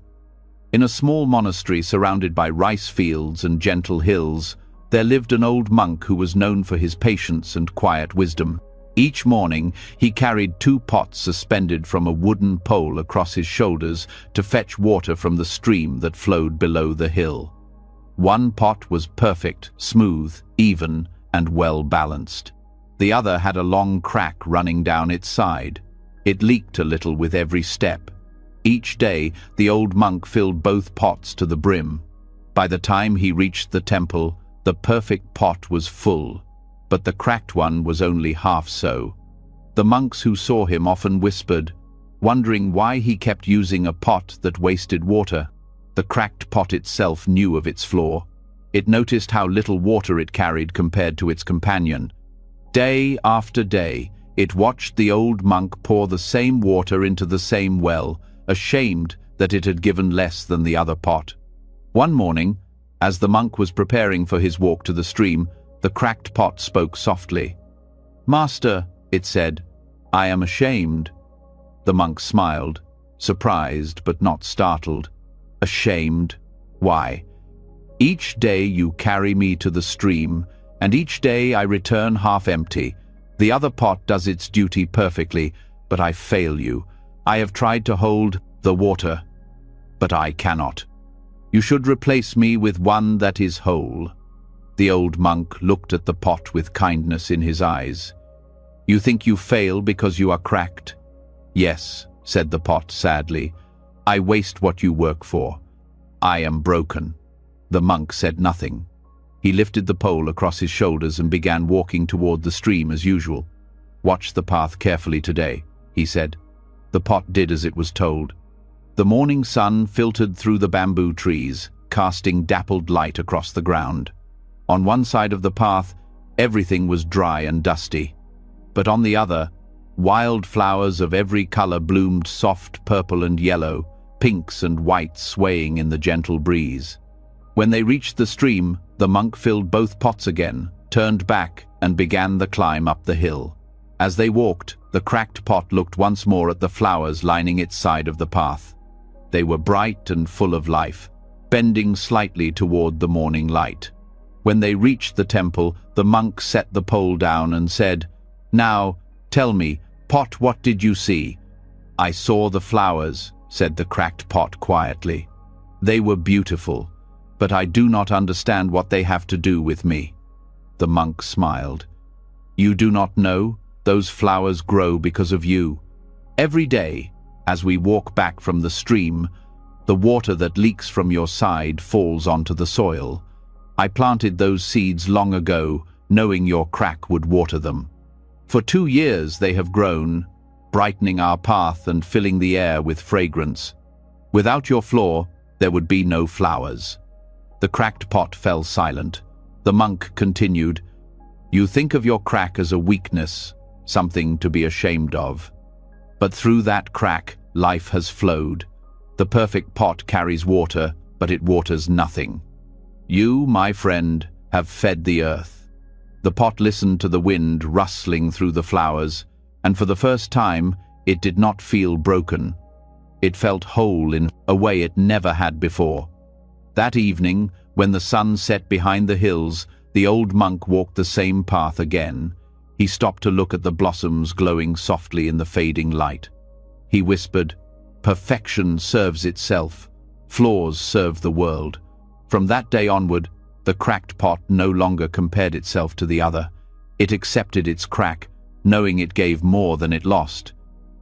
In a small monastery surrounded by rice fields and gentle hills, there lived an old monk who was known for his patience and quiet wisdom. Each morning, he carried 2 pots suspended from a wooden pole across his shoulders to fetch water from the stream that flowed below the hill. One pot was perfect, smooth, even, and well-balanced. The other had a long crack running down its side. It leaked a little with every step. Each day, the old monk filled both pots to the brim. By the time he reached the temple, the perfect pot was full. but the cracked one was only half so. The monks who saw him often whispered, wondering why he kept using a pot that wasted water. The cracked pot itself knew of its flaw. It noticed how little water it carried compared to its companion. Day after day, it watched the old monk pour the same water into the same well, ashamed that it had given less than the other pot. One morning, as the monk was preparing for his walk to the stream, the cracked pot spoke softly. "Master," it said, "I am ashamed." The monk smiled, surprised but not startled. "Ashamed? Why? Each day you carry me to the stream, and each day I return half empty. The other pot does its duty perfectly, but I fail you. I have tried to hold the water, but I cannot. You should replace me with one that is whole." The old monk looked at the pot with kindness in his eyes. "You think you fail because you are cracked?" "Yes," said the pot sadly. "I waste what you work for. I am broken." The monk said nothing. He lifted the pole across his shoulders and began walking toward the stream as usual. "Watch the path carefully today," he said. The pot did as it was told. The morning sun filtered through the bamboo trees, casting dappled light across the ground. On one side of the path, everything was dry and dusty, but on the other, wild flowers of every color bloomed, soft purple and yellow, pinks and whites swaying in the gentle breeze. When they reached the stream, the monk filled both pots again, turned back, and began the climb up the hill. As they walked, the cracked pot looked once more at the flowers lining its side of the path. They were bright and full of life, bending slightly toward the morning light. When they reached the temple, the monk set the pole down and said, "Now, tell me, pot, what did you see?" "I saw the flowers," said the cracked pot quietly. "They were beautiful, but I do not understand what they have to do with me." The monk smiled. "You do not know? Those flowers grow because of you. Every day, as we walk back from the stream, the water that leaks from your side falls onto the soil. I planted those seeds long ago, knowing your crack would water them. For 2 years they have grown, brightening our path and filling the air with fragrance. Without your flaw, there would be no flowers." The cracked pot fell silent. The monk continued, "You think of your crack as a weakness, something to be ashamed of. But through that crack, life has flowed. The perfect pot carries water, but it waters nothing. You, my friend, have fed the earth." The pot listened to the wind rustling through the flowers, and for the first time, it did not feel broken. It felt whole in a way it never had before. That evening, when the sun set behind the hills, the old monk walked the same path again. He stopped to look at the blossoms glowing softly in the fading light. He whispered, "Perfection serves itself. Flaws serve the world." From that day onward, the cracked pot no longer compared itself to the other. It accepted its crack, knowing it gave more than it lost.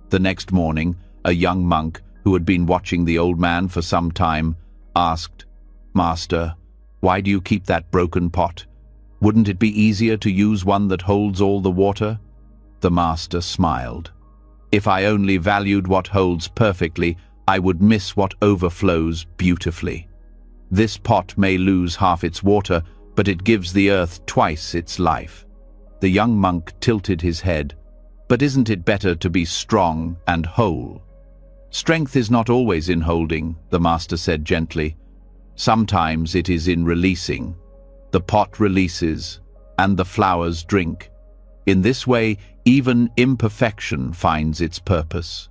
The next morning, a young monk, who had been watching the old man for some time, asked, "Master, why do you keep that broken pot? Wouldn't it be easier to use one that holds all the water?" The master smiled. "If I only valued what holds perfectly, I would miss what overflows beautifully. This pot may lose half its water, but it gives the earth twice its life." The young monk tilted his head. "But isn't it better to be strong and whole?" "Strength is not always in holding," the master said gently. "Sometimes it is in releasing. The pot releases, and the flowers drink. In this way, even imperfection finds its purpose."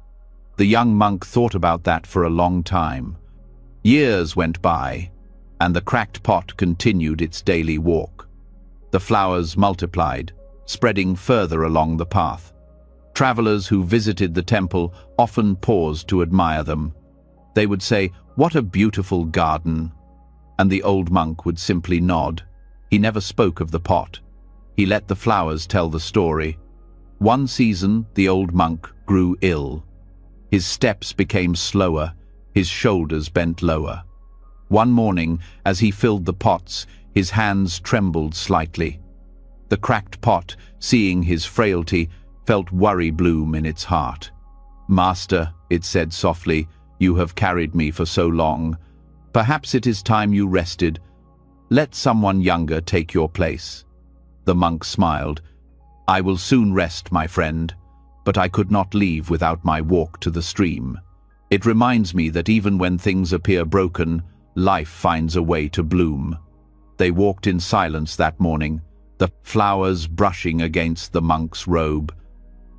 The young monk thought about that for a long time. Years went by, and the cracked pot continued its daily walk. The flowers multiplied, spreading further along the path. Travelers who visited the temple often paused to admire them. They would say, "What a beautiful garden," and the old monk would simply nod. He never spoke of the pot. He let the flowers tell the story. One season, the old monk grew ill. His steps became slower, his shoulders bent lower. One morning, as he filled the pots, his hands trembled slightly. The cracked pot, seeing his frailty, felt worry bloom in its heart. "Master," it said softly, "you have carried me for so long. Perhaps it is time you rested. Let someone younger take your place." The monk smiled. "I will soon rest, my friend, but I could not leave without my walk to the stream. It reminds me that even when things appear broken, life finds a way to bloom." They walked in silence that morning, the flowers brushing against the monk's robe.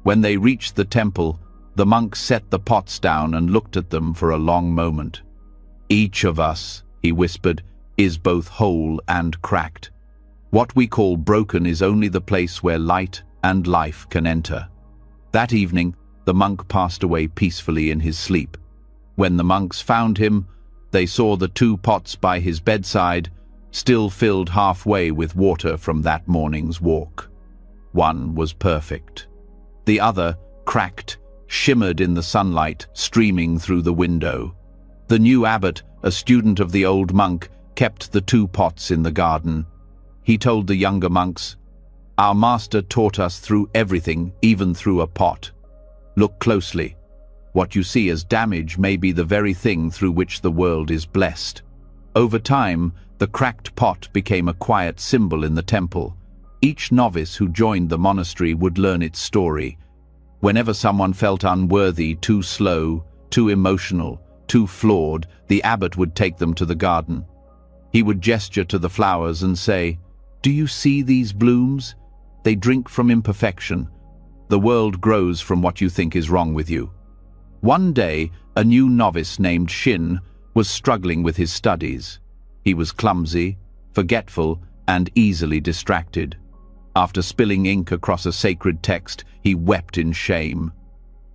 When they reached the temple, the monk set the pots down and looked at them for a long moment. "Each of us," he whispered, "is both whole and cracked. What we call broken is only the place where light and life can enter." That evening, the monk passed away peacefully in his sleep. When the monks found him, they saw the 2 pots by his bedside, still filled halfway with water from that morning's walk. One was perfect. The other, cracked, shimmered in the sunlight streaming through the window. The new abbot, a student of the old monk, kept the 2 pots in the garden. He told the younger monks, "Our master taught us through everything, even through a pot. Look closely. What you see as damage may be the very thing through which the world is blessed." Over time, the cracked pot became a quiet symbol in the temple. Each novice who joined the monastery would learn its story. Whenever someone felt unworthy, too slow, too emotional, too flawed, the abbot would take them to the garden. He would gesture to the flowers and say, "Do you see these blooms? They drink from imperfection. The world grows from what you think is wrong with you." One day, a new novice named Shin was struggling with his studies. He was clumsy, forgetful, and easily distracted. After spilling ink across a sacred text, he wept in shame.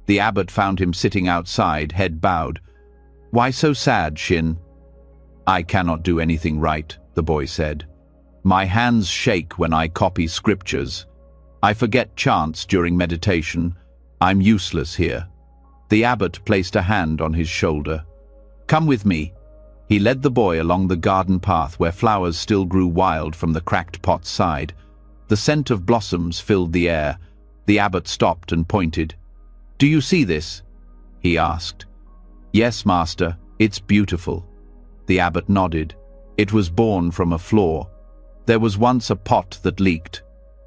The abbot found him sitting outside, head bowed. "Why so sad, Shin?" "I cannot do anything right," the boy said. "My hands shake when I copy scriptures. I forget chants during meditation. I'm useless here." The abbot placed a hand on his shoulder. "Come with me." He led the boy along the garden path where flowers still grew wild from the cracked pot's side. The scent of blossoms filled the air. The abbot stopped and pointed. "Do you see this?" he asked. "Yes, master, it's beautiful." The abbot nodded. It was born from a flaw. There was once a pot that leaked.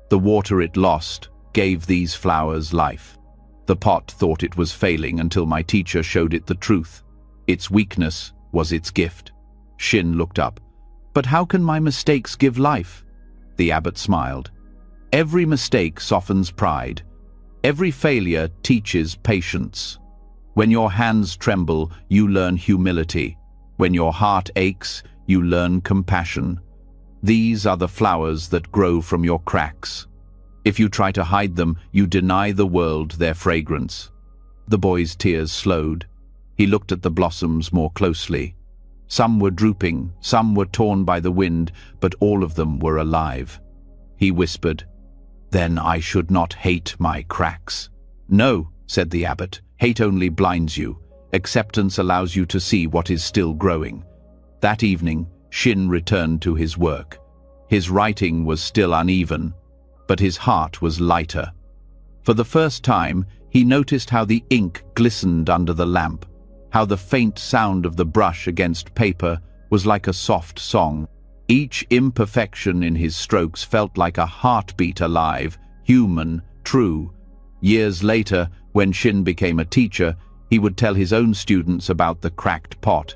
The water it lost gave these flowers life. The pot thought it was failing until my teacher showed it the truth. Its weakness was its gift. Shin looked up. "But how can my mistakes give life?" The abbot smiled. "Every mistake softens pride. Every failure teaches patience. When your hands tremble, you learn humility. When your heart aches, you learn compassion. These are the flowers that grow from your cracks. If you try to hide them, you deny the world their fragrance." The boy's tears slowed. He looked at the blossoms more closely. Some were drooping, some were torn by the wind, but all of them were alive. He whispered, "Then I should not hate my cracks." "No," said the abbot, "hate only blinds you. Acceptance allows you to see what is still growing." That evening, Shin returned to his work. His writing was still uneven, but his heart was lighter. For the first time, he noticed how the ink glistened under the lamp, how the faint sound of the brush against paper was like a soft song. Each imperfection in his strokes felt like a heartbeat, alive, human, true. Years later, when Shin became a teacher, he would tell his own students about the cracked pot.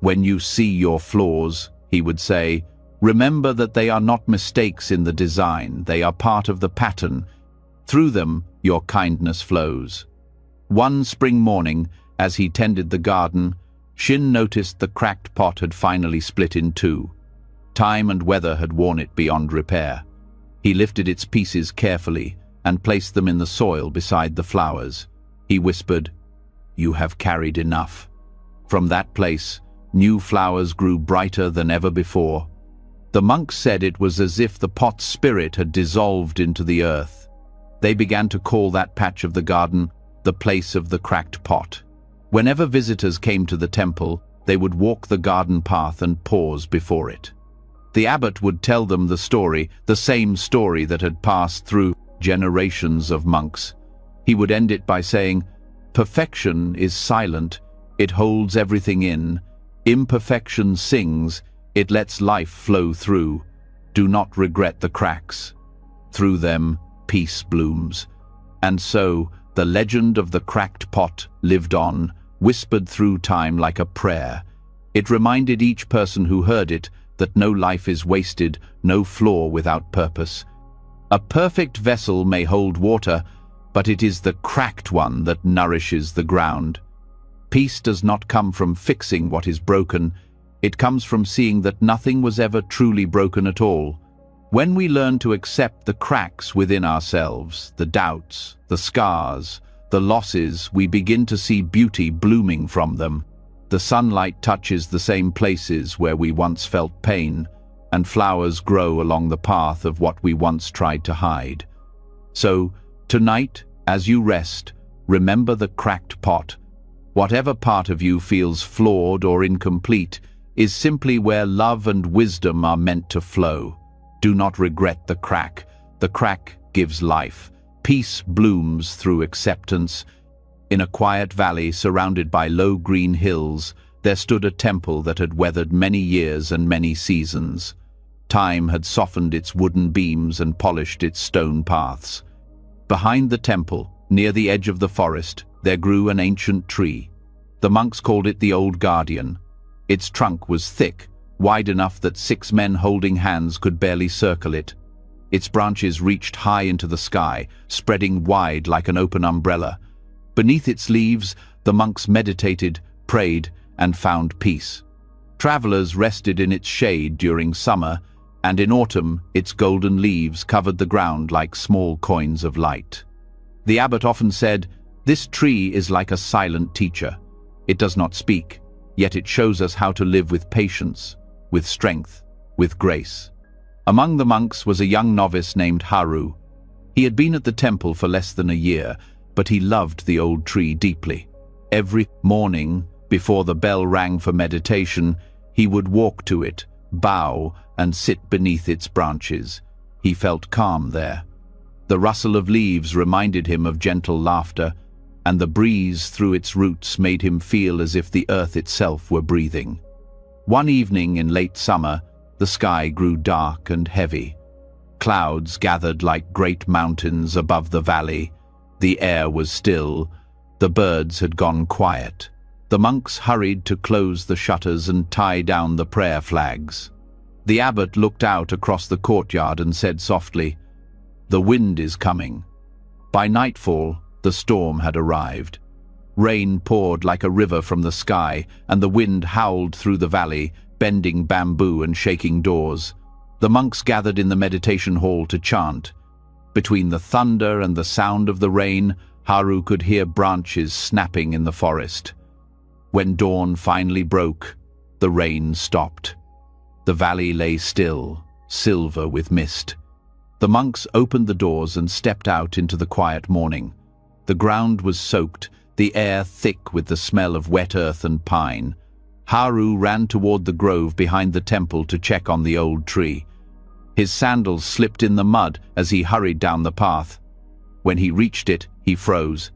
"When you see your flaws," he would say, "remember that they are not mistakes in the design, they are part of the pattern. Through them, your kindness flows." One spring morning, as he tended the garden, Shin noticed the cracked pot had finally split in two. Time and weather had worn it beyond repair. He lifted its pieces carefully and placed them in the soil beside the flowers. He whispered, "You have carried enough." From that place, new flowers grew brighter than ever before. The monks said it was as if the pot's spirit had dissolved into the earth. They began to call that patch of the garden the place of the cracked pot. Whenever visitors came to the temple, they would walk the garden path and pause before it. The abbot would tell them the same story that had passed through generations of monks. He would end it by saying, "Perfection is silent, it holds everything in. Imperfection sings, it lets life flow through. Do not regret the cracks. Through them, peace blooms." And so, the legend of the cracked pot lived on, whispered through time like a prayer. It reminded each person who heard it that no life is wasted, no flaw without purpose. A perfect vessel may hold water, but it is the cracked one that nourishes the ground. Peace does not come from fixing what is broken, it comes from seeing that nothing was ever truly broken at all. When we learn to accept the cracks within ourselves, the doubts, the scars, the losses, we begin to see beauty blooming from them. The sunlight touches the same places where we once felt pain, and flowers grow along the path of what we once tried to hide. So, tonight, as you rest, remember the cracked pot. Whatever part of you feels flawed or incomplete is simply where love and wisdom are meant to flow. Do not regret the crack. The crack gives life. Peace blooms through acceptance. In a quiet valley surrounded by low green hills, there stood a temple that had weathered many years and many seasons. Time had softened its wooden beams and polished its stone paths. Behind the temple, near the edge of the forest, there grew an ancient tree. The monks called it the Old Guardian. Its trunk was thick, wide enough that 6 men holding hands could barely circle it. Its branches reached high into the sky, spreading wide like an open umbrella. Beneath its leaves, the monks meditated, prayed, and found peace. Travelers rested in its shade during summer, and in autumn, its golden leaves covered the ground like small coins of light. The abbot often said, "This tree is like a silent teacher. It does not speak, yet it shows us how to live with patience, with strength, with grace." Among the monks was a young novice named Haru. He had been at the temple for less than a year, but he loved the old tree deeply. Every morning, before the bell rang for meditation, he would walk to it, bow, and sit beneath its branches. He felt calm there. The rustle of leaves reminded him of gentle laughter, and the breeze through its roots made him feel as if the earth itself were breathing. One evening in late summer, the sky grew dark and heavy. Clouds gathered like great mountains above the valley. The air was still. The birds had gone quiet. The monks hurried to close the shutters and tie down the prayer flags. The abbot looked out across the courtyard and said softly, "The wind is coming." By nightfall, the storm had arrived. Rain poured like a river from the sky, and the wind howled through the valley, bending bamboo and shaking doors. The monks gathered in the meditation hall to chant. Between the thunder and the sound of the rain, Haru could hear branches snapping in the forest. When dawn finally broke, the rain stopped. The valley lay still, silver with mist. The monks opened the doors and stepped out into the quiet morning. The ground was soaked, the air thick with the smell of wet earth and pine. Haru ran toward the grove behind the temple to check on the old tree. His sandals slipped in the mud as he hurried down the path. When he reached it, he froze.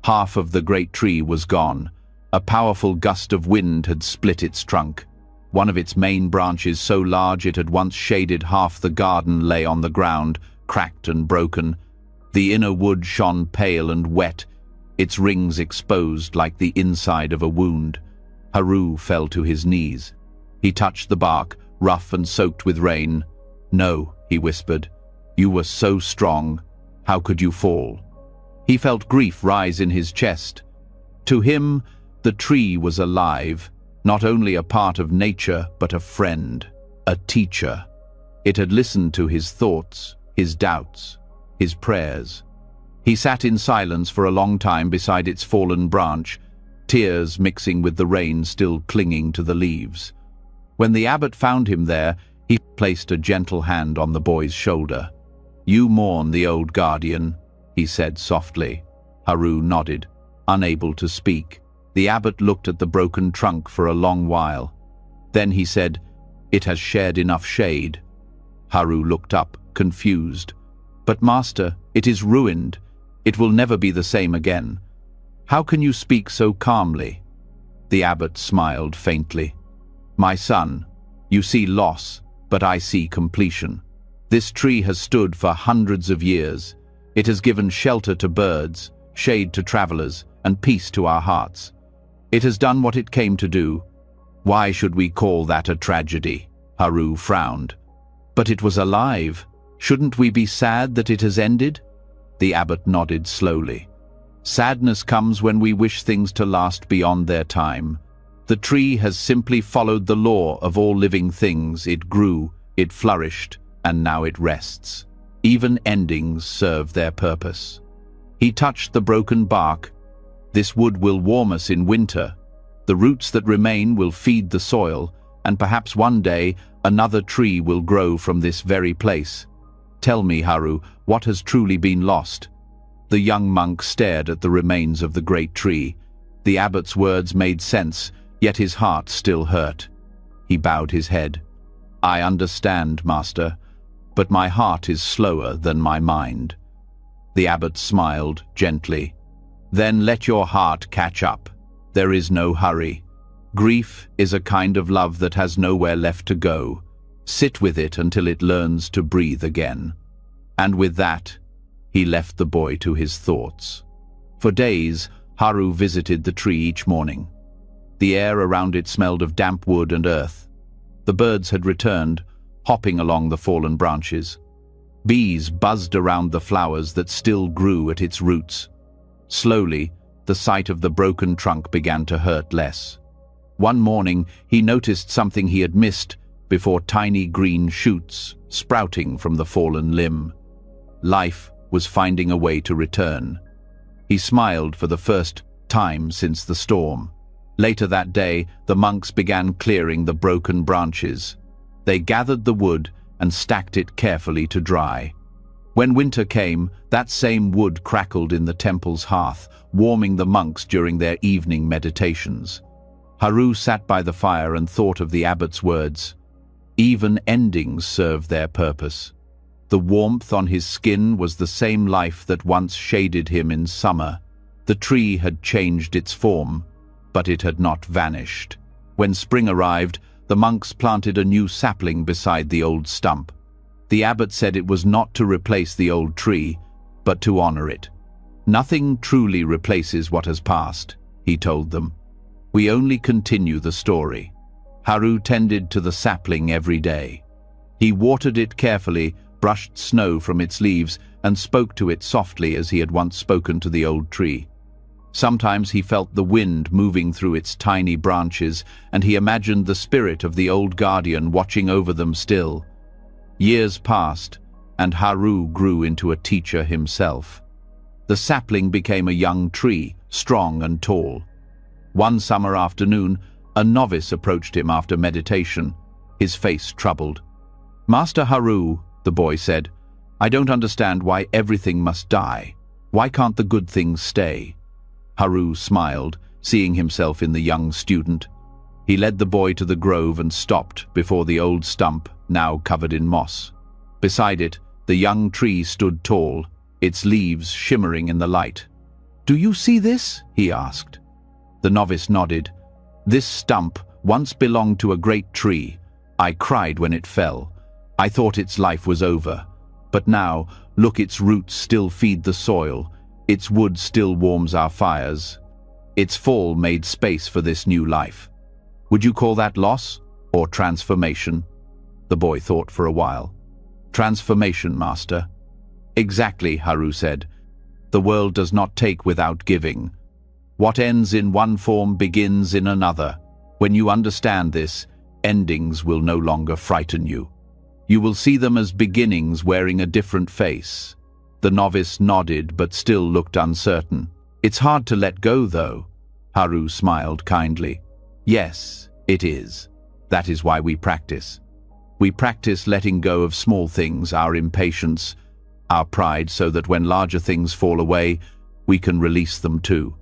Half of the great tree was gone. A powerful gust of wind had split its trunk. One of its main branches, so large it had once shaded half the garden, lay on the ground, cracked and broken. The inner wood shone pale and wet, its rings exposed like the inside of a wound. Haru fell to his knees. He touched the bark, rough and soaked with rain. "No," he whispered. "You were so strong. How could you fall?" He felt grief rise in his chest. To him, the tree was alive, not only a part of nature, but a friend, a teacher. It had listened to his thoughts, his doubts, his prayers. He sat in silence for a long time beside its fallen branch, tears mixing with the rain still clinging to the leaves. When the abbot found him there, he placed a gentle hand on the boy's shoulder. "You mourn the old guardian," he said softly. Haru nodded, unable to speak. The abbot looked at the broken trunk for a long while. Then he said, It has shared enough shade." Haru looked up, confused. "But master, it is ruined. It will never be the same again. How can you speak so calmly?" The abbot smiled faintly. "My son, you see loss, but I see completion. This tree has stood for hundreds of years. It has given shelter to birds, shade to travelers, and peace to our hearts. It has done what it came to do. Why should we call that a tragedy?" Haru frowned. "But it was alive. Shouldn't we be sad that it has ended?" The abbot nodded slowly. "Sadness comes when we wish things to last beyond their time. The tree has simply followed the law of all living things. It grew, it flourished, and now it rests. Even endings serve their purpose." He touched the broken bark. "This wood will warm us in winter. The roots that remain will feed the soil, and perhaps one day another tree will grow from this very place. Tell me, Haru, what has truly been lost?" The young monk stared at the remains of the great tree. The abbot's words made sense, yet his heart still hurt. He bowed his head. "I understand, master, but my heart is slower than my mind." The abbot smiled gently. "Then let your heart catch up. There is no hurry. Grief is a kind of love that has nowhere left to go. Sit with it until it learns to breathe again." And with that, he left the boy to his thoughts. For days, Haru visited the tree each morning. The air around it smelled of damp wood and earth. The birds had returned, hopping along the fallen branches. Bees buzzed around the flowers that still grew at its roots. Slowly, the sight of the broken trunk began to hurt less. One morning, he noticed something he had missed before: tiny green shoots sprouting from the fallen limb. Life was finding a way to return. He smiled for the first time since the storm. Later that day, the monks began clearing the broken branches. They gathered the wood and stacked it carefully to dry. When winter came, that same wood crackled in the temple's hearth, warming the monks during their evening meditations. Haru sat by the fire and thought of the abbot's words. Even endings serve their purpose. The warmth on his skin was the same life that once shaded him in summer. The tree had changed its form, but it had not vanished. When spring arrived, the monks planted a new sapling beside the old stump. The abbot said it was not to replace the old tree, but to honor it. "Nothing truly replaces what has passed," he told them. "We only continue the story." Haru tended to the sapling every day. He watered it carefully, brushed snow from its leaves, and spoke to it softly as he had once spoken to the old tree. Sometimes he felt the wind moving through its tiny branches, and he imagined the spirit of the old guardian watching over them still. Years passed, and Haru grew into a teacher himself. The sapling became a young tree, strong and tall. One summer afternoon, a novice approached him after meditation, his face troubled. "Master Haru," the boy said, "I don't understand why everything must die. Why can't the good things stay?" Haru smiled, seeing himself in the young student. He led the boy to the grove and stopped before the old stump, now covered in moss. Beside it, the young tree stood tall, its leaves shimmering in the light. "Do you see this?" he asked. The novice nodded. "This stump once belonged to a great tree. I cried when it fell. I thought its life was over. But now, look, its roots still feed the soil. Its wood still warms our fires. Its fall made space for this new life. Would you call that loss or transformation?" The boy thought for a while. "Transformation, master." "Exactly," Haru said. "The world does not take without giving. What ends in one form begins in another. When you understand this, endings will no longer frighten you. You will see them as beginnings wearing a different face." The novice nodded but still looked uncertain. "It's hard to let go, though." Haru smiled kindly. "Yes, it is. That is why we practice. We practice letting go of small things, our impatience, our pride, so that when larger things fall away, we can release them too.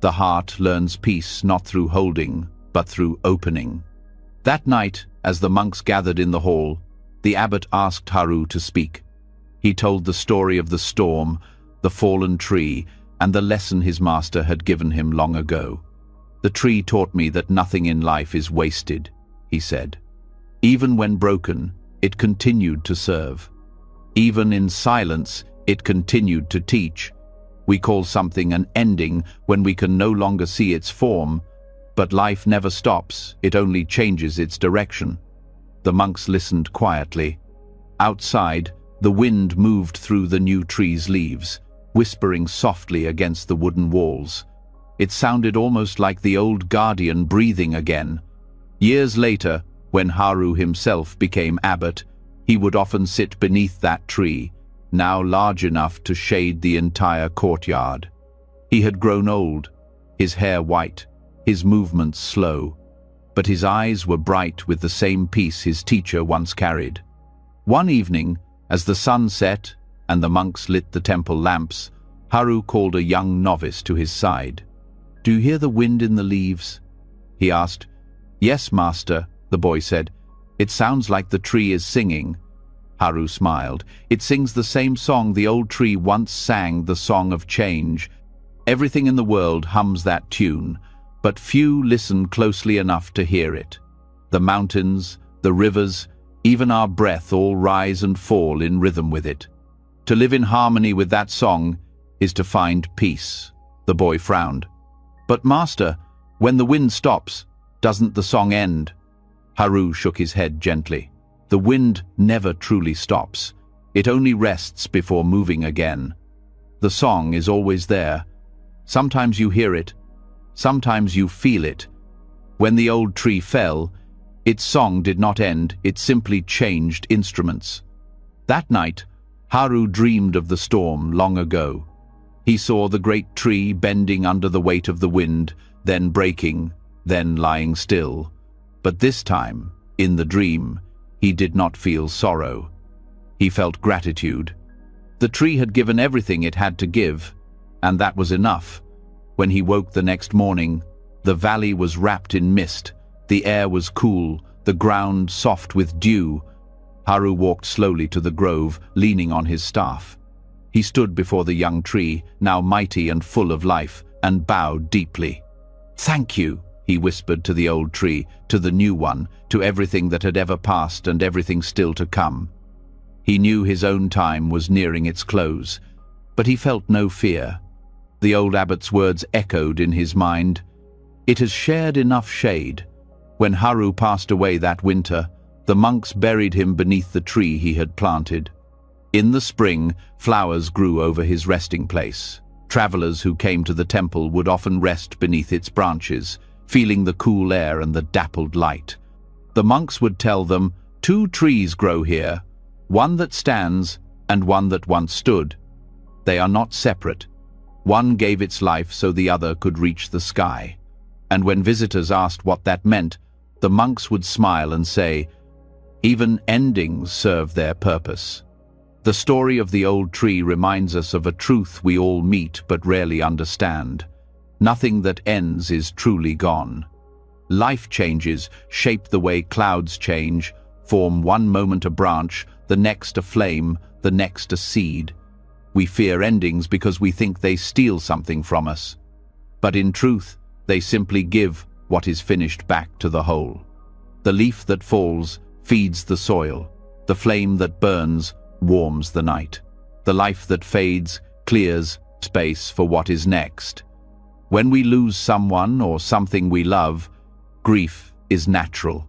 The heart learns peace not through holding, but through opening." That night, As the monks gathered in the hall, the abbot asked Haru to speak. He told the story of the storm, the fallen tree, and the lesson his master had given him long ago. "The tree taught me that nothing in life is wasted," he said. "Even when broken, it continued to serve. Even in silence, it continued to teach. We call something an ending when we can no longer see its form, but life never stops, it only changes its direction." The monks listened quietly. Outside, the wind moved through the new tree's leaves, whispering softly against the wooden walls. It sounded almost like the old guardian breathing again. Years later, when Haru himself became abbot, he would often sit beneath that tree, now large enough to shade the entire courtyard. He had grown old, his hair white, his movements slow, but his eyes were bright with the same peace his teacher once carried. One evening, as the sun set and the monks lit the temple lamps, Haru called a young novice to his side. "Do you hear the wind in the leaves?" he asked. "Yes, master," the boy said. "It sounds like the tree is singing." Haru smiled. "It sings the same song the old tree once sang, the song of change. Everything in the world hums that tune, but few listen closely enough to hear it. The mountains, the rivers, even our breath all rise and fall in rhythm with it. To live in harmony with that song is to find peace." The boy frowned. "But master, when the wind stops, doesn't the song end?" Haru shook his head gently. "The wind never truly stops. It only rests before moving again. The song is always there. Sometimes you hear it, sometimes you feel it. When the old tree fell, its song did not end, it simply changed instruments." That night, Haru dreamed of the storm long ago. He saw the great tree bending under the weight of the wind, then breaking, then lying still. But this time, in the dream, he did not feel sorrow. He felt gratitude. The tree had given everything it had to give, and that was enough. When he woke the next morning, the valley was wrapped in mist, the air was cool, the ground soft with dew. Haru walked slowly to the grove, leaning on his staff. He stood before the young tree, now mighty and full of life, and bowed deeply. "Thank you," he whispered to the old tree, to the new one, to everything that had ever passed and everything still to come. He knew his own time was nearing its close, but he felt no fear. The old abbot's words echoed in his mind. "It has shared enough shade." When Haru passed away that winter, the monks buried him beneath the tree he had planted. In the spring, flowers grew over his resting place. Travelers who came to the temple would often rest beneath its branches, feeling the cool air and the dappled light. The monks would tell them, "Two trees grow here, one that stands and one that once stood. They are not separate. One gave its life so the other could reach the sky." And when visitors asked what that meant, the monks would smile and say, "Even endings serve their purpose." The story of the old tree reminds us of a truth we all meet but rarely understand. Nothing that ends is truly gone. Life changes, shape the way clouds change, form one moment a branch, the next a flame, the next a seed. We fear endings because we think they steal something from us. But in truth, they simply give what is finished back to the whole. The leaf that falls feeds the soil. The flame that burns warms the night. The life that fades clears space for what is next. When we lose someone or something we love, grief is natural.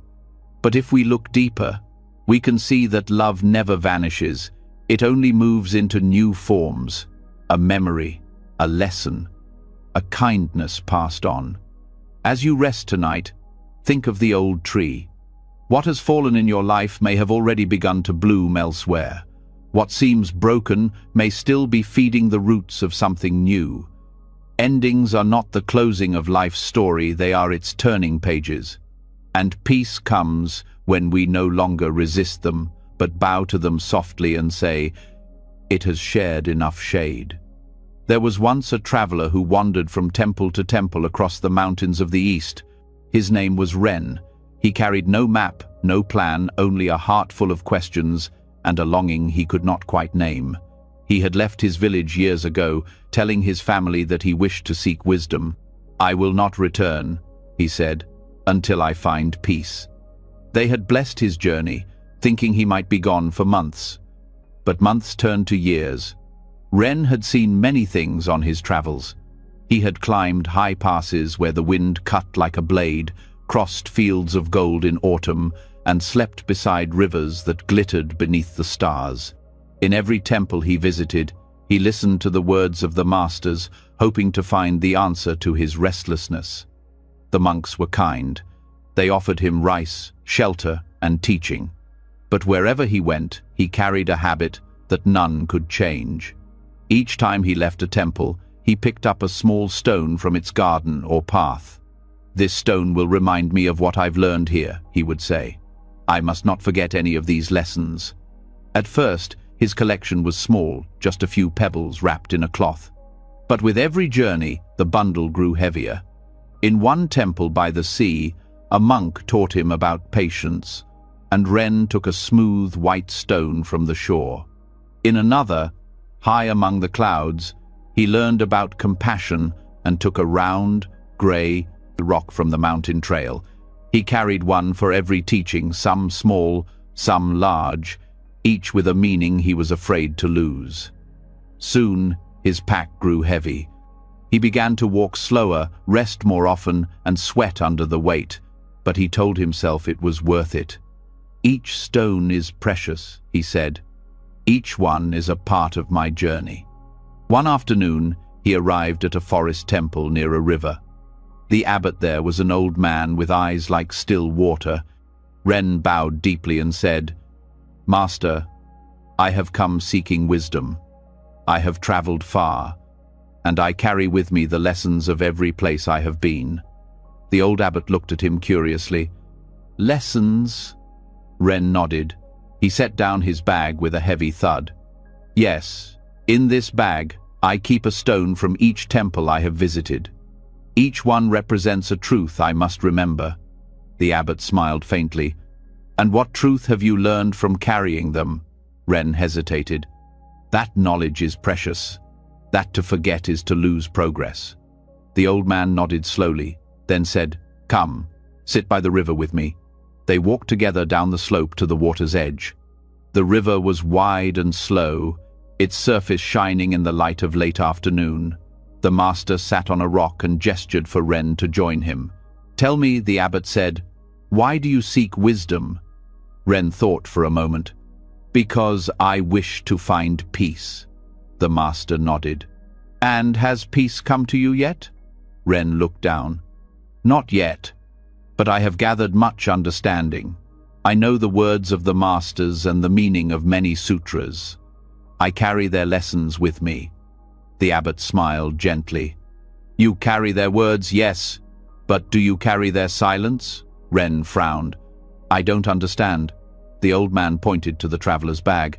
But if we look deeper, we can see that love never vanishes. It only moves into new forms, a memory, a lesson, a kindness passed on. As you rest tonight, think of the old tree. What has fallen in your life may have already begun to bloom elsewhere. What seems broken may still be feeding the roots of something new. Endings are not the closing of life's story, they are its turning pages. And peace comes when we no longer resist them, but bow to them softly and say, "It has shared enough shade." There was once a traveler who wandered from temple to temple across the mountains of the East. His name was Ren. He carried no map, no plan, only a heart full of questions and a longing he could not quite name. He had left his village years ago, telling his family that he wished to seek wisdom. "I will not return," he said, "until I find peace." They had blessed his journey, thinking he might be gone for months. But months turned to years. Ren had seen many things on his travels. He had climbed high passes where the wind cut like a blade, crossed fields of gold in autumn, and slept beside rivers that glittered beneath the stars. In every temple he visited, he listened to the words of the masters, hoping to find the answer to his restlessness. The monks were kind. They offered him rice, shelter, and teaching. But wherever he went, he carried a habit that none could change. Each time he left a temple, he picked up a small stone from its garden or path. "This stone will remind me of what I've learned here," he would say. "I must not forget any of these lessons." At first, his collection was small, just a few pebbles wrapped in a cloth. But with every journey, the bundle grew heavier. In one temple by the sea, a monk taught him about patience, and Ren took a smooth white stone from the shore. In another, high among the clouds, he learned about compassion and took a round, grey rock from the mountain trail. He carried one for every teaching, some small, some large, each with a meaning he was afraid to lose. Soon, his pack grew heavy. He began to walk slower, rest more often, and sweat under the weight, but he told himself it was worth it. "Each stone is precious," he said. "Each one is a part of my journey." One afternoon, he arrived at a forest temple near a river. The abbot there was an old man with eyes like still water. Ren bowed deeply and said, "Master, I have come seeking wisdom. I have traveled far, and I carry with me the lessons of every place I have been." The old abbot looked at him curiously. "Lessons?" Ren nodded. He set down his bag with a heavy thud. "Yes, in this bag I keep a stone from each temple I have visited. Each one represents a truth I must remember." The abbot smiled faintly. "And what truth have you learned from carrying them?" Ren hesitated. "That knowledge is precious. That to forget is to lose progress." The old man nodded slowly, then said, "Come, sit by the river with me." They walked together down the slope to the water's edge. The river was wide and slow, its surface shining in the light of late afternoon. The master sat on a rock and gestured for Ren to join him. "Tell me," the abbot said, "why do you seek wisdom?" Ren thought for a moment. "Because I wish to find peace." The master nodded. "And has peace come to you yet?" Ren looked down. "Not yet, but I have gathered much understanding. I know the words of the masters and the meaning of many sutras. I carry their lessons with me." The abbot smiled gently. "You carry their words, yes, but do you carry their silence?" Ren frowned. "I don't understand." The old man pointed to the traveler's bag.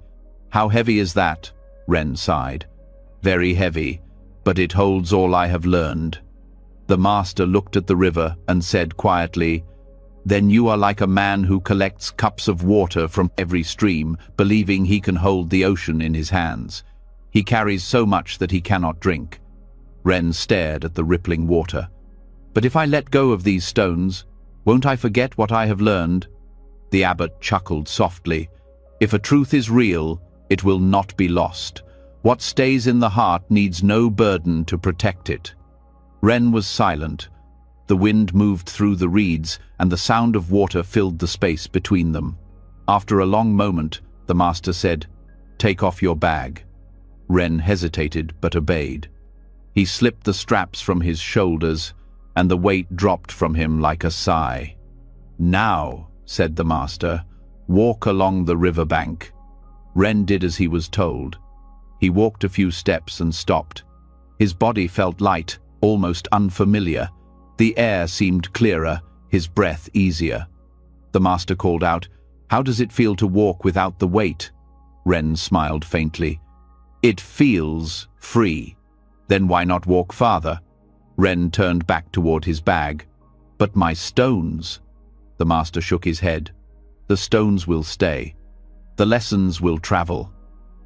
"How heavy is that?" Ren sighed. "Very heavy, but it holds all I have learned." The master looked at the river and said quietly, "Then you are like a man who collects cups of water from every stream, believing he can hold the ocean in his hands. He carries so much that he cannot drink." Ren stared at the rippling water. "But if I let go of these stones, won't I forget what I have learned?" The abbot chuckled softly. "If a truth is real, it will not be lost. What stays in the heart needs no burden to protect it." Ren was silent. The wind moved through the reeds, and the sound of water filled the space between them. After a long moment, the master said, "Take off your bag." Ren hesitated but obeyed. He slipped the straps from his shoulders, and the weight dropped from him like a sigh. "Now," said the master, "walk along the riverbank." Ren did as he was told. He walked a few steps and stopped. His body felt light, almost unfamiliar. The air seemed clearer, his breath easier. The master called out, "How does it feel to walk without the weight?" Ren smiled faintly. "It feels free." "Then why not walk farther?" Ren turned back toward his bag. "But my stones." The master shook his head. The stones will stay. The lessons will travel.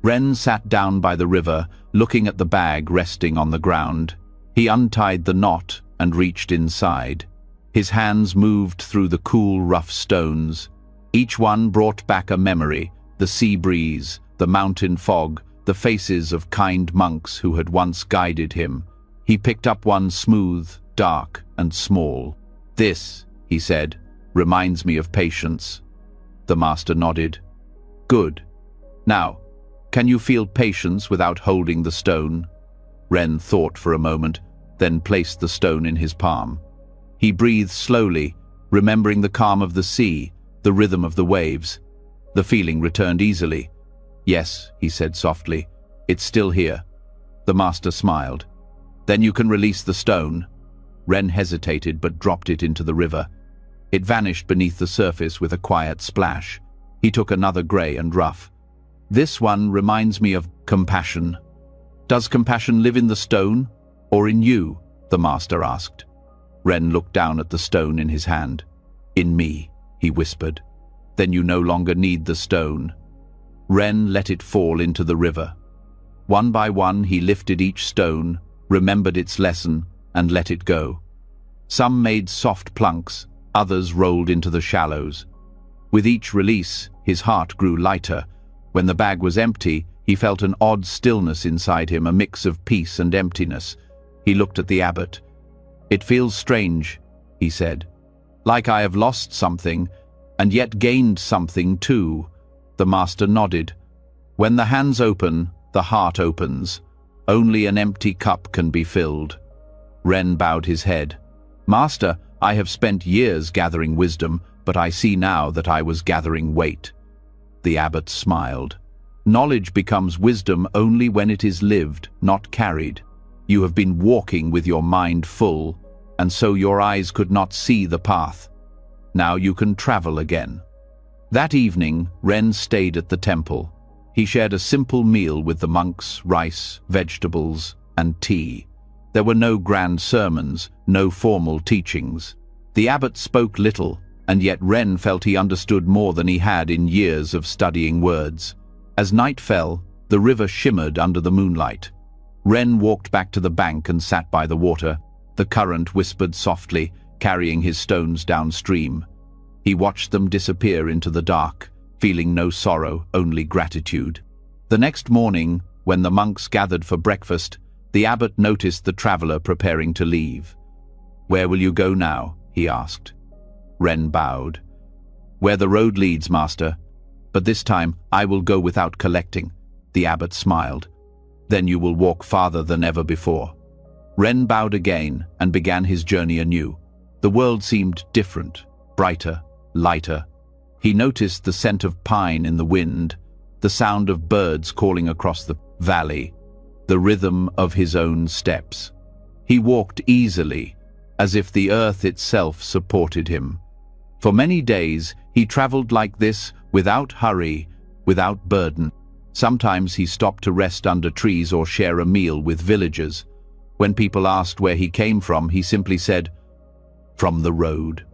Ren sat down by the river, looking at the bag resting on the ground. He untied the knot and reached inside. His hands moved through the cool, rough stones. Each one brought back a memory: the sea breeze, the mountain fog, the faces of kind monks who had once guided him. He picked up one smooth, dark, and small. "This," he said, "reminds me of patience." The master nodded. "Good. Now, can you feel patience without holding the stone?" Ren thought for a moment, then placed the stone in his palm. He breathed slowly, remembering the calm of the sea, the rhythm of the waves. The feeling returned easily. "Yes," he said softly, "it's still here." The master smiled. "Then you can release the stone." Ren hesitated but dropped it into the river. It vanished beneath the surface with a quiet splash. He took another grey and rough. "This one reminds me of compassion." "Does compassion live in the stone, or in you?" the master asked. Ren looked down at the stone in his hand. "In me," he whispered. "Then you no longer need the stone." Ren let it fall into the river. One by one he lifted each stone, remembered its lesson, and let it go. Some made soft plunks, others rolled into the shallows. With each release, his heart grew lighter. When the bag was empty, he felt an odd stillness inside him, a mix of peace and emptiness. He looked at the abbot. "It feels strange," he said. "Like I have lost something, and yet gained something too." The master nodded. "When the hands open, the heart opens. Only an empty cup can be filled." Ren bowed his head. "Master, I have spent years gathering wisdom, but I see now that I was gathering weight." The abbot smiled. "Knowledge becomes wisdom only when it is lived, not carried. You have been walking with your mind full, and so your eyes could not see the path. Now you can travel again." That evening, Ren stayed at the temple. He shared a simple meal with the monks: rice, vegetables, and tea. There were no grand sermons, no formal teachings. The abbot spoke little, and yet Ren felt he understood more than he had in years of studying words. As night fell, the river shimmered under the moonlight. Ren walked back to the bank and sat by the water. The current whispered softly, carrying his stones downstream. He watched them disappear into the dark, feeling no sorrow, only gratitude. The next morning, when the monks gathered for breakfast, the abbot noticed the traveler preparing to leave. "Where will you go now?" he asked. Ren bowed. "Where the road leads, master. But this time I will go without collecting." The abbot smiled. "Then you will walk farther than ever before." Ren bowed again and began his journey anew. The world seemed different, brighter, lighter. He noticed the scent of pine in the wind, the sound of birds calling across the valley, the rhythm of his own steps. He walked easily, as if the earth itself supported him. For many days he traveled like this, without hurry, without burden. Sometimes he stopped to rest under trees or share a meal with villagers. When people asked where he came from, he simply said, "From the road."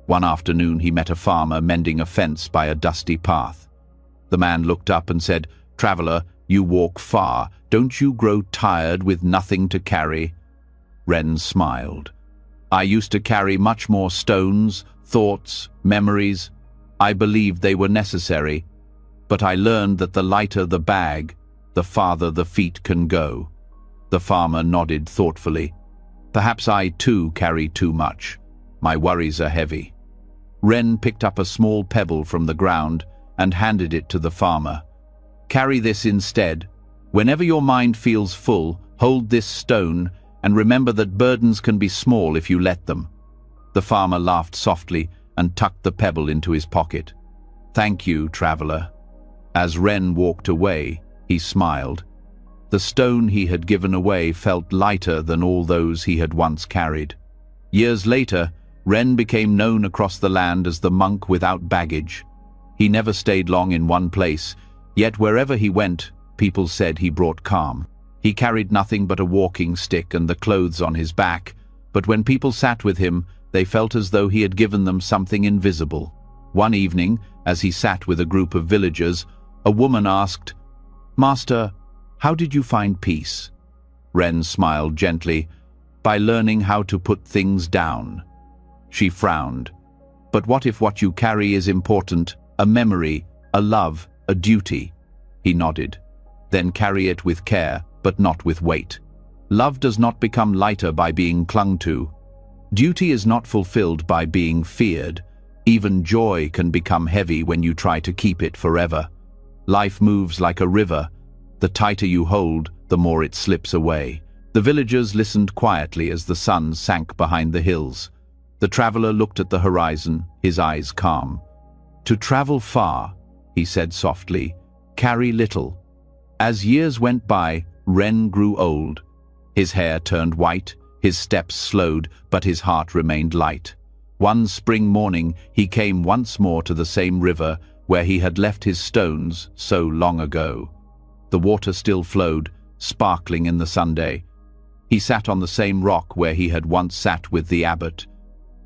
One afternoon he met a farmer mending a fence by a dusty path. The man looked up and said, "Traveler, you walk far. Don't you grow tired with nothing to carry?" Ren smiled. "I used to carry much more stones, thoughts, memories. I believed they were necessary. But I learned that the lighter the bag, the farther the feet can go." The farmer nodded thoughtfully. "Perhaps I too carry too much. My worries are heavy." Ren picked up a small pebble from the ground and handed it to the farmer. "Carry this instead. Whenever your mind feels full, hold this stone and remember that burdens can be small if you let them." The farmer laughed softly and tucked the pebble into his pocket. "Thank you, traveler." As Ren walked away, he smiled. The stone he had given away felt lighter than all those he had once carried. Years later, Ren became known across the land as the monk without baggage. He never stayed long in one place, yet wherever he went, people said he brought calm. He carried nothing but a walking stick and the clothes on his back, but when people sat with him, They felt as though he had given them something invisible. One evening, as he sat with a group of villagers, a woman asked, "Master, how did you find peace?" Ren smiled gently, "By learning how to put things down." She frowned. "But what if what you carry is important, a memory, a love, a duty?" He nodded. "Then carry it with care, but not with weight. Love does not become lighter by being clung to. Duty is not fulfilled by being feared. Even joy can become heavy when you try to keep it forever. Life moves like a river. The tighter you hold, the more it slips away." The villagers listened quietly as the sun sank behind the hills. The traveler looked at the horizon, his eyes calm. "To travel far," he said softly, "carry little." As years went by, Ren grew old. His hair turned white, his steps slowed, but his heart remained light. One spring morning, he came once more to the same river where he had left his stones so long ago. The water still flowed, sparkling in the sunday. He sat on the same rock where he had once sat with the abbot.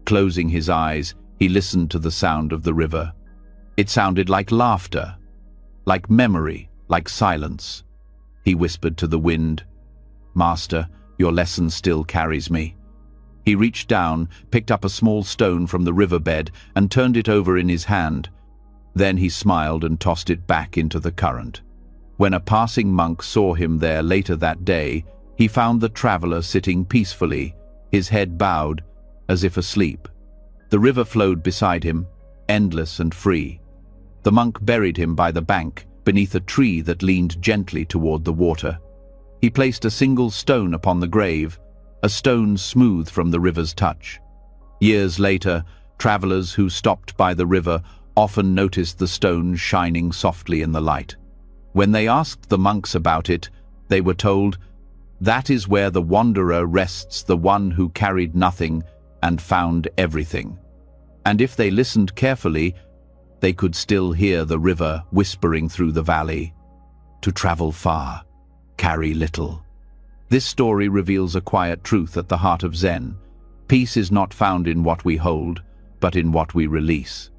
Closing his eyes, he listened to the sound of the river. It sounded like laughter, like memory, like silence. He whispered to the wind, "Master, your lesson still carries me." He reached down, picked up a small stone from the riverbed, and turned it over in his hand. Then he smiled and tossed it back into the current. When a passing monk saw him there later that day, he found the traveler sitting peacefully, his head bowed, as if asleep. The river flowed beside him, endless and free. The monk buried him by the bank, beneath a tree that leaned gently toward the water. He placed a single stone upon the grave, a stone smooth from the river's touch. Years later, travelers who stopped by the river often noticed the stone shining softly in the light. When they asked the monks about it, they were told, "That is where the wanderer rests, the one who carried nothing and found everything." And if they listened carefully, they could still hear the river whispering through the valley, "To travel far, carry little." This story reveals a quiet truth at the heart of Zen. Peace is not found in what we hold, but in what we release.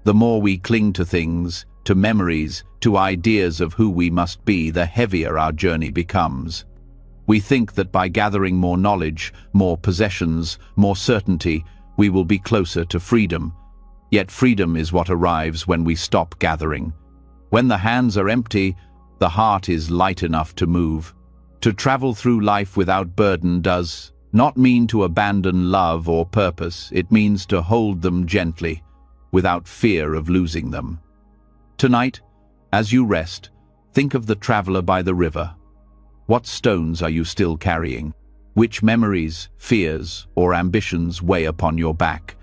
The more we cling to things, to memories, to ideas of who we must be, the heavier our journey becomes. We think that by gathering more knowledge, more possessions, more certainty, we will be closer to freedom. Yet freedom is what arrives when we stop gathering. When the hands are empty, the heart is light enough to move. To travel through life without burden does not mean to abandon love or purpose. It means to hold them gently, without fear of losing them. Tonight, as you rest, think of the traveler by the river. What stones are you still carrying? Which memories, fears, or ambitions weigh upon your back?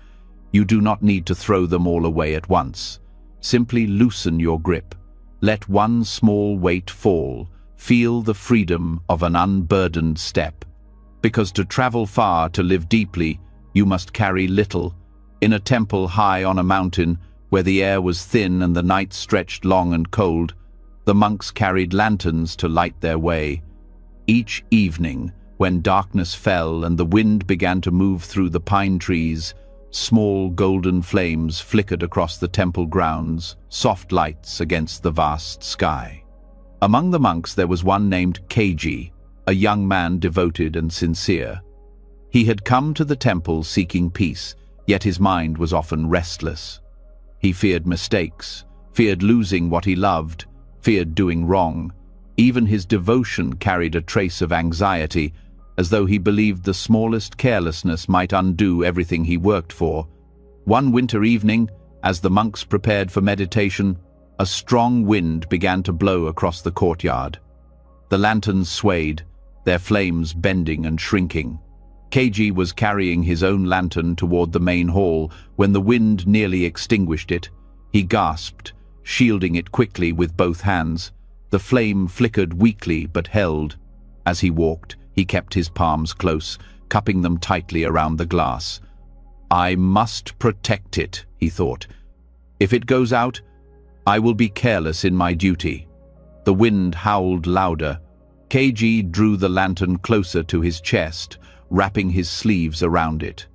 You do not need to throw them all away at once. Simply loosen your grip. Let one small weight fall. Feel the freedom of an unburdened step. Because to travel far, to live deeply, you must carry little. In a temple high on a mountain, where the air was thin and the night stretched long and cold, the monks carried lanterns to light their way. Each evening, when darkness fell and the wind began to move through the pine trees, small golden flames flickered across the temple grounds, soft lights against the vast sky. Among the monks there was one named Keiji, a young man devoted and sincere. He had come to the temple seeking peace, yet his mind was often restless. He feared mistakes, feared losing what he loved, feared doing wrong. Even his devotion carried a trace of anxiety, as though he believed the smallest carelessness might undo everything he worked for. One winter evening, as the monks prepared for meditation, a strong wind began to blow across the courtyard. The lanterns swayed, their flames bending and shrinking. Keiji was carrying his own lantern toward the main hall when the wind nearly extinguished it. He gasped, shielding it quickly with both hands. The flame flickered weakly but held. As he walked, he kept his palms close, cupping them tightly around the glass. "I must protect it," he thought. "If it goes out, I will be careless in my duty." The wind howled louder. Keiji drew the lantern closer to his chest, wrapping his sleeves around it.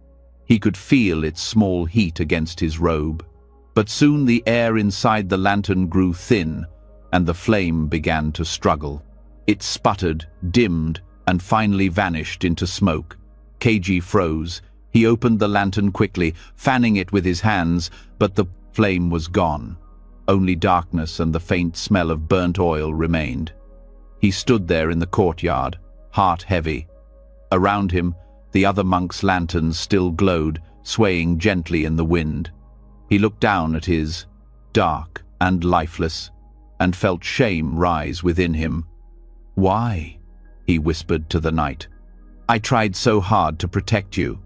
He could feel its small heat against his robe. But soon the air inside the lantern grew thin, and the flame began to struggle. It sputtered, dimmed, and finally vanished into smoke. KG froze. He opened the lantern quickly, fanning it with his hands, but the flame was gone. Only darkness and the faint smell of burnt oil remained. He stood there in the courtyard, heart heavy. Around him, the other monks' lanterns still glowed, swaying gently in the wind. He looked down at his, dark and lifeless, and felt shame rise within him. "Why?" he whispered to the night. "I tried so hard to protect you."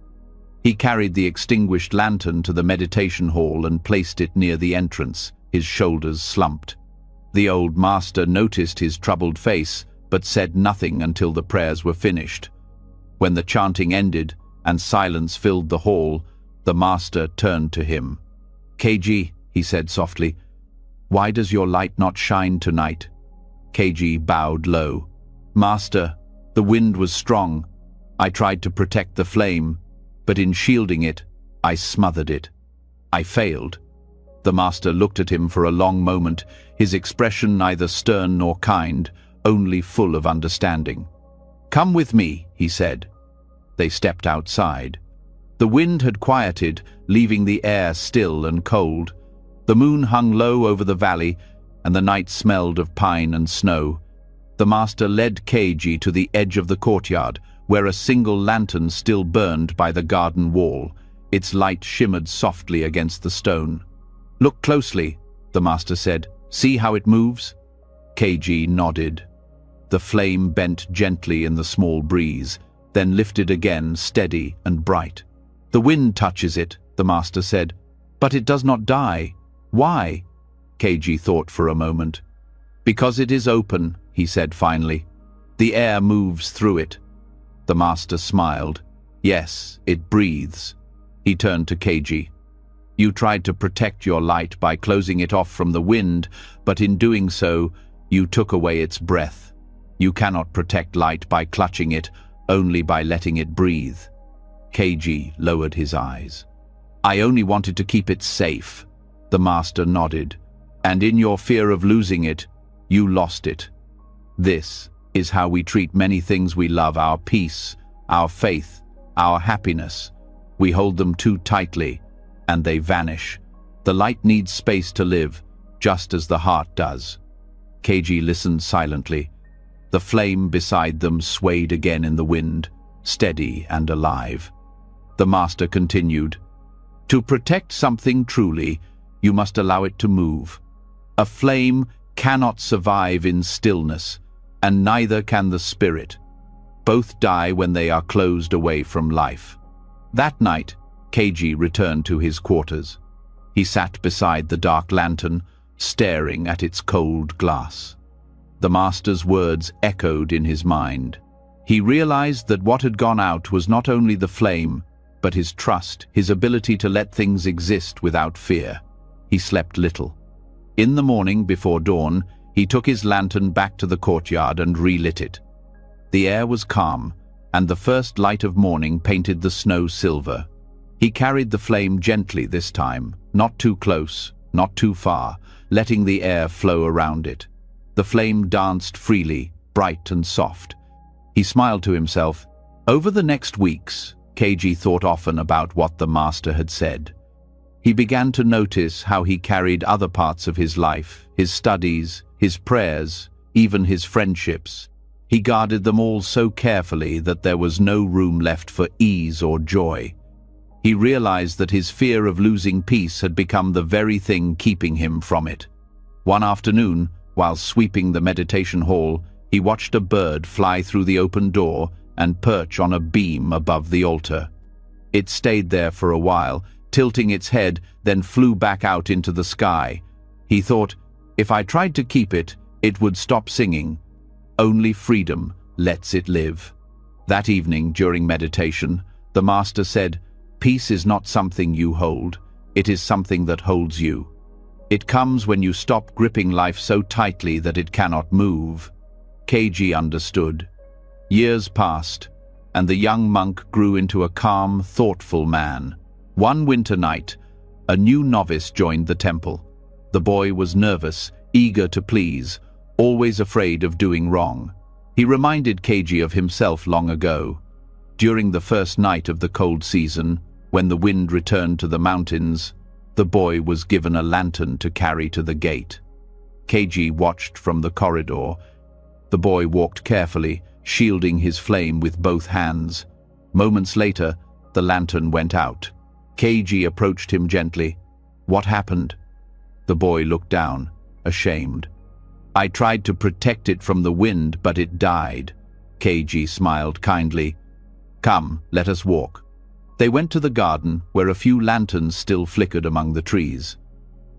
He carried the extinguished lantern to the meditation hall and placed it near the entrance, his shoulders slumped. The old master noticed his troubled face, but said nothing until the prayers were finished. When the chanting ended and silence filled the hall, the master turned to him. "KG," he said softly, "why does your light not shine tonight?" KG bowed low. "Master, the wind was strong. I tried to protect the flame, but in shielding it, I smothered it. I failed." The master looked at him for a long moment, his expression neither stern nor kind, only full of understanding. "Come with me," he said. They stepped outside. The wind had quieted, leaving the air still and cold. The moon hung low over the valley, and the night smelled of pine and snow. The master led KG to the edge of the courtyard, where a single lantern still burned by the garden wall. Its light shimmered softly against the stone. "Look closely," the master said. "See how it moves?" KG nodded. The flame bent gently in the small breeze, then lifted again, steady and bright. "The wind touches it," the master said, "but it does not die. Why?" KG thought for a moment. "Because it is open," he said finally. "The air moves through it." The master smiled. "Yes, it breathes." He turned to KG. "You tried to protect your light by closing it off from the wind, but in doing so, you took away its breath. You cannot protect light by clutching it, only by letting it breathe." KG lowered his eyes. "I only wanted to keep it safe." The master nodded. "And in your fear of losing it, you lost it. This is how we treat many things we love: our peace, our faith, our happiness. We hold them too tightly, and they vanish. The light needs space to live, just as the heart does." KG listened silently. The flame beside them swayed again in the wind, steady and alive. The master continued, "To protect something truly, you must allow it to move. A flame cannot survive in stillness, and neither can the spirit. Both die when they are closed away from life." That night, KG returned to his quarters. He sat beside the dark lantern, staring at its cold glass. The master's words echoed in his mind. He realized that what had gone out was not only the flame, but his trust, his ability to let things exist without fear. He slept little. In the morning, before dawn, he took his lantern back to the courtyard and relit it. The air was calm, and the first light of morning painted the snow silver. He carried the flame gently this time, not too close, not too far, letting the air flow around it. The flame danced freely, bright and soft. He smiled to himself. Over the next weeks, KG thought often about what the master had said. He began to notice how he carried other parts of his life, his studies, his prayers, even his friendships. He guarded them all so carefully that there was no room left for ease or joy. He realized that his fear of losing peace had become the very thing keeping him from it. One afternoon, while sweeping the meditation hall, he watched a bird fly through the open door and perch on a beam above the altar. It stayed there for a while, tilting its head, then flew back out into the sky. He thought, if I tried to keep it, it would stop singing. Only freedom lets it live. That evening, during meditation, the master said, "Peace is not something you hold, it is something that holds you. It comes when you stop gripping life so tightly that it cannot move." KG understood. Years passed. and the young monk grew into a calm, thoughtful man. One winter night, a new novice joined the temple. The boy was nervous, eager to please, always afraid of doing wrong. He reminded Keiji of himself long ago. During the first night of the cold season, when the wind returned to the mountains, the boy was given a lantern to carry to the gate. Keiji watched from the corridor. The boy walked carefully, shielding his flame with both hands. Moments later, the lantern went out. Keiji approached him gently. "What happened?" The boy looked down, ashamed. "I tried to protect it from the wind, but it died." Keiji smiled kindly. "Come, let us walk." They went to the garden, where a few lanterns still flickered among the trees.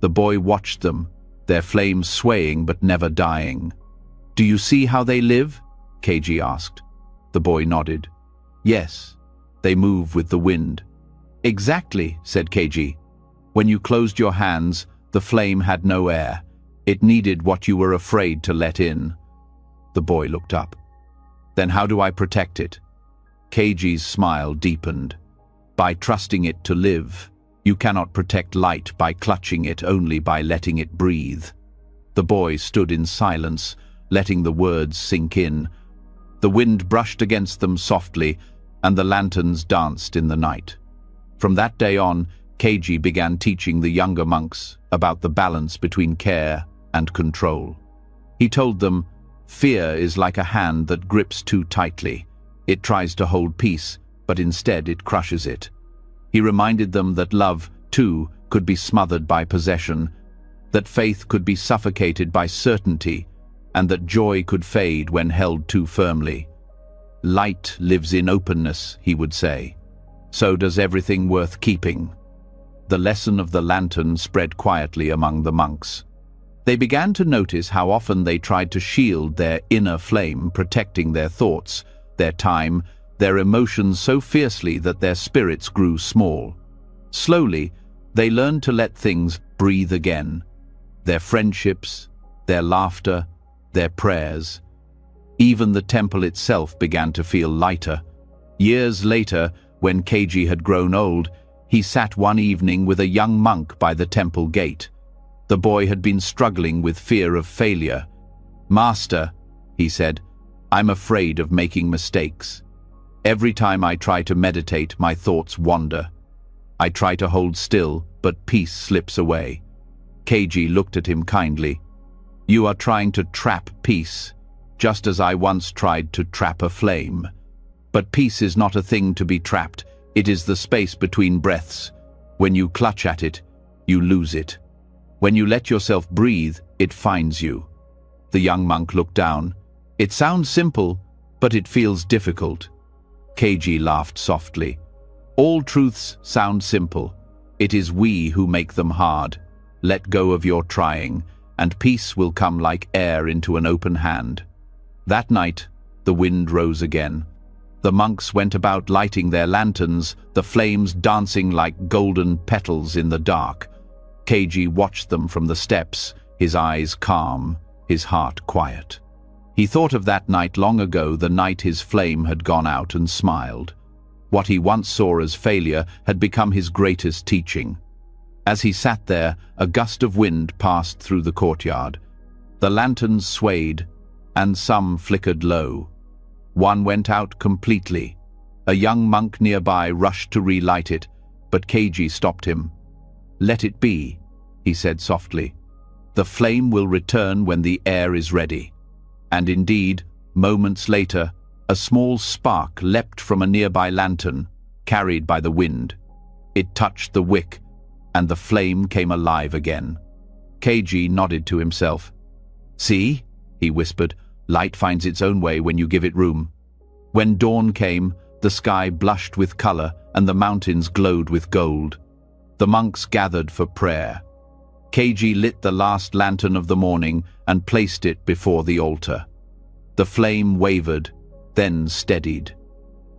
The boy watched them, their flames swaying but never dying. "Do you see how they live?" Keiji asked. The boy nodded. "Yes, they move with the wind." "Exactly," said Keiji. "When you closed your hands, the flame had no air. It needed what you were afraid to let in." The boy looked up. "Then how do I protect it?" Keiji's smile deepened. "By trusting it to live. You cannot protect light by clutching it, only by letting it breathe." The boy stood in silence, letting the words sink in. The wind brushed against them softly, and the lanterns danced in the night. From that day on, Keiji began teaching the younger monks about the balance between care and control. He told them, "Fear is like a hand that grips too tightly. It tries to hold peace, but instead it crushes it." He reminded them that love, too, could be smothered by possession, that faith could be suffocated by certainty, and that joy could fade when held too firmly. "Light lives in openness," he would say. "So does everything worth keeping." The lesson of the lantern spread quietly among the monks. They began to notice how often they tried to shield their inner flame, protecting their thoughts, their time, their emotions so fiercely that their spirits grew small. Slowly, they learned to let things breathe again. Their friendships, their laughter, their prayers. Even the temple itself began to feel lighter. Years later, when Keiji had grown old, he sat one evening with a young monk by the temple gate. The boy had been struggling with fear of failure. "Master," he said, "I'm afraid of making mistakes. Every time I try to meditate, my thoughts wander. I try to hold still, but peace slips away." Keiji looked at him kindly. "You are trying to trap peace, just as I once tried to trap a flame. But peace is not a thing to be trapped. It is the space between breaths. When you clutch at it, you lose it. When you let yourself breathe, it finds you." The young monk looked down. "It sounds simple, but it feels difficult." Keiji laughed softly. "All truths sound simple. It is we who make them hard. Let go of your trying, and peace will come like air into an open hand." That night, the wind rose again. The monks went about lighting their lanterns, the flames dancing like golden petals in the dark. Keiji watched them from the steps, his eyes calm, his heart quiet. He thought of that night long ago, the night his flame had gone out, and smiled. What he once saw as failure had become his greatest teaching. As he sat there, a gust of wind passed through the courtyard. The lanterns swayed, and some flickered low. One went out completely. A young monk nearby rushed to relight it, but Keiji stopped him. "Let it be," he said softly. "The flame will return when the air is ready." And indeed, moments later, a small spark leapt from a nearby lantern, carried by the wind. It touched the wick, and the flame came alive again. Keiji nodded to himself. "See," he whispered, "light finds its own way when you give it room." When dawn came, the sky blushed with color, and the mountains glowed with gold. The monks gathered for prayer. Keiji lit the last lantern of the morning and placed it before the altar. The flame wavered, then steadied.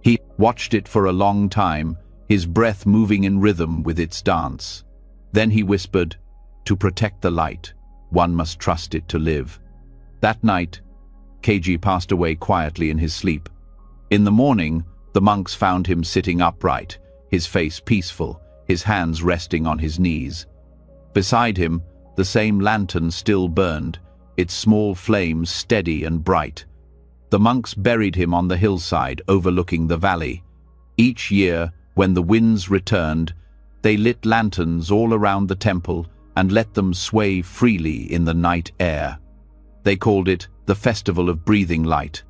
He watched it for a long time, his breath moving in rhythm with its dance. Then he whispered, "To protect the light, one must trust it to live." That night, Keiji passed away quietly in his sleep. In the morning, The monks found him sitting upright, his face peaceful, his hands resting on his knees. Beside him, the same lantern still burned, its small flames steady and bright. The monks buried him on the hillside overlooking the valley. Each year, when the winds returned, they lit lanterns all around the temple and let them sway freely in the night air. They called it the Festival of Breathing Light.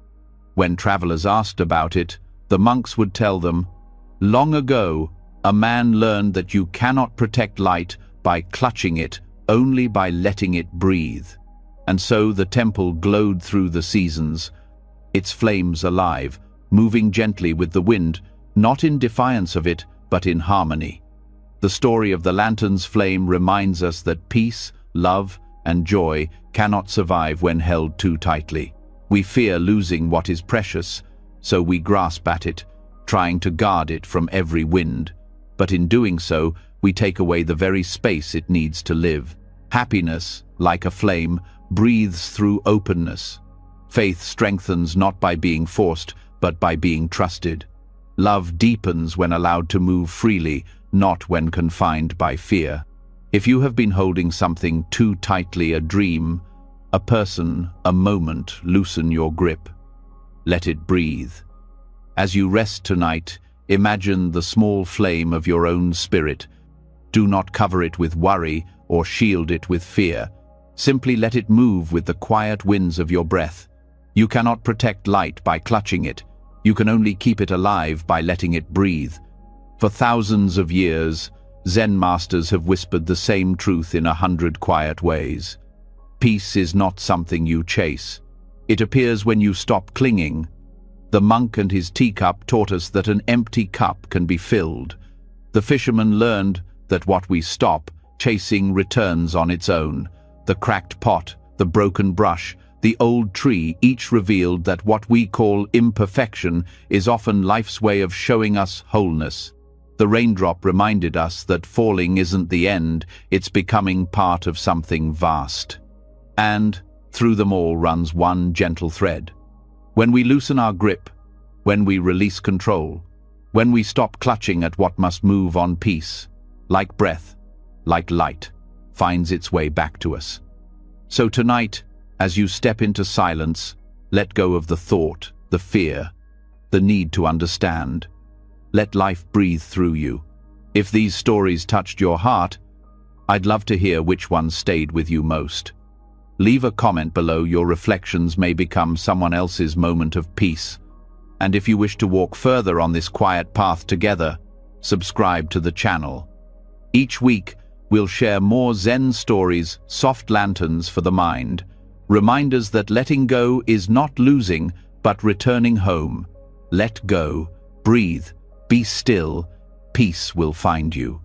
When travelers asked about it, the monks would tell them, "Long ago, a man learned that you cannot protect light by clutching it, only by letting it breathe." And so the temple glowed through the seasons, its flames alive, moving gently with the wind, not in defiance of it, but in harmony. The story of the lantern's flame reminds us that peace, love, and joy cannot survive when held too tightly. We fear losing what is precious, so we grasp at it, trying to guard it from every wind. But in doing so, we take away the very space it needs to live. Happiness, like a flame, breathes through openness. Faith strengthens not by being forced, but by being trusted. Love deepens when allowed to move freely, not when confined by fear. If you have been holding something too tightly, a dream, a person, a moment, loosen your grip. Let it breathe. As you rest tonight, imagine the small flame of your own spirit. Do not cover it with worry or shield it with fear. Simply let it move with the quiet winds of your breath. You cannot protect light by clutching it. You can only keep it alive by letting it breathe. For thousands of years, Zen masters have whispered the same truth in 100 quiet ways. Peace is not something you chase. It appears when you stop clinging. The monk and his teacup taught us that an empty cup can be filled. The fisherman learned that what we stop chasing returns on its own. The cracked pot, the broken brush, the old tree, each revealed that what we call imperfection is often life's way of showing us wholeness. The raindrop reminded us that falling isn't the end, it's becoming part of something vast. And through them all runs one gentle thread. When we loosen our grip, when we release control, when we stop clutching at what must move on, peace, like breath, like light, finds its way back to us. So tonight, as you step into silence, let go of the thought, the fear, the need to understand. Let life breathe through you. If these stories touched your heart, I'd love to hear which one stayed with you most. Leave a comment below. Your reflections may become someone else's moment of peace. And if you wish to walk further on this quiet path together, subscribe to the channel. Each week, we'll share more Zen stories, soft lanterns for the mind, reminders that letting go is not losing, but returning home. Let go, breathe, be still, peace will find you.